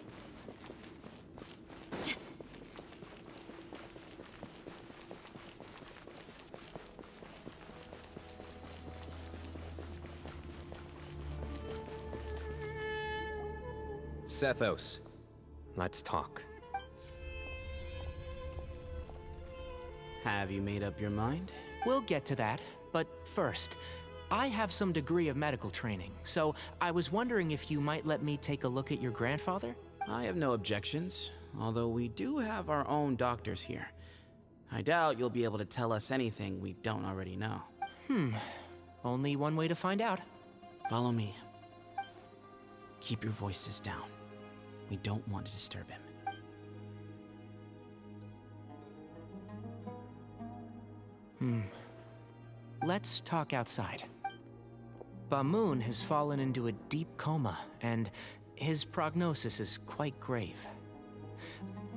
Sethos, let's talk. Have you made up your mind? We'll get to that, but first, I have some degree of medical training, so I was wondering if you might let me take a look at your grandfather? I have no objections, although we do have our own doctors here. I doubt you'll be able to tell us anything we don't already know. Only one way to find out. Follow me. Keep your voices down. We don't want to disturb him. Let's talk outside. Bamoon has fallen into a deep coma, and his prognosis is quite grave.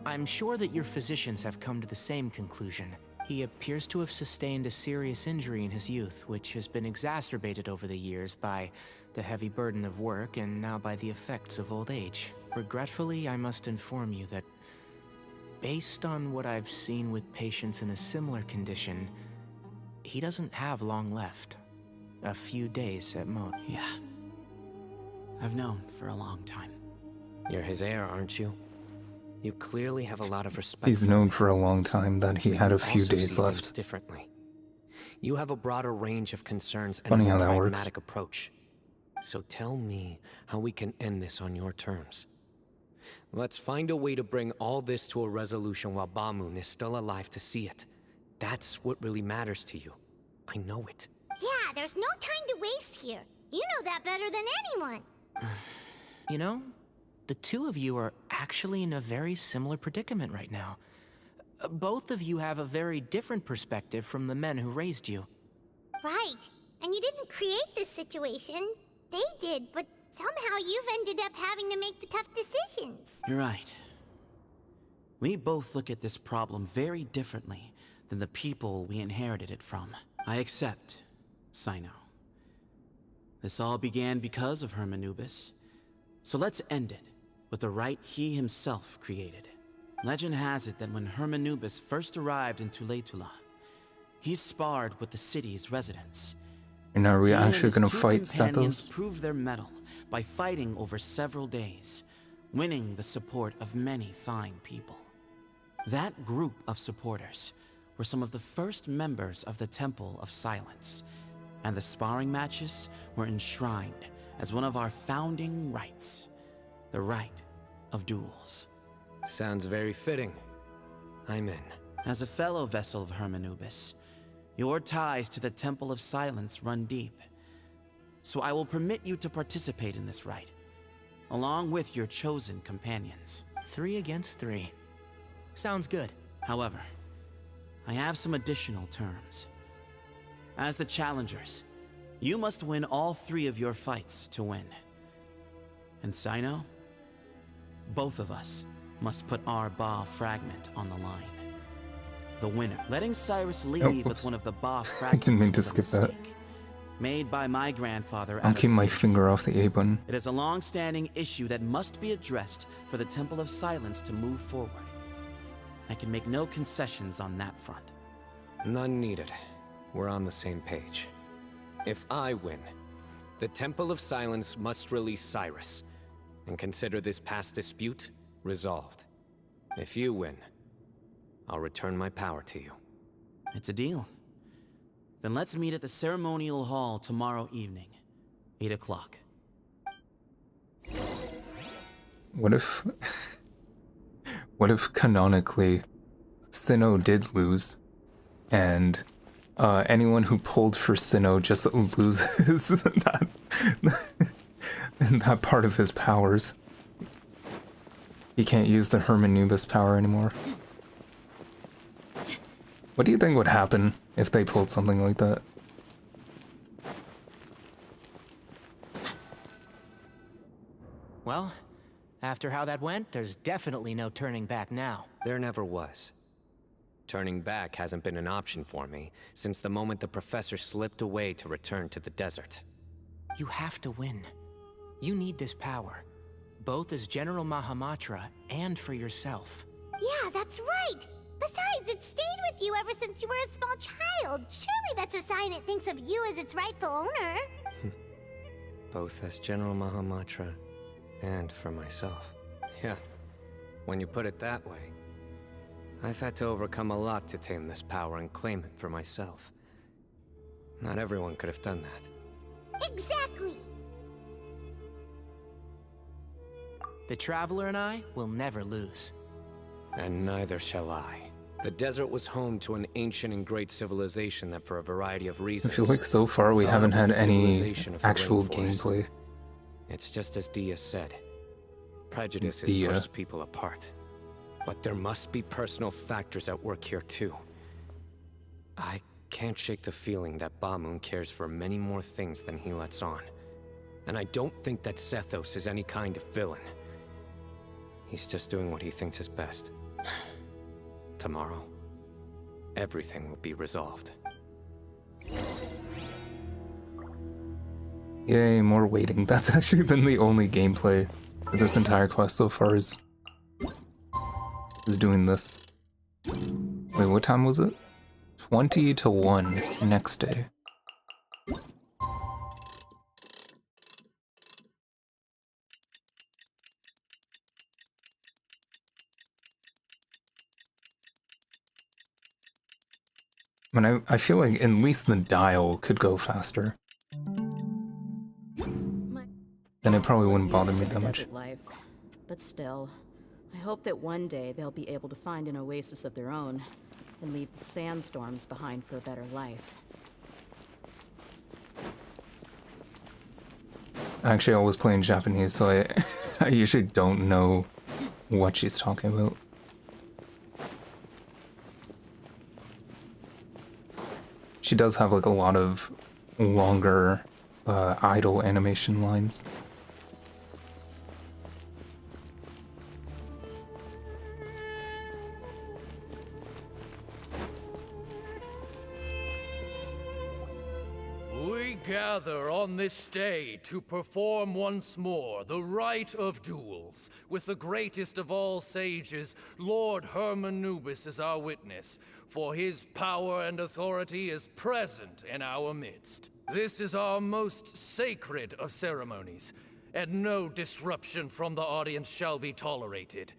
I'm sure that your physicians have come to the same conclusion. He appears to have sustained a serious injury in his youth, which has been exacerbated over the years by the heavy burden of work and now by the effects of old age. Regretfully, I must inform you that based on what I've seen with patients in a similar condition, he doesn't have long left. A few days at most. Yeah. I've known for a long time. You're his heir, aren't you? You clearly have a lot of respect. He's known for a long time that he had a few Also days see left. things differently. You have a broader range of concerns and Funny a how more that works. pragmatic approach. So tell me how we can end this on your terms. Let's find a way to bring all this to a resolution while Bamoon is still alive to see it. That's what really matters to you. I know it. Yeah, there's no time to waste here. You know that better than anyone. You know, the two of you are actually in a very similar predicament right now. Both of you have a very different perspective from the men who raised you. Right. And you didn't create this situation. They did, but somehow you've ended up having to make the tough decisions. You're right. We both look at this problem very differently than the people we inherited it from. I accept, Cyno. This all began because of Hermanubis. So let's end it with the rite he himself created. Legend has it that when Hermanubis first arrived in Tuletula, he sparred with the city's residents. And are we He and actually his gonna two fight companions Sethos? proved their mettle by fighting over several days, winning the support of many fine people. That group of supporters were some of the first members of the Temple of Silence, and the sparring matches were enshrined as one of our founding rites, the rite of duels. Sounds very fitting. I'm in. As a fellow vessel of Hermanubis, your ties to the Temple of Silence run deep, so I will permit you to participate in this rite. along with your chosen companions. 3 against 3. Sounds good. However, I have some additional terms. As the challengers, you must win all 3 of your fights to win. And Cyno, both of us must put our Ba fragment on the line. The winner, letting Cyrus leave with one of the Ba fragments. I didn't mean to was a skip that. mistake made by my grandfather. I'll keep my finger off the A button. It is a long-standing issue that must be addressed for the Temple of Silence to move forward. I can make no concessions on that front. None needed. We're on the same page. If I win, the Temple of Silence must release Cyrus, and consider this past dispute resolved. If you win, I'll return my power to you. It's a deal. Then let's meet at the ceremonial hall tomorrow evening, 8 o'clock. What if... what if canonically Cyno did lose, and anyone who pulled for Cyno just loses that part of his powers? He can't use the Hermanubis power anymore. What do you think would happen if they pulled something like that? Well, after how that went, there's definitely no turning back now. There never was. Turning back hasn't been an option for me since the moment the professor slipped away to return to the desert. You have to win. You need this power, both as General Mahamatra and for yourself. Yeah, that's right! Besides, it stayed with you ever since you were a small child. Surely that's a sign it thinks of you as its rightful owner. Both as General Mahamatra and for myself. Yeah, when you put it that way. I've had to overcome a lot to tame this power and claim it for myself. Not everyone could have done that. Exactly! The Traveler and I will never lose. And neither shall I. The desert was home to an ancient and great civilization that for a variety of reasons... I feel like so far we haven't had any actual gameplay. It's just as Dia said. Prejudice pushes people apart. But there must be personal factors at work here too. I can't shake the feeling that Bamoon cares for many more things than he lets on. And I don't think that Sethos is any kind of villain. He's just doing what he thinks is best. Tomorrow, everything will be resolved. Yay, more waiting. That's actually been the only gameplay for this entire quest so far is doing this. Wait, what time was it? 20 to 1 next day. I mean, I feel like at least the dial could go faster. Then it probably wouldn't bother me that much. Life. But still, I hope that one day they'll be able to find an oasis of their own and leave the sandstorms behind for a better life. Actually, I was playing Japanese, so I usually don't know what she's talking about. She does have like a lot of longer idle animation lines. We gather on this day to perform once more the rite of duels, with the greatest of all sages, Lord Hermanubis, as our witness, for his power and authority is present in our midst. This is our most sacred of ceremonies, and no disruption from the audience shall be tolerated.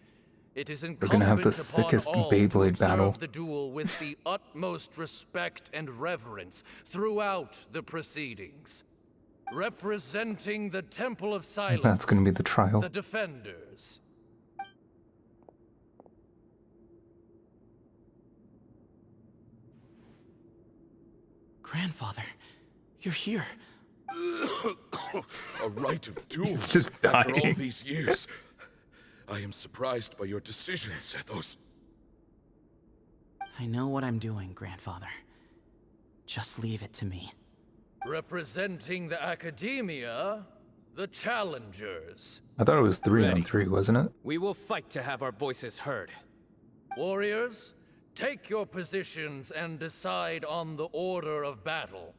It is incumbent We're gonna have the upon sickest all to Beyblade battle. observe the duel with the utmost respect and reverence throughout the proceedings. Representing the Temple of Silence, That's gonna be the trial. the Defenders. Grandfather, you're here. A rite of duels just after all dying. these years. I am surprised by your decision, Sethos. I know what I'm doing, Grandfather. Just leave it to me. Representing the Academia, the Challengers. I thought it was 3-on-3, wasn't it? We will fight to have our voices heard. Warriors, take your positions and decide on the order of battle.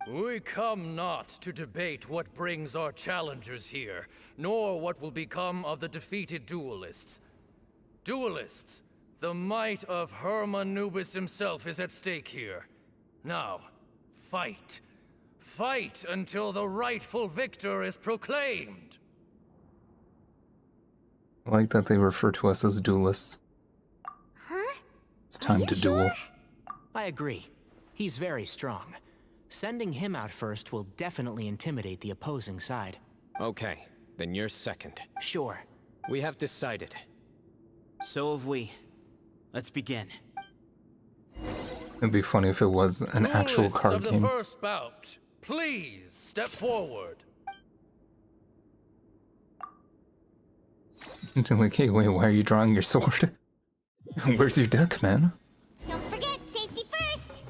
We come not to debate what brings our challengers here, nor what will become of the defeated duelists. Duelists, the might of Hermanubis himself is at stake here. Now, fight. Fight until the rightful victor is proclaimed. I like that they refer to us as duelists. Huh? It's time to duel. I agree. He's very strong. Sending him out first will definitely intimidate the opposing side. Okay, then you're second. Sure. We have decided. So have we. Let's begin. It'd be funny if it was an actual Duelists card of the game. first bout, please step forward. It's like, hey, wait, why are you drawing your sword? Where's your deck, man? Don't forget, safety first.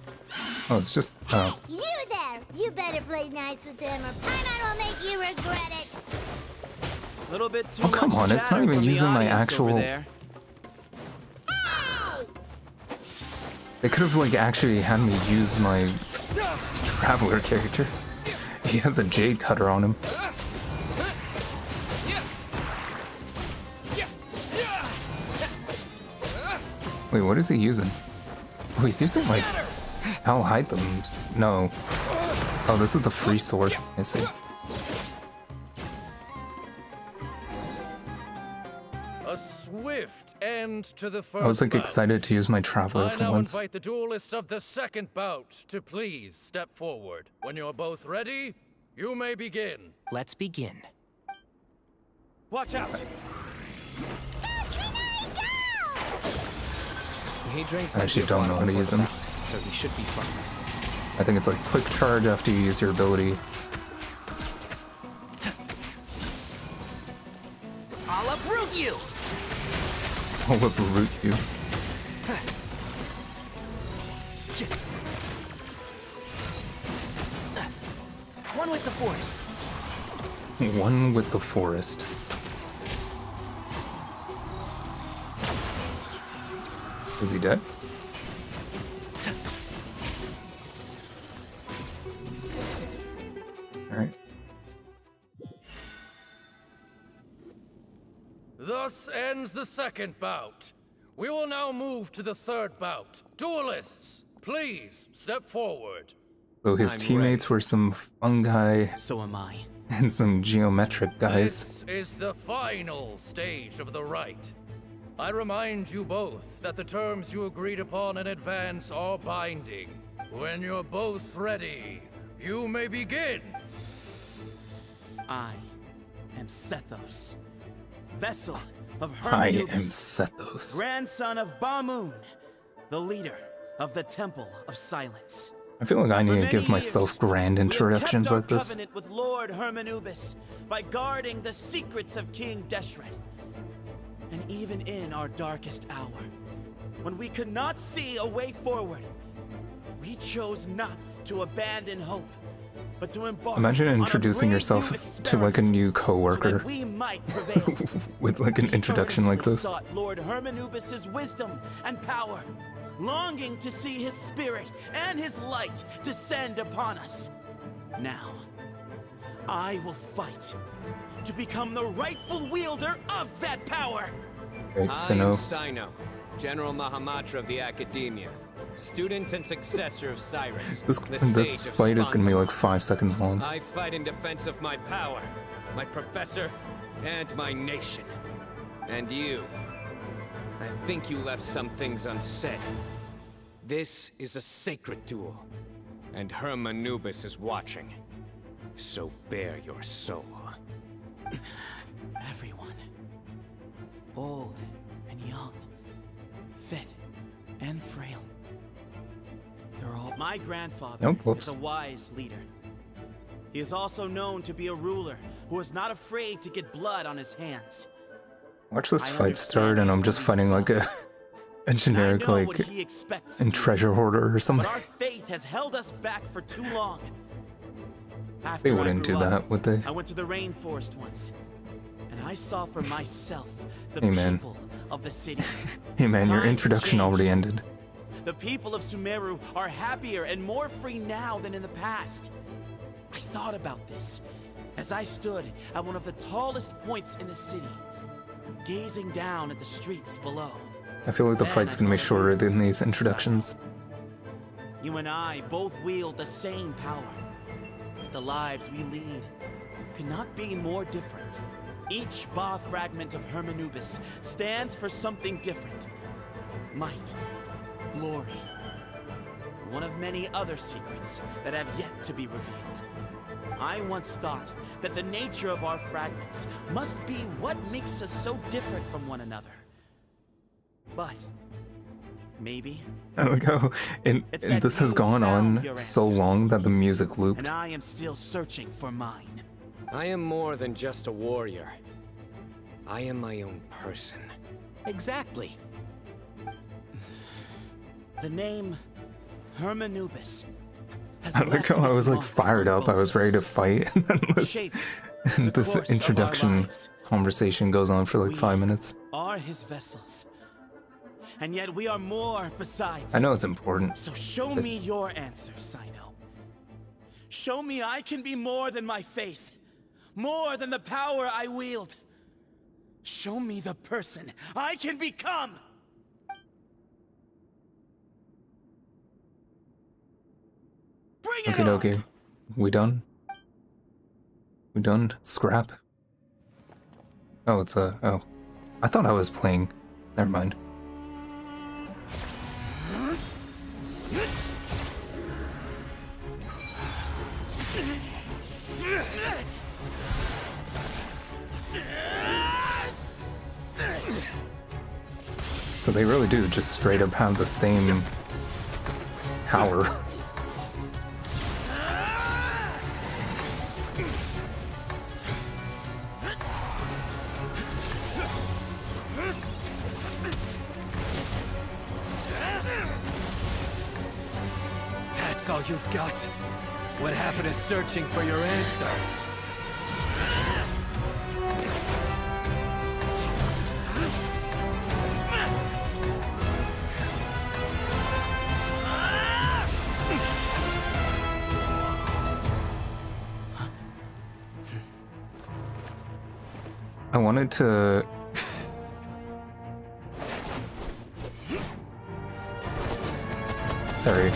Oh, it's just, oh. You there! You better play nice with them, or Paimon will make you regret it. A little bit too Oh, come much on, it's not chatter even from the using my audience over actual... there. They could have, like, actually had me use my Traveler character. He has a jade cutter on him. Wait, what is he using? Oh, he's using, like, Alhaitham's. No. Oh, this is the free sword. I see. A swift end to the first I was, like, bout. excited to use my Traveler I for now once. invite the duelists of the second bout to please step forward. When you're both ready, you may begin. Let's begin. Watch out! He drank I actually don't know how to use them. so he should be fine. I think it's like quick charge after you use your ability. I'll uproot you! I'll uproot you. One with the forest. One with the forest. Is he dead? Alright. Thus ends the second bout. We will now move to the third bout. Duelists, please step forward. So his teammates were some fungi. So am I. And some geometric guys. This is the final stage of the rite. I remind you both that the terms you agreed upon in advance are binding. When you're both ready, you may begin. I am Sethos, vessel of I am Hermanubis, Sethos. grandson of Bamoon, the leader of the Temple of Silence. I feel like I need to give myself grand introductions We like have kept our this. covenant with Lord Hermanubis by guarding the secrets of King Deshret. And even in our darkest hour, when we could not see a way forward, we chose not to abandon hope, but to embark Imagine on a introducing brave yourself new to like a new coworker so that we might prevail. with like an introduction like Earnestly this. sought Lord Hermanubis' wisdom and power, longing to see his spirit and his light descend upon us. Now, I will fight to become the rightful wielder of that power. Great, I am Cyno. Cyno, General Mahamatra of the Academia, student and successor of Cyrus. This fight is gonna be like 5 seconds long. I fight in defense of my power, my professor, and my nation. And you. I think you left some things unsaid. This is a sacred duel, and Hermanubis is watching. So bare your soul. Everyone, old and young, fit and frail, they're all... My grandfather Nope, whoops. is a wise leader. He is also known to be a ruler who is not afraid to get blood on his hands. Watch this fight start and I'm just fighting like a generic like treasure hoarder or something. But our faith has held us back for too long. They wouldn't do that, would they? I went to the rainforest once, and I saw for myself the Hey, man. people of the city. Hey man, your introduction already ended. The people of Sumeru are happier and more free now than in the past. I thought about this as I stood at one of the tallest points in the city, gazing down at the streets below. I feel like the Then fight's I gonna be thought of shorter than these introductions. You and I both wield the same power. Yet the lives we lead could not be more different. Each Ba fragment of Hermanubis stands for something different. Might, glory, and one of many other secrets that have yet to be revealed. I once thought that the nature of our fragments must be what makes us so different from one another. But maybe I like how and this has gone on so long that the music looped. and I am still searching for mine. I am more than just a warrior. I am my own person. Exactly. The name Hermanubis has I like left how I its was like mark fired on up, I both was of ready to us. fight, and then this course of our introduction lives. conversation goes on for like 5 minutes. Are his vessels. And yet we are more besides. I know it's important. So show me your answer, Cyno. Show me I can be more than my faith. More than the power I wield. Show me the person I can become. Bring it Okay, on! okay. We done? We done? Scrap? Oh, it's a... oh. I thought I was playing. Never mind. So they really do just straight up have the same power. That's all you've got? What happened to searching for your answer? I wanted to... Sorry.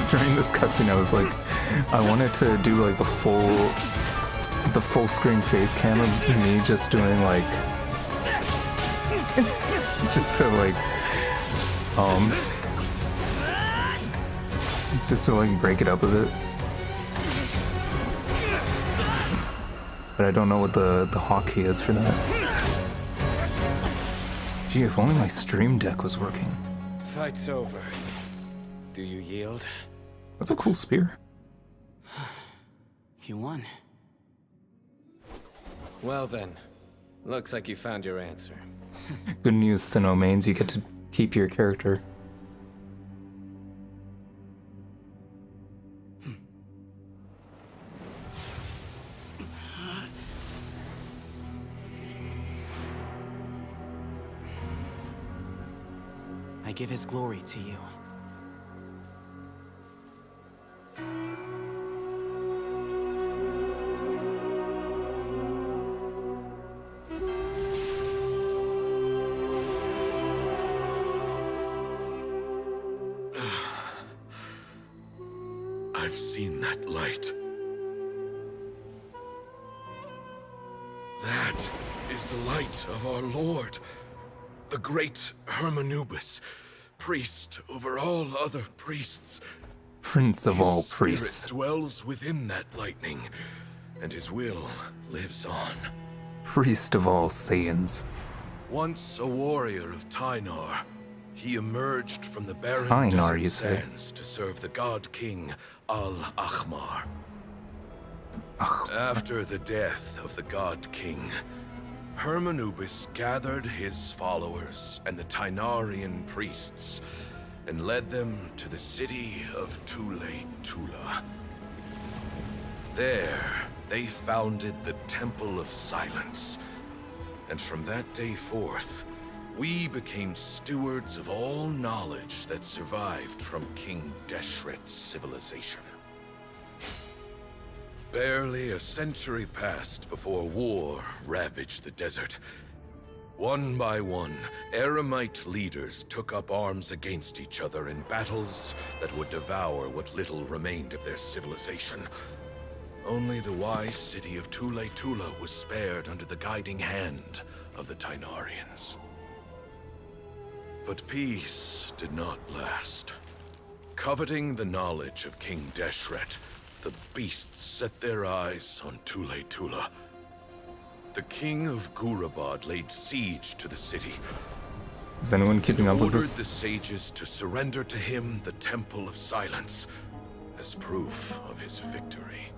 During this cutscene I was like, I wanted to do like the full screen face cam of me just doing like... just to like... just to like break it up a bit. But I don't know what the hotkey is for that. Gee, if only my stream deck was working. Fight's over. Do you yield? That's a cool spear. You won. Well then, looks like you found your answer. Good news, Cyno mains, you get to keep your character. I give his glory to you. I've seen that light. That is the light of our Lord, the great Hermanubis, priest over all other priests. Prince of all His priests. spirit dwells within that lightning, and his will lives on. Priest of all Saiyans. Once a warrior of Tynar, he emerged from the barren Tynar, desert you say? sands to serve the god king Al-Ahmar. After the death of the God King, Hermanubis gathered his followers and the Tainarian priests and led them to the city of Tula. There, they founded the Temple of Silence. And from that day forth, we became stewards of all knowledge that survived from King Deshret's civilization. Barely a century passed before war ravaged the desert. One by one, Eremite leaders took up arms against each other in battles that would devour what little remained of their civilization. Only the wise city of Tula was spared under the guiding hand of the Tainarians. But peace did not last. Coveting the knowledge of King Deshret, the beasts set their eyes on Tula. The king of Gurabad laid siege to the city. Is anyone keeping up with Ordered this? the sages to surrender to him the Temple of Silence as proof of his victory.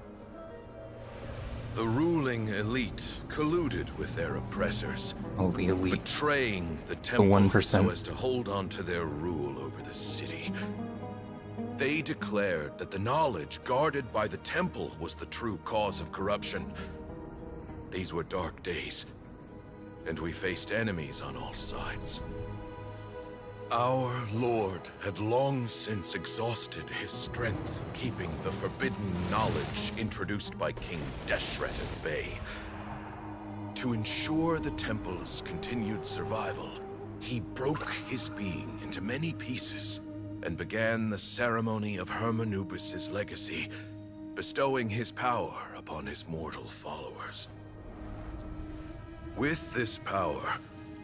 The ruling elite colluded with their oppressors, Oh, the elite. betraying the temple 1%. so as to hold on to their rule over the city. They declared that the knowledge guarded by the temple was the true cause of corruption. These were dark days, and we faced enemies on all sides. Our Lord had long since exhausted his strength, keeping the forbidden knowledge introduced by King Deshret at bay. To ensure the temple's continued survival, he broke his being into many pieces and began the ceremony of Hermanubis' legacy, bestowing his power upon his mortal followers. With this power,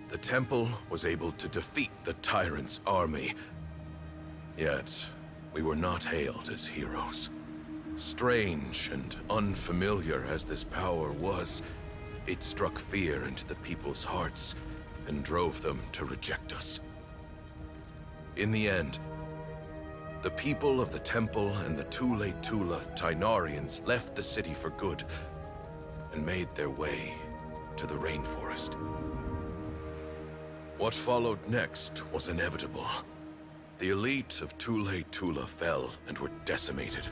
the temple was able to defeat the tyrant's army. Yet, we were not hailed as heroes. Strange and unfamiliar as this power was, it struck fear into the people's hearts and drove them to reject us. In the end, the people of the temple and the Tula Tainarians left the city for good and made their way to the rainforest. What followed next was inevitable. The elite of Tula fell and were decimated.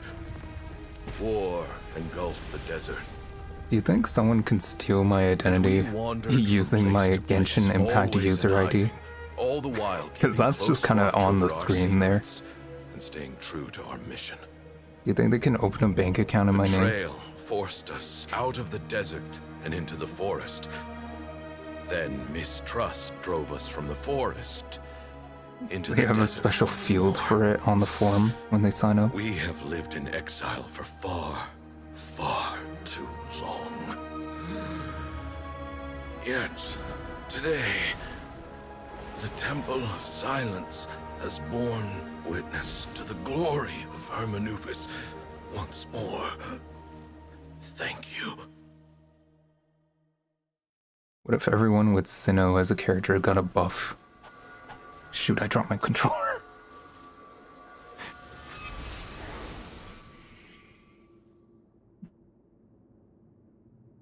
War engulfed the desert. Do you think someone can steal my identity using my Genshin Impact user ID? All the while, Because that's just kind of on the screen there. and staying true to our mission. Do you think they can open a bank account in my name? Betrayal forced us out of the desert and into the forest. Then mistrust drove us from the forest into They the have a desert. special field for it on the forum when they sign up. We have lived in exile for far, far too long. Yet, today, the Temple of Silence has borne witness to the glory of Hermanubis once more. Thank you. What if everyone with Cyno as a character got a buff? Shoot, I dropped my controller.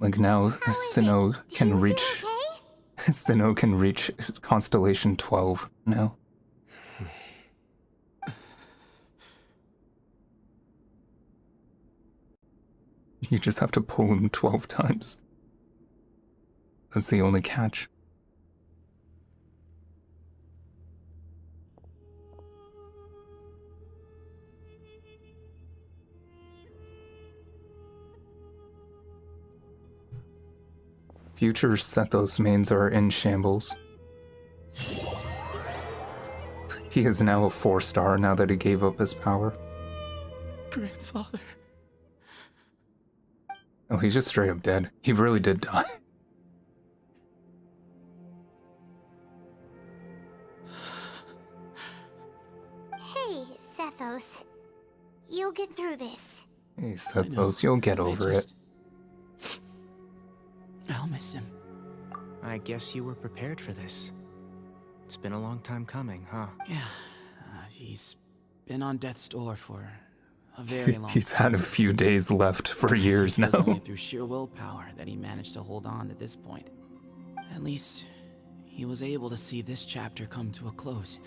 Like now, Cyno can reach... Cyno can reach Constellation 12 now. You just have to pull him 12 times. That's the only catch. Future Sethos mains are in shambles. He is now a 4-star now that he gave up his power. Grandfather. Oh, he's just straight up dead. He really did die. Hey, Sethos. You'll get through this. Hey, Sethos, you'll get over it. I'll miss him. I guess you were prepared for this. It's been a long time coming, huh? Yeah, he's been on death's door for a very long He's time. had a few days left for years It now. was only through sheer willpower that he managed to hold on to this point. At least, he was able to see this chapter come to a close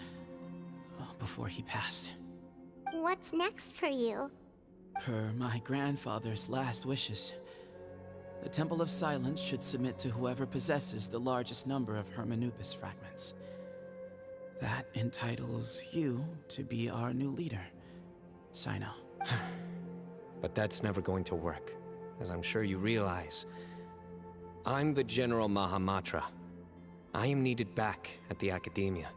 before he passed. What's next for you? Per my grandfather's last wishes, the Temple of Silence should submit to whoever possesses the largest number of Hermanubis fragments. That entitles you to be our new leader, Cyno. But that's never going to work, as I'm sure you realize. I'm the General Mahamatra. I am needed back at the Academia.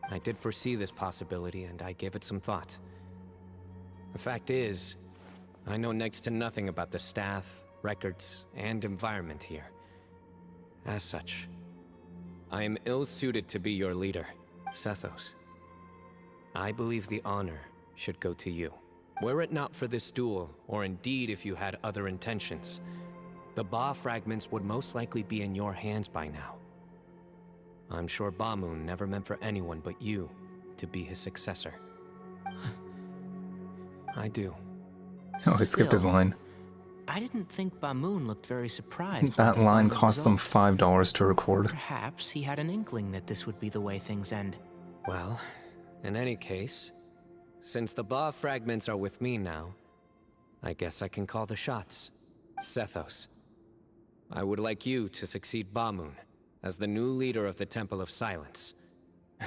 I did foresee this possibility, and I gave it some thought. The fact is, I know next to nothing about the staff, records, and environment here. As such, I am ill-suited to be your leader, Sethos. I believe the honor should go to you. Were it not for this duel, or indeed if you had other intentions, the Ba fragments would most likely be in your hands by now. I'm sure Bamoon never meant for anyone but you to be his successor. I do. Oh, I skipped his line. I didn't think Bamoon looked very surprised. That by the line final cost them result. $5 to record. Perhaps he had an inkling that this would be the way things end. Well, in any case, since the Ba fragments are with me now, I guess I can call the shots. Sethos, I would like you to succeed Bamoon as the new leader of the Temple of Silence.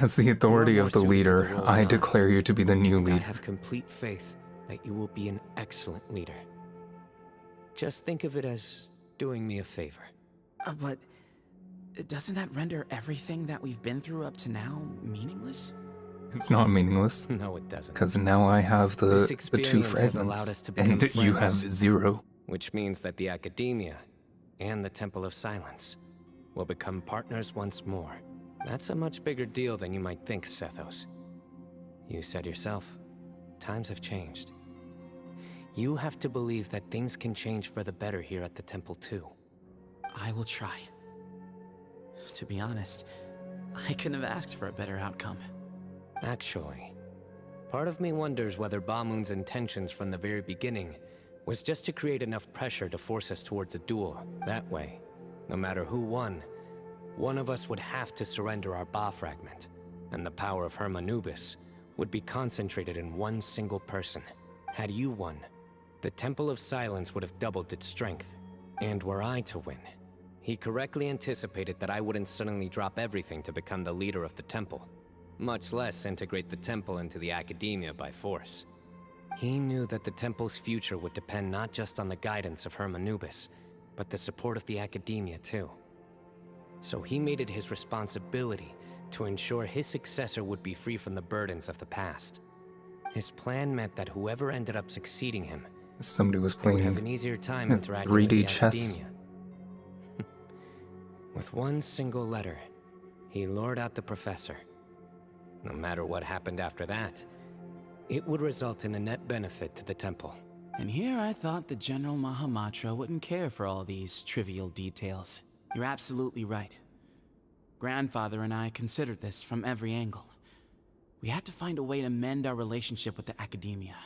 As the authority of the leader, I declare you to be the new I leader. have complete faith that you will be an excellent leader. Just think of it as doing me a favor. But doesn't that render everything that we've been through up to now meaningless? It's not meaningless. No, it doesn't. Because now I have the two experience has allowed fragments, us to become and you have friends. 0. Which means that the Academia and the Temple of Silence will become partners once more. That's a much bigger deal than you might think, Sethos. You said yourself, times have changed. You have to believe that things can change for the better here at the temple too. I will try. To be honest, I couldn't have asked for a better outcome. Actually, part of me wonders whether Bamoon's intentions from the very beginning was just to create enough pressure to force us towards a duel. That way, no matter who won, one of us would have to surrender our Ba fragment, and the power of Hermanubis would be concentrated in one single person. Had you won, the Temple of Silence would have doubled its strength. And were I to win, he correctly anticipated that I wouldn't suddenly drop everything to become the leader of the temple, much less integrate the temple into the Academia by force. He knew that the temple's future would depend not just on the guidance of Hermanubis, but the support of the Academia too. So he made it his responsibility to ensure his successor would be free from the burdens of the past. His plan meant that whoever ended up succeeding him Somebody was would playing have an easier time interacting with 3D the chess. Academia. With one single letter, he lured out the professor. No matter what happened after that, it would result in a net benefit to the temple. And here I thought the General Mahamatra wouldn't care for all these trivial details. You're absolutely right. Grandfather and I considered this from every angle. We had to find a way to mend our relationship with the Academia.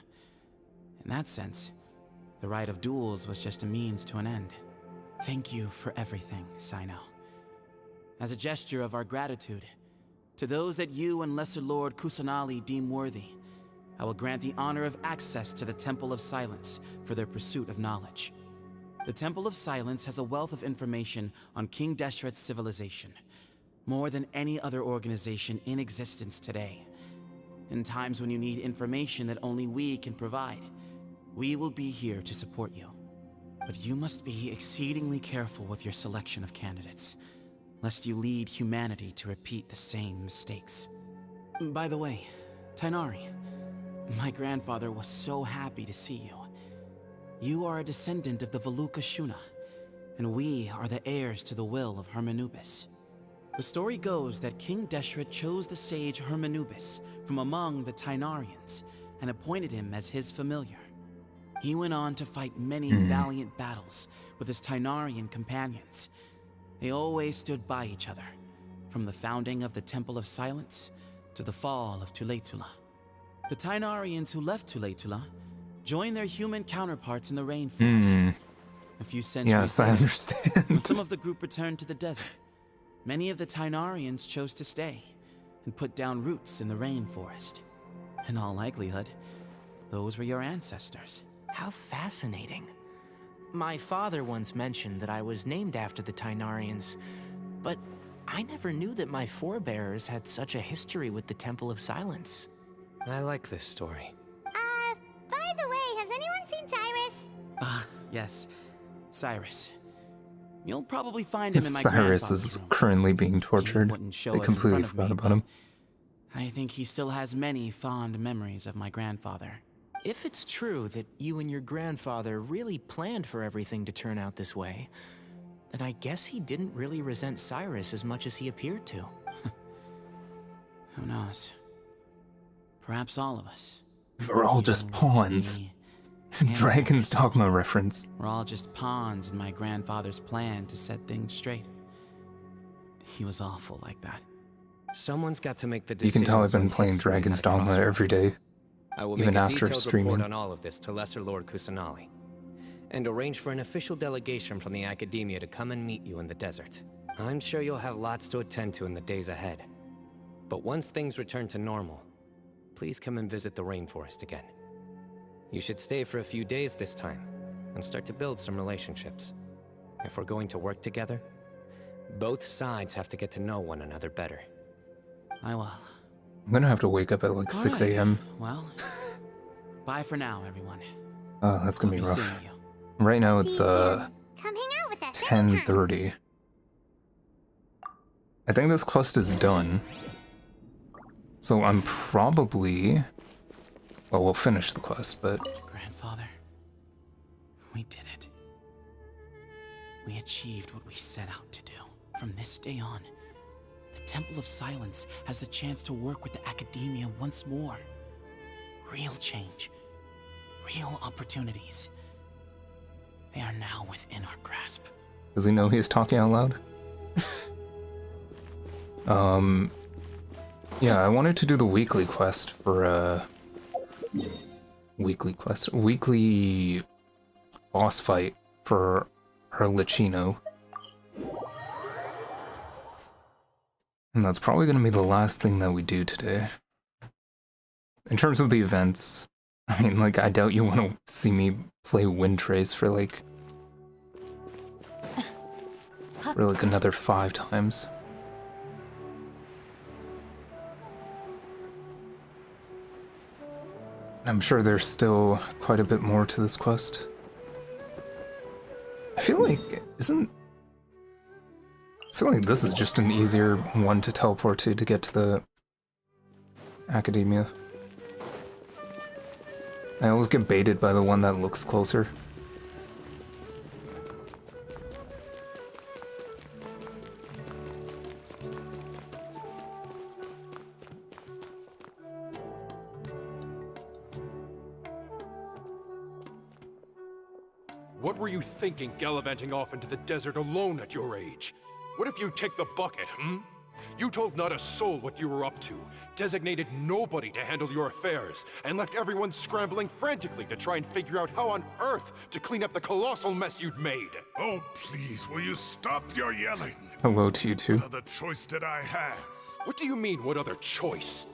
In that sense, the right of duels was just a means to an end. Thank you for everything, Cyno. As a gesture of our gratitude, to those that you and Lesser Lord Kusanali deem worthy, I will grant the honor of access to the Temple of Silence for their pursuit of knowledge. The Temple of Silence has a wealth of information on King Deshret's civilization, more than any other organization in existence today. In times when you need information that only we can provide, we will be here to support you. But you must be exceedingly careful with your selection of candidates, lest you lead humanity to repeat the same mistakes. By the way, Tainari, my grandfather was so happy to see you. You are a descendant of the Veluca Shuna, and we are the heirs to the will of Hermanubis. The story goes that King Deshret chose the sage Hermanubis from among the Tainarians and appointed him as his familiar. He went on to fight many valiant battles with his Tainarian companions. They always stood by each other, from the founding of the Temple of Silence to the fall of Tuletula. The Tainarians who left Tuletula join their human counterparts in the rainforest. A few centuries Yes, I later, understand. when some of the group returned to the desert, many of the Tainarians chose to stay and put down roots in the rainforest. In all likelihood, those were your ancestors. How fascinating. My father once mentioned that I was named after the Tainarians, but I never knew that my forebears had such a history with the Temple of Silence. I like this story. By the way, has anyone seen Cyrus? Yes. Cyrus. You'll probably find him in my Cyrus grandfather's is room. currently being tortured. wouldn't show They it in completely front of forgot me, about him. I think he still has many fond memories of my grandfather. If it's true that you and your grandfather really planned for everything to turn out this way, then I guess he didn't really resent Cyrus as much as he appeared to. Who knows? Perhaps all of us. We're all just pawns. Dragon's Dogma reference. We're all just pawns in my grandfather's plan to set things straight. He was awful like that. Someone's got to make the You decision. can tell I've been playing Dragon's Dogma every day, I will even make a after detailed streaming. report on all of this to Lesser Lord Kusanali, and arrange for an official delegation from the academia to come and meet you in the desert. I'm sure you'll have lots to attend to in the days ahead. But once things return to normal, please come and visit the rainforest again. You should stay for a few days this time, and start to build some relationships. If we're going to work together, both sides have to get to know one another better. I will. I'm gonna have to wake up at like 6 a.m. Well, bye for now, everyone. Oh, that's gonna be I'll rough. seeing you. Right now it's Come hang out with us. 10:30. I think this quest is done. So I'm probably... Well, we'll finish the quest, but... Grandfather, we did it. We achieved what we set out to do. From this day on, the Temple of Silence has the chance to work with the academia once more. Real change. Real opportunities. They are now within our grasp. Does he know he's talking out loud? Yeah, I wanted to do the weekly quest for, weekly boss fight for Arlecchino. And that's probably going to be the last thing that we do today. In terms of the events, I mean, like, I doubt you want to see me play Windtrace for, like, another 5 times. I'm sure there's still quite a bit more to this quest. I feel like this is just an easier one to teleport to get to the academia. I always get baited by the one that looks closer. What were you thinking gallivanting off into the desert alone at your age? What if you take the bucket, You told not a soul what you were up to, designated nobody to handle your affairs, and left everyone scrambling frantically to try and figure out how on earth to clean up the colossal mess you'd made. Oh, please, will you stop your yelling? Hello to you too. What other choice did I have? What do you mean, what other choice?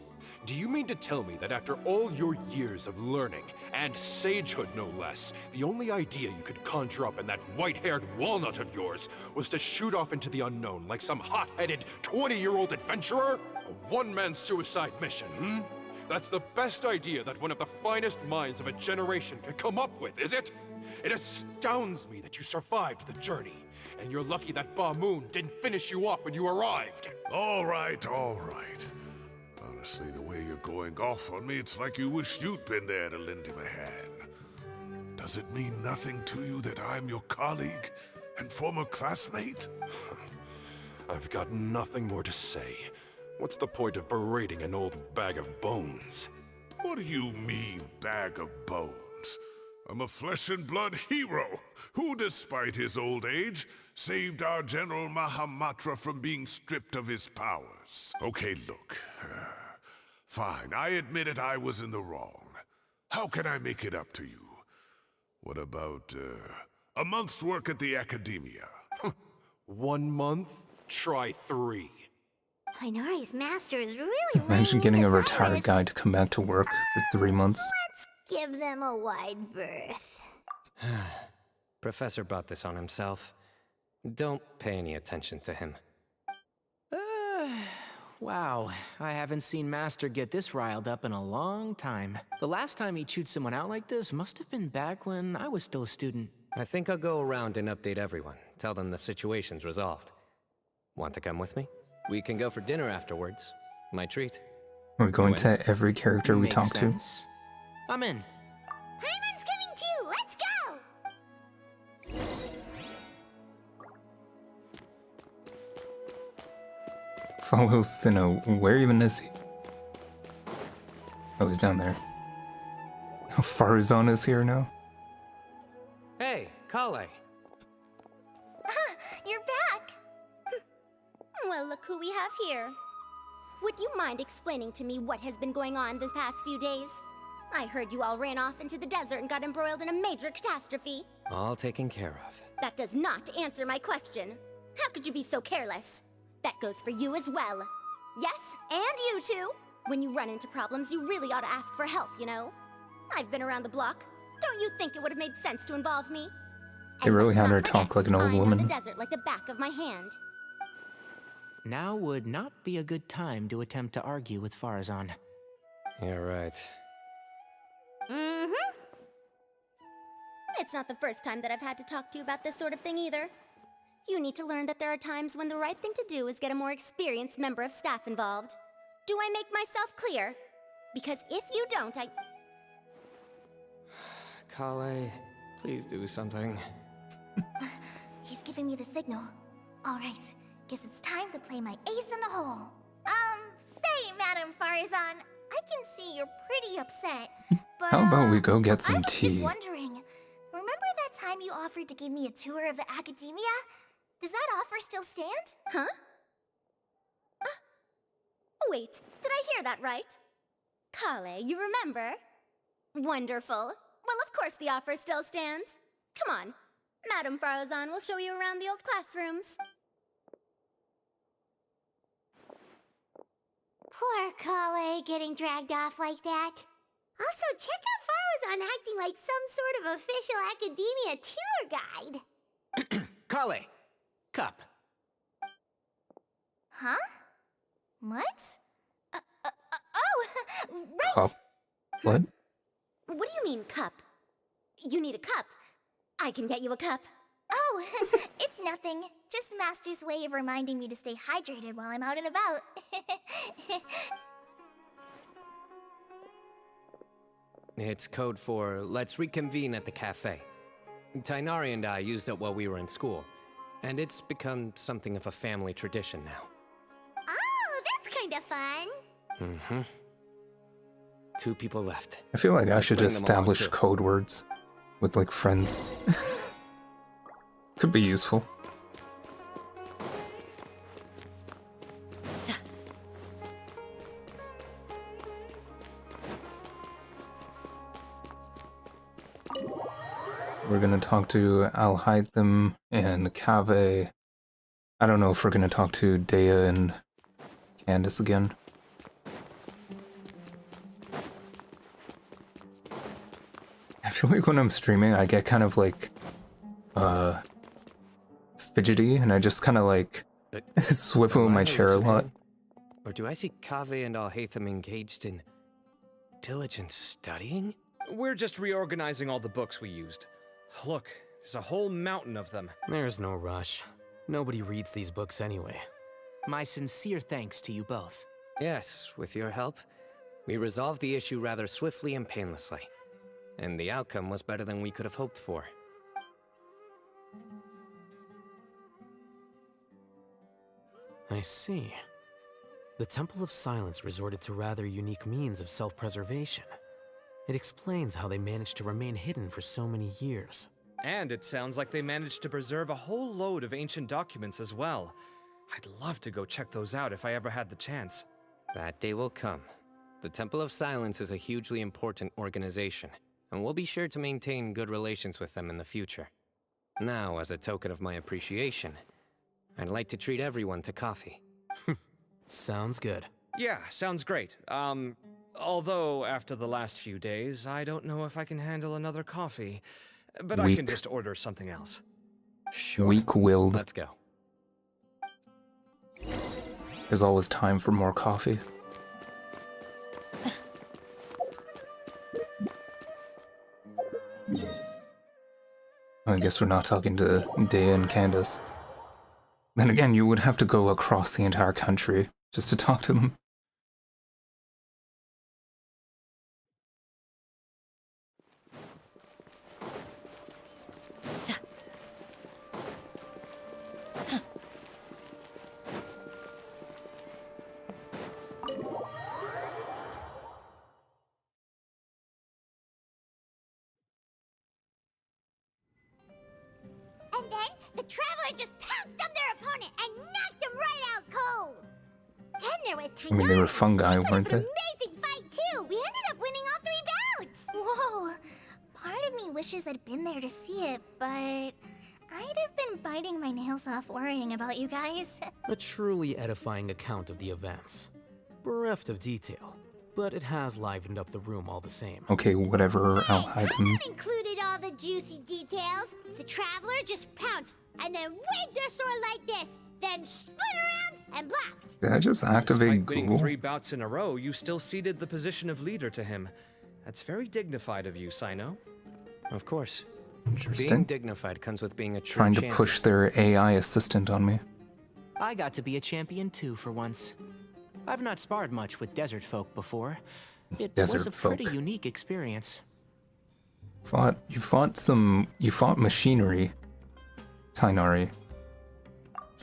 Do you mean to tell me that after all your years of learning, and sagehood no less, the only idea you could conjure up in that white-haired walnut of yours was to shoot off into the unknown like some hot-headed 20-year-old adventurer? A one-man suicide mission, That's the best idea that one of the finest minds of a generation could come up with, is it? It astounds me that you survived the journey, and you're lucky that Ba Moon didn't finish you off when you arrived. All right, all right. Honestly, the way you're going off on me, it's like you wish you'd been there to lend him a hand. Does it mean nothing to you that I'm your colleague and former classmate? I've got nothing more to say. What's the point of berating an old bag of bones? What do you mean, bag of bones? I'm a flesh and blood hero who, despite his old age, saved our General Mahamatra from being stripped of his powers. Okay, look. Fine, I admit it, I was in the wrong. How can I make it up to you? What about, a month's work at the academia? 1 month? Try 3. Minori's master is really Imagine getting a into retired Cyrus. guy to come back to work for 3 months. Let's give them a wide berth. Professor brought this on himself. Don't pay any attention to him. Wow, I haven't seen Master get this riled up in a long time. The last time he chewed someone out like this must have been back when I was still a student. I think I'll go around and update everyone. Tell them the situation's resolved. Want to come with me? We can go for dinner afterwards. My treat. We're going to every character we Makes talk to. sense. I'm in. Hyman's coming too! Let's go! Follow Cyno. Where even is he? Oh, he's down there. Farazan is here now. Hey, Kale. You're back! Well, look who we have here. Would you mind explaining to me what has been going on the past few days? I heard you all ran off into the desert and got embroiled in a major catastrophe. All taken care of. That does not answer my question. How could you be so careless? That goes for you as well. Yes, and you too. When you run into problems, you really ought to ask for help, you know? I've been around the block. Don't you think it would have made sense to involve me? They really had her talk like an old I know the woman. desert like the back of my hand. Now would not be a good time to attempt to argue with Farazan. You're right. Mm-hmm. It's not the first time that I've had to talk to you about this sort of thing either. You need to learn that there are times when the right thing to do is get a more experienced member of staff involved. Do I make myself clear? Because if you don't, Kale, please do something. He's giving me the signal. All right, guess it's time to play my ace in the hole. Say, Madame Farazan, I can see you're pretty upset, but How about we go get I some was just tea? wondering, remember that time you offered to give me a tour of the academia? Does that offer still stand? Huh? Wait, did I hear that right? Kale, you remember? Wonderful. Well, of course the offer still stands. Come on. Madame Farazan will show you around the old classrooms. Poor Kale getting dragged off like that. Also, check out Farazan acting like some sort of official academia tour guide. Kale! Cup. Huh? What? Oh, right! Cup? What? What do you mean, cup? You need a cup. I can get you a cup. Oh, it's nothing. Just Master's way of reminding me to stay hydrated while I'm out and about. It's code for let's reconvene at the cafe. Tighnari and I used it while we were in school, and it's become something of a family tradition now. Oh, that's kind of fun. Mm-hmm. 2 people left. I feel like I should Bring them along, establish too. code words with like friends. Could be useful. We're gonna talk to Al Haytham and Kave. I don't know if we're gonna talk to Dea and Candace again. I feel like when I'm streaming, I get kind of like, fidgety, and I just kind of like swivel in my chair a lot. Or do I see Kave and Al-Haytham engaged in diligent studying? We're just reorganizing all the books we used. Look, there's a whole mountain of them. There's no rush. Nobody reads these books anyway. My sincere thanks to you both. Yes, with your help, we resolved the issue rather swiftly and painlessly. And the outcome was better than we could have hoped for. I see. The Temple of Silence resorted to rather unique means of self-preservation. It explains how they managed to remain hidden for so many years. And it sounds like they managed to preserve a whole load of ancient documents as well. I'd love to go check those out if I ever had the chance. That day will come. The Temple of Silence is a hugely important organization, and we'll be sure to maintain good relations with them in the future. Now, as a token of my appreciation, I'd like to treat everyone to coffee. Sounds good. Yeah, sounds great. Although after the last few days, I don't know if I can handle another coffee. But I can just order something else. Sure. Weak-willed. Let's go. There's always time for more coffee. I guess we're not talking to Dea and Candace. Then again, you would have to go across the entire country just to talk to them. And then the Traveler just pounced on their opponent and knocked him right out cold. Then there was I mean, they were fungi, weren't they? amazing fight too. We ended up winning all 3 bouts. Whoa! Part of me wishes I'd been there to see it, but I'd have been biting my nails off worrying about you guys. A truly edifying account of the events. Bereft of detail, but it has livened up the room all the same. Okay, whatever, I'll hide them. That included all the juicy details. The Traveler just pounced and then waved their sword like this, then spun around and blocked. Did I just activate Despite winning Google? 3 bouts in a row, you still ceded the position of leader to him. That's very dignified of you, Cyno. Of course. Interesting. Being dignified comes with being a true Trying to champion. push their AI assistant on me. I got to be a champion too for once. I've not sparred much with desert folk before. It was Desert a folk. pretty unique experience. You fought machinery. Tainari.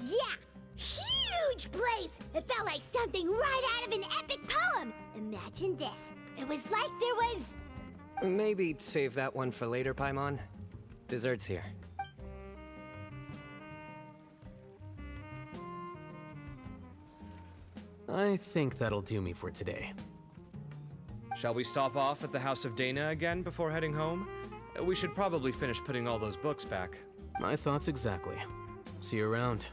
Yeah, huge place. It felt like something right out of an epic poem. Imagine this. It was like there was... Maybe save that one for later, Paimon. Dessert's here. I think that'll do me for today. Shall we stop off at the House of Dana again before heading home? We should probably finish putting all those books back. My thoughts exactly. See you around.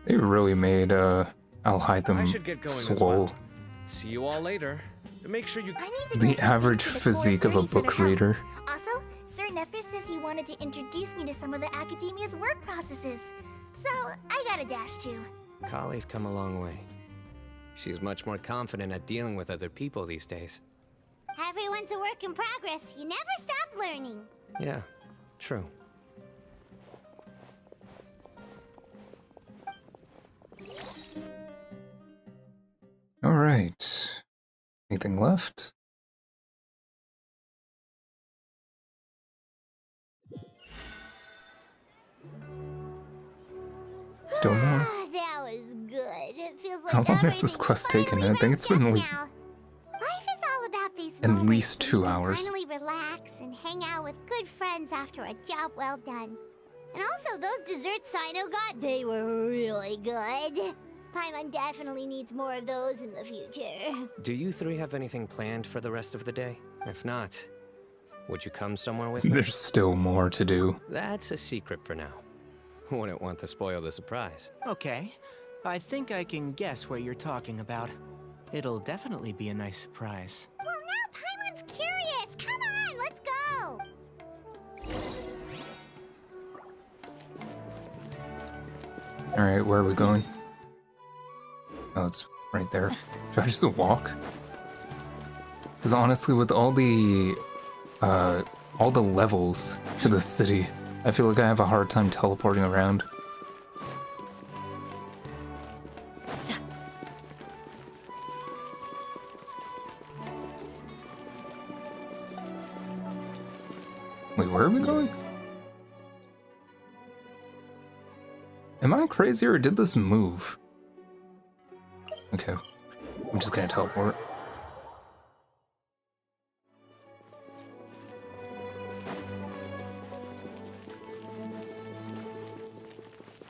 They really made I'll hide them I should get going as swole. well. See you all later. Make sure you... The average physique of a book reader. Also, Sir Nephis says he wanted to introduce me to some of the Academia's work processes. So, I gotta dash too. Kale's come a long way. She's much more confident at dealing with other people these days. Everyone's a work in progress. You never stop learning. Yeah, true. All right. Anything left? Still more? That was good. It feels like How long has this quest taken? I think it's been like now. Life is all about these at moments least when 2 you can hours. finally relax and hang out with good friends after a job well done. And also, those desserts Cyno got, they were really good. Paimon definitely needs more of those in the future. Do you 3 have anything planned for the rest of the day? If not, would you come somewhere with me? There's still more to do. That's a secret for now. Wouldn't want to spoil the surprise. Okay, I think I can guess what you're talking about. It'll definitely be a nice surprise. Well, now Paimon's curious. Come on, let's go. All right, where are we going? Oh, it's right there. Should I just walk? Because honestly, with all the levels to the city, I feel like I have a hard time teleporting around. Wait, where are we going? Am I crazy or did this move? Okay, I'm just gonna teleport.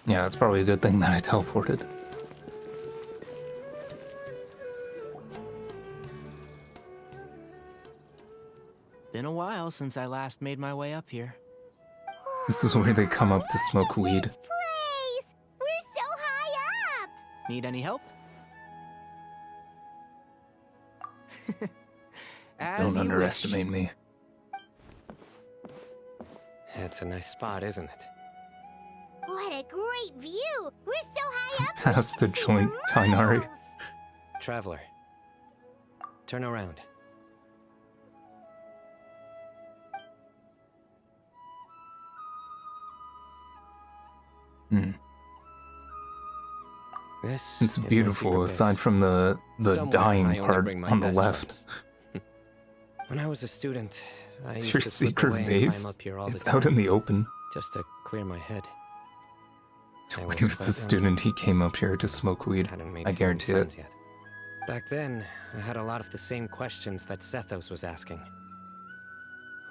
Yeah, it's probably a good thing that I teleported. Been a while since I last made my way up here. This is where they come up to smoke weed. Place! We're so high up! Need any help? Don't underestimate me. It's a nice spot, isn't it? What a great view! We're so high up! Past the joint Tainari. Traveler, turn around. This It's is my beautiful, secret aside base. from the Somewhere dying I only part bring my on the best left. friends. When I was a student, I It's used your to slip secret away and climb base. up here all It's the out in time, the open. just to clear my head. I When he was quite a young. student, he came up here to smoke weed. Hadn't made I too many guarantee friends it. yet. Back then, I had a lot of the same questions that Sethos was asking.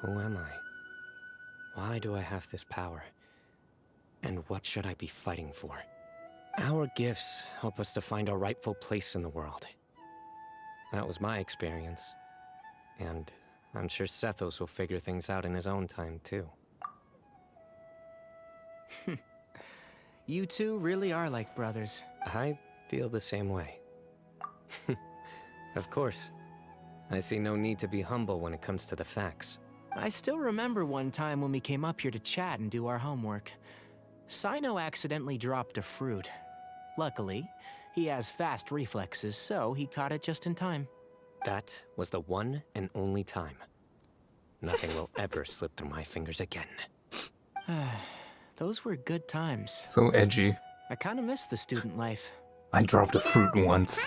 Who am I? Why do I have this power? And what should I be fighting for? Our gifts help us to find our rightful place in the world. That was my experience. And I'm sure Sethos will figure things out in his own time, too. You two really are like brothers. I feel the same way. Of course. I see no need to be humble when it comes to the facts. I still remember one time when we came up here to chat and do our homework. Cyno accidentally dropped a fruit. Luckily, he has fast reflexes, so he caught it just in time. That was the one and only time. Nothing will ever slip through my fingers again. Those were good times. So edgy. I kind of miss the student life. I dropped a fruit once.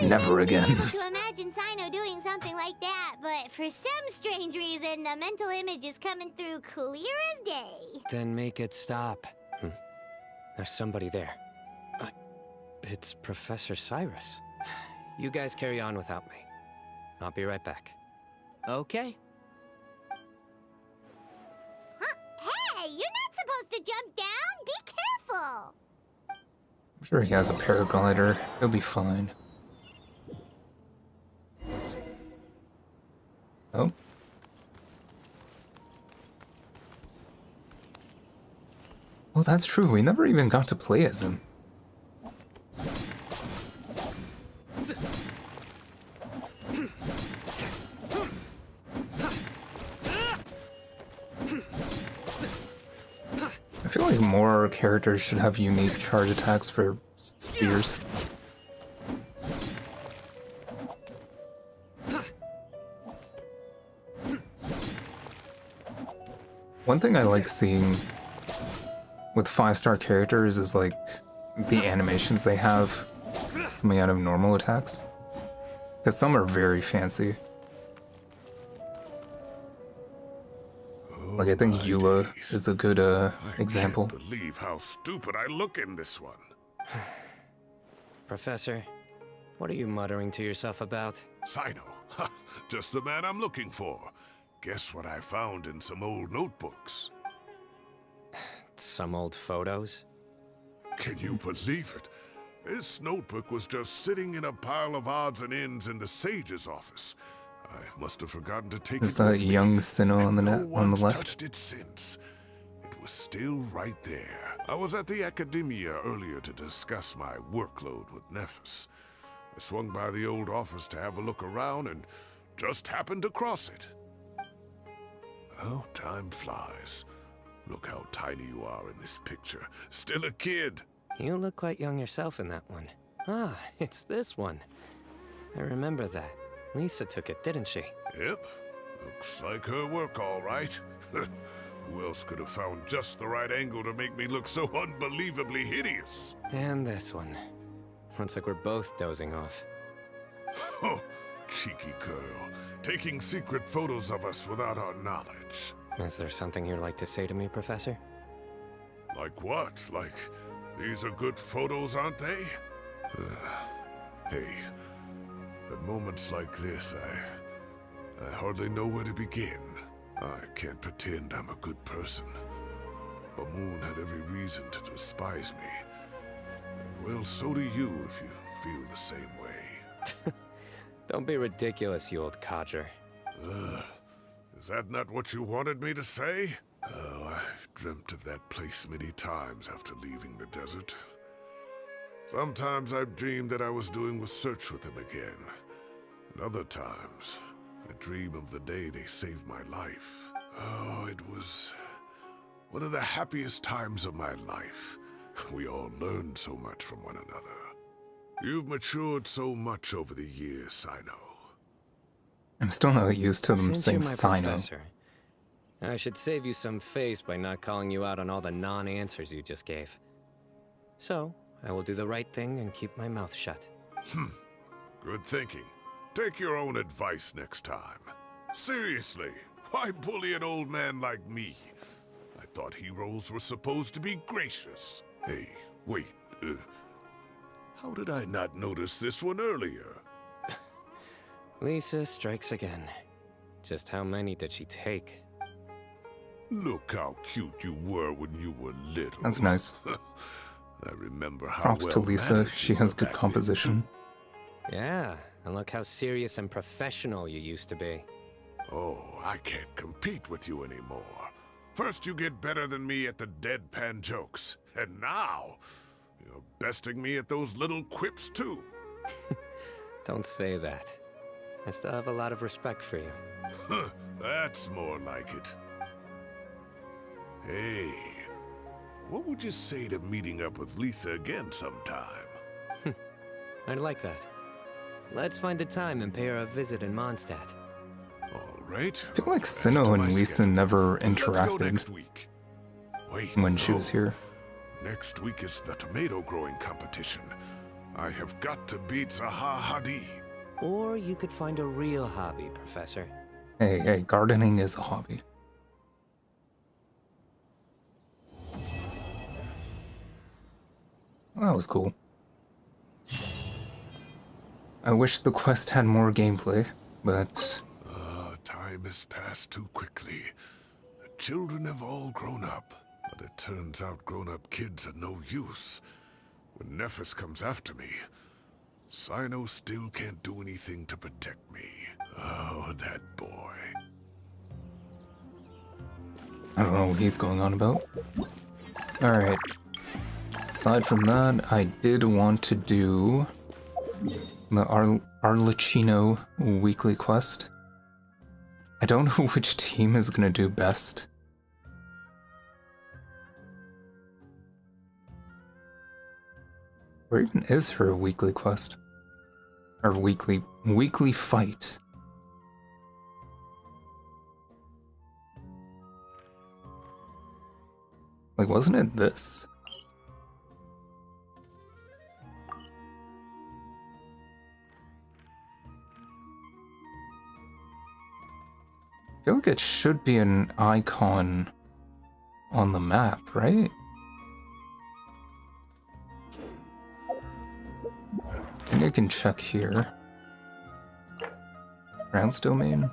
Never again. Able to imagine Cyno doing something like that, but for some strange reason, the mental image is coming through clear as day. Then make it stop. There's somebody there. It's Professor Cyrus. You guys carry on without me. I'll be right back. Okay. Huh? Hey, you're not supposed to jump down! Be careful! I'm sure he has a paraglider. He'll be fine. Oh. Oh, that's true. We never even got to play as him. I feel like more characters should have unique charge attacks for spears. One thing I like seeing with 5-star characters is like the animations they have coming out of normal attacks. Because some are very fancy. Like I think Eula is a good example. I can't believe how stupid I look in this one. Professor, what are you muttering to yourself about? Cyno, just the man I'm looking for. Guess what I found in some old notebooks? Some old photos? Can you believe it? This notebook was just sitting in a pile of odds and ends in the sage's office. I must have forgotten to take Is it that with me, young Cyno on the no on the one's left? touched it since. It was still right there. I was at the Academia earlier to discuss my workload with Nephis. I swung by the old office to have a look around and just happened to cross it. Oh, time flies. Look how tiny you are in this picture. Still a kid. You look quite young yourself in that one. Ah, it's this one. I remember that. Lisa took it, didn't she? Yep. Looks like her work, all right. Who else could have found just the right angle to make me look so unbelievably hideous? And this one. Looks like we're both dozing off. Oh, cheeky girl. Taking secret photos of us without our knowledge. Is there something you'd like to say to me, Professor? Like what? Like, these are good photos, aren't they? Hey, at moments like this, I hardly know where to begin. I can't pretend I'm a good person. Bamoon had every reason to despise me. And well, so do you if you feel the same way. Don't be ridiculous, you old codger. Is that not what you wanted me to say? Oh, I've dreamt of that place many times after leaving the desert. Sometimes I've dreamed that I was doing research with them again. And other times, I dream of the day they saved my life. Oh, it was one of the happiest times of my life. We all learned so much from one another. You've matured so much over the years, Cyno. I'm still not used to them Since saying you're my Cyno. professor, I should save you some face by not calling you out on all the non-answers you just gave. So, I will do the right thing and keep my mouth shut. Good thinking. Take your own advice next time. Seriously, why bully an old man like me? I thought heroes were supposed to be gracious. Hey, wait, how did I not notice this one earlier? Lisa strikes again. Just how many did she take? Look how cute you were when you were little. That's nice. I remember how Props to well Lisa, managed she you has were good back composition. Yeah, and look how serious and professional you used to be. then. Oh, I can't compete with you anymore. First you get better than me at the deadpan jokes, and now you're besting me at those little quips too. Don't say that. I still have a lot of respect for you. That's more like it. Hey, what would you say to meeting up with Lisa again sometime? I'd like that. Let's find a time and pay her a visit in Mondstadt. All right. I feel like Cyno and Lisa never Let's go interacted next week. Wait, when she no. was here. Next week is the tomato growing competition. I have got to beat Zaha Hadid. Or you could find a real hobby, Professor. Hey, gardening is a hobby. Well, that was cool. I wish the quest had more gameplay, but... Time has passed too quickly. The children have all grown up, but it turns out grown-up kids are no use. When Nephis comes after me, Cyno still can't do anything to protect me. Oh, that boy. I don't know what he's going on about. Alright. Aside from that, I did want to do the Arlecchino weekly quest. I don't know which team is gonna do best. Where even is her weekly quest? Or weekly fight? Like, wasn't it this? I feel like it should be an icon on the map, right? I think I can check here. Rounds domain?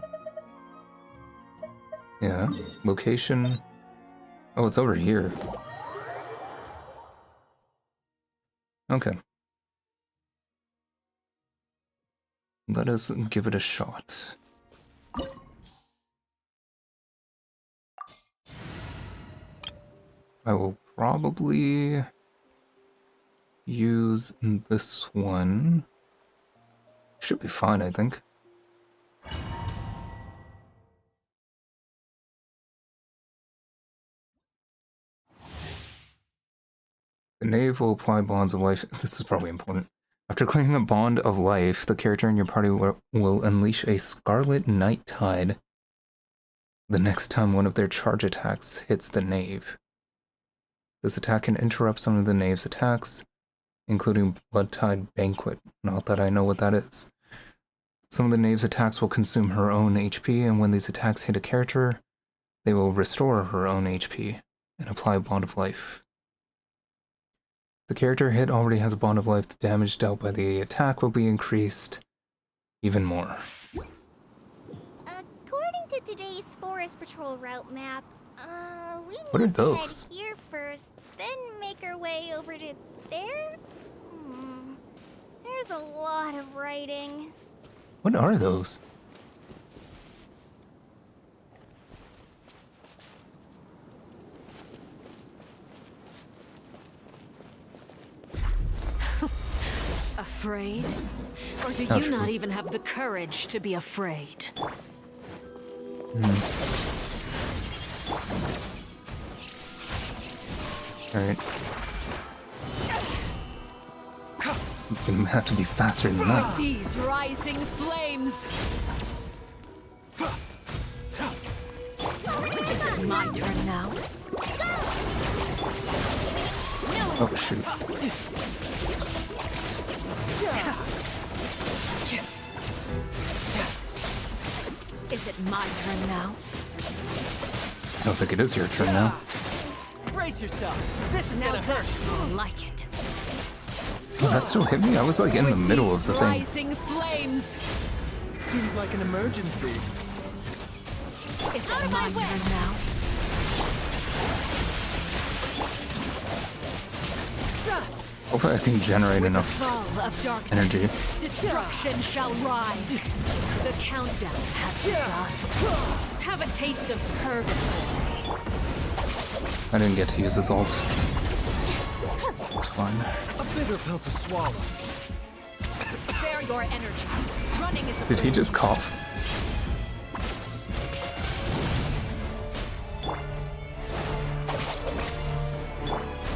Yeah. Location. Oh, it's over here. Okay. Let us give it a shot. I will probably use this one. Should be fine, I think. The knave will apply bonds of life. This is probably important. After clearing a bond of life, the character in your party will unleash a Scarlet Night Tide the next time one of their charge attacks hits the knave. This attack can interrupt some of the knave's attacks, including Blood Tide Banquet. Not that I know what that is. Some of the knave's attacks will consume her own HP, and when these attacks hit a character, they will restore her own HP and apply a bond of life. The character hit already has a bond of life. The damage dealt by the attack will be increased even more. According to today's Forest Patrol route map, we What are need to head those? here first, then make our way over to there? There's a lot of writing. What are those? afraid? Or do Oh, you true. not even have the courage to be afraid? Alright. You have to be faster than that. These rising flames! Is it my turn now? Oh, shoot. Is it my turn now? I don't think it is your turn now. Brace yourself. This is Now gonna hurt. that's more like it. Oh, that still hit me? I was like in the middle of the thing. Rising flames! Seems like an emergency. Is it my turn now? Hopefully I can generate enough Fall of darkness. energy. Destruction shall rise. The countdown has begun. Have a taste of purgatory. I didn't get to use his ult. It's fine. A bitter pill to swallow. Spare your energy. Running is a Did he just cough?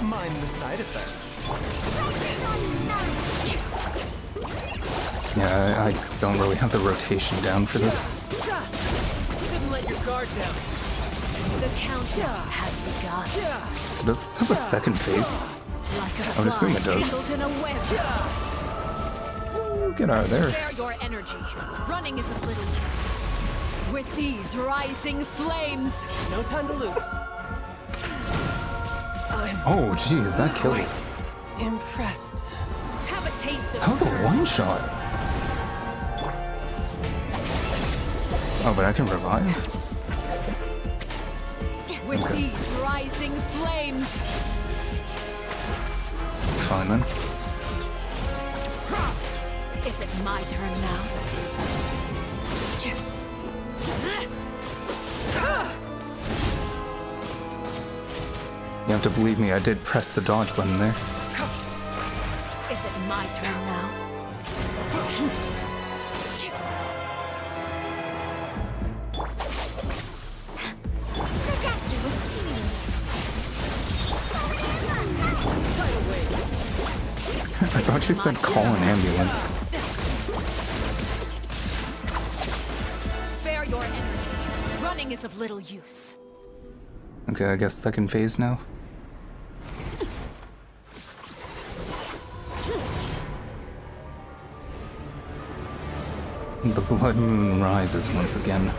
Mind the side effects. Yeah, I don't really have the rotation down for this. Shouldn't let your guard down. The countdown has begun. So does this have a second phase? Like a I would assume it fly does. tangled in a web. Ooh, get out of there. Spare your energy. Running is of little use. With these rising flames. No time to lose. Oh, geez, that killed. Impressed. Have a taste of That was a one-shot. Oh, but I can revive? With Okay. these rising flames. It's fine then. Is it my turn now? You have to believe me, I did press the dodge button there. Is it my turn now? I thought you said call an ambulance. Spare your energy. Running is of little use. Okay, I guess second phase now. The blood moon rises once again.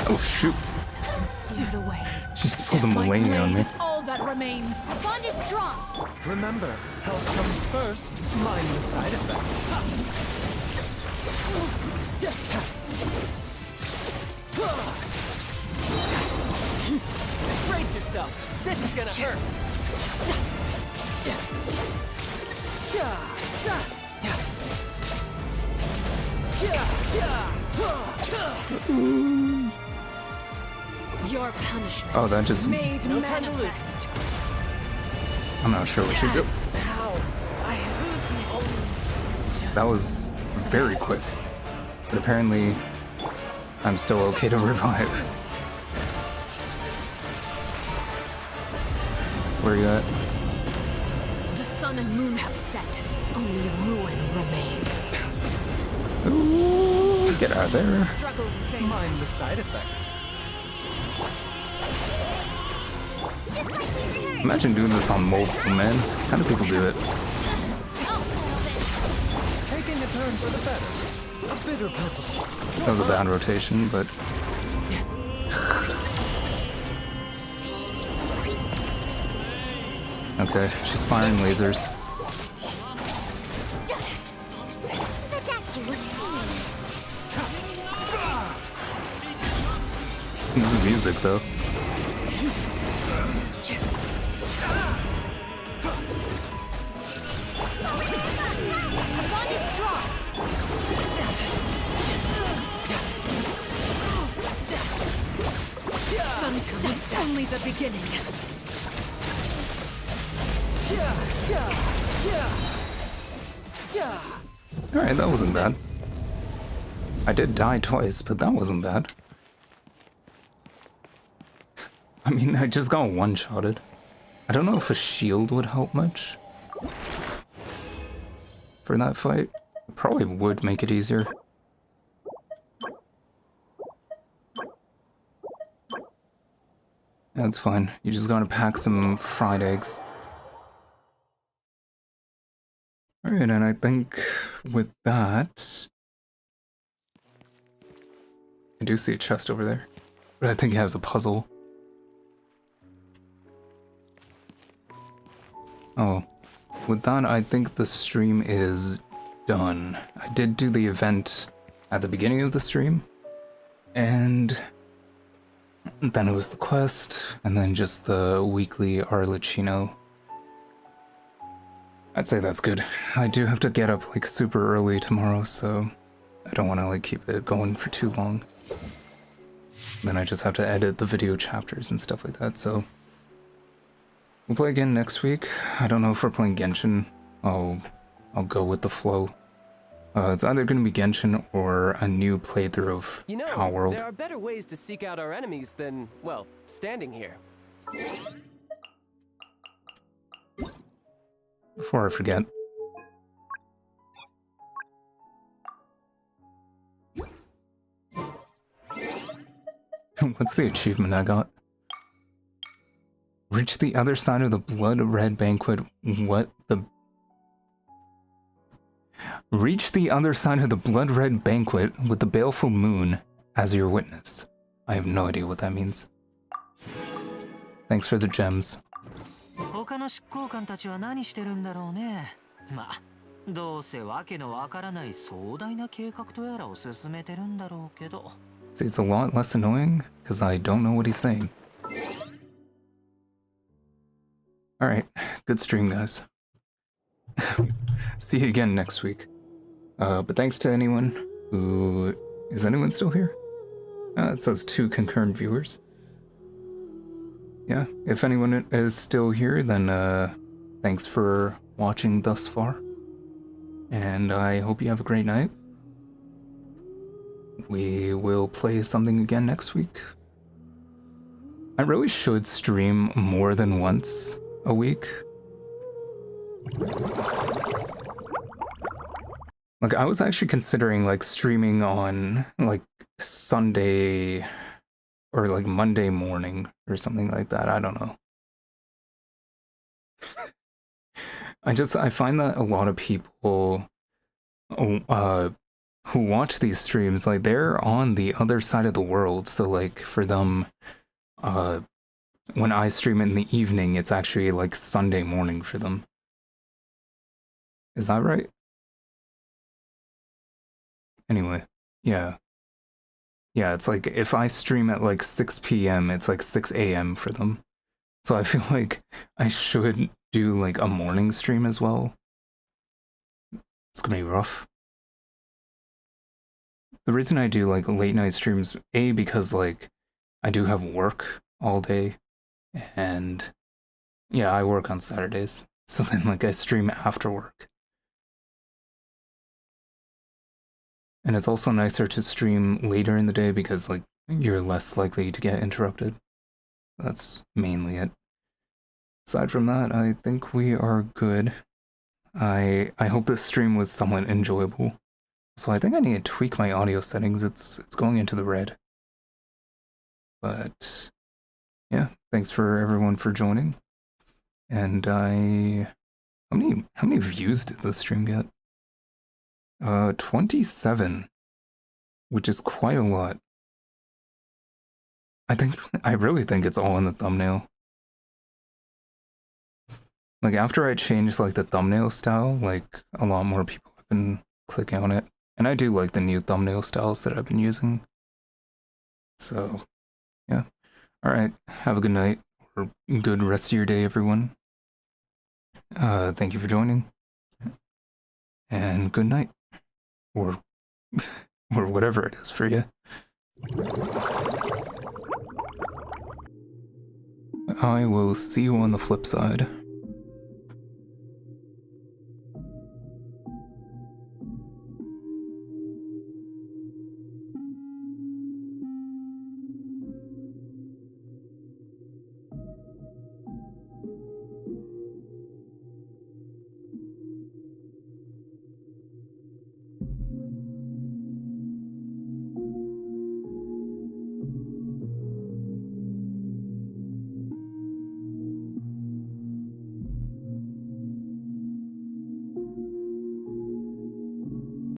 Oh shoot! Sealed away. She just pulled a Millennium on me. It's all that remains. The bond is strong. Remember, health comes first. Mind the side effects. Brace yourself. This is gonna hurt. Your punishment. Oh, that just... made manifest. I'm not sure what she's doing. Ow. That was very quick. But apparently, I'm still okay to revive. Where are you at? The sun and moon have set. Only ruin remains. Ooh, get out of there. Struggle in vain. Mind the side effects. Imagine doing this on multiple men. How do people do it? Taking a turn for the better. A bitter purpose. That was a bad rotation, but... Okay, she's firing lasers. This is music, though. Sometimes only the beginning. Alright, that wasn't bad. I did die twice, but that wasn't bad. I mean, I just got one-shotted. I don't know if a shield would help much for that fight. It probably would make it easier. That's fine. You just gotta pack some fried eggs. Alright, and I think with that... I do see a chest over there, but I think it has a puzzle. Oh, with that, I think the stream is done. I did do the event at the beginning of the stream, and then it was the quest, and then just the weekly Arlecchino. I'd say that's good. I do have to get up like super early tomorrow, so I don't want to like keep it going for too long. Then I just have to edit the video chapters and stuff like that, so we'll play again next week. I don't know if we're playing Genshin. I'll go with the flow. It's either going to be Genshin or a new playthrough of Power World. There are better ways to seek out our enemies than, well, standing here. Before I forget. What's the achievement I got? Reach the other side of the blood red banquet. What the? Reach the other side of the blood red banquet with the baleful moon as your witness. I have no idea what that means. Thanks for the gems. 他の執行官たちは何してるんだろうね。まあ、どうせわけのわからない壮大な計画とやらを進めてるんだろうけど。See, it's a lot less annoying because I don't know what he's saying. Alright, good stream, guys. See you again next week. But thanks to anyone who... Is anyone still here? It says 2 concurrent viewers. Yeah, if anyone is still here, then thanks for watching thus far. And I hope you have a great night. We will play something again next week. I really should stream more than once a week. Like, I was actually considering, like, streaming on, like, Sunday or, like, Monday morning or something like that. I don't know. I find that a lot of people who watch these streams, like, they're on the other side of the world. So, like, for them, when I stream in the evening, it's actually, like, Sunday morning for them. Is that right? Anyway, yeah. Yeah, it's like, if I stream at, like, 6 p.m., it's like 6 a.m. for them. So I feel like I should do, like, a morning stream as well. It's gonna be rough. The reason I do, like, late night streams, A, because, like, I do have work all day, and, yeah, I work on Saturdays, so then, like, I stream after work. And it's also nicer to stream later in the day because, like, you're less likely to get interrupted. That's mainly it. Aside from that, I think we are good. I hope this stream was somewhat enjoyable. So I think I need to tweak my audio settings. It's going into the red. But yeah, thanks for everyone for joining. And how many views did this stream get? 27, which is quite a lot. I really think it's all in the thumbnail. Like, after I changed, like, the thumbnail style, like, a lot more people have been clicking on it. And I do like the new thumbnail styles that I've been using. So, Yeah. Alright, have a good night, or good rest of your day, everyone. Thank you for joining. And good night. Or, or whatever it is for you. I will see you on the flip side.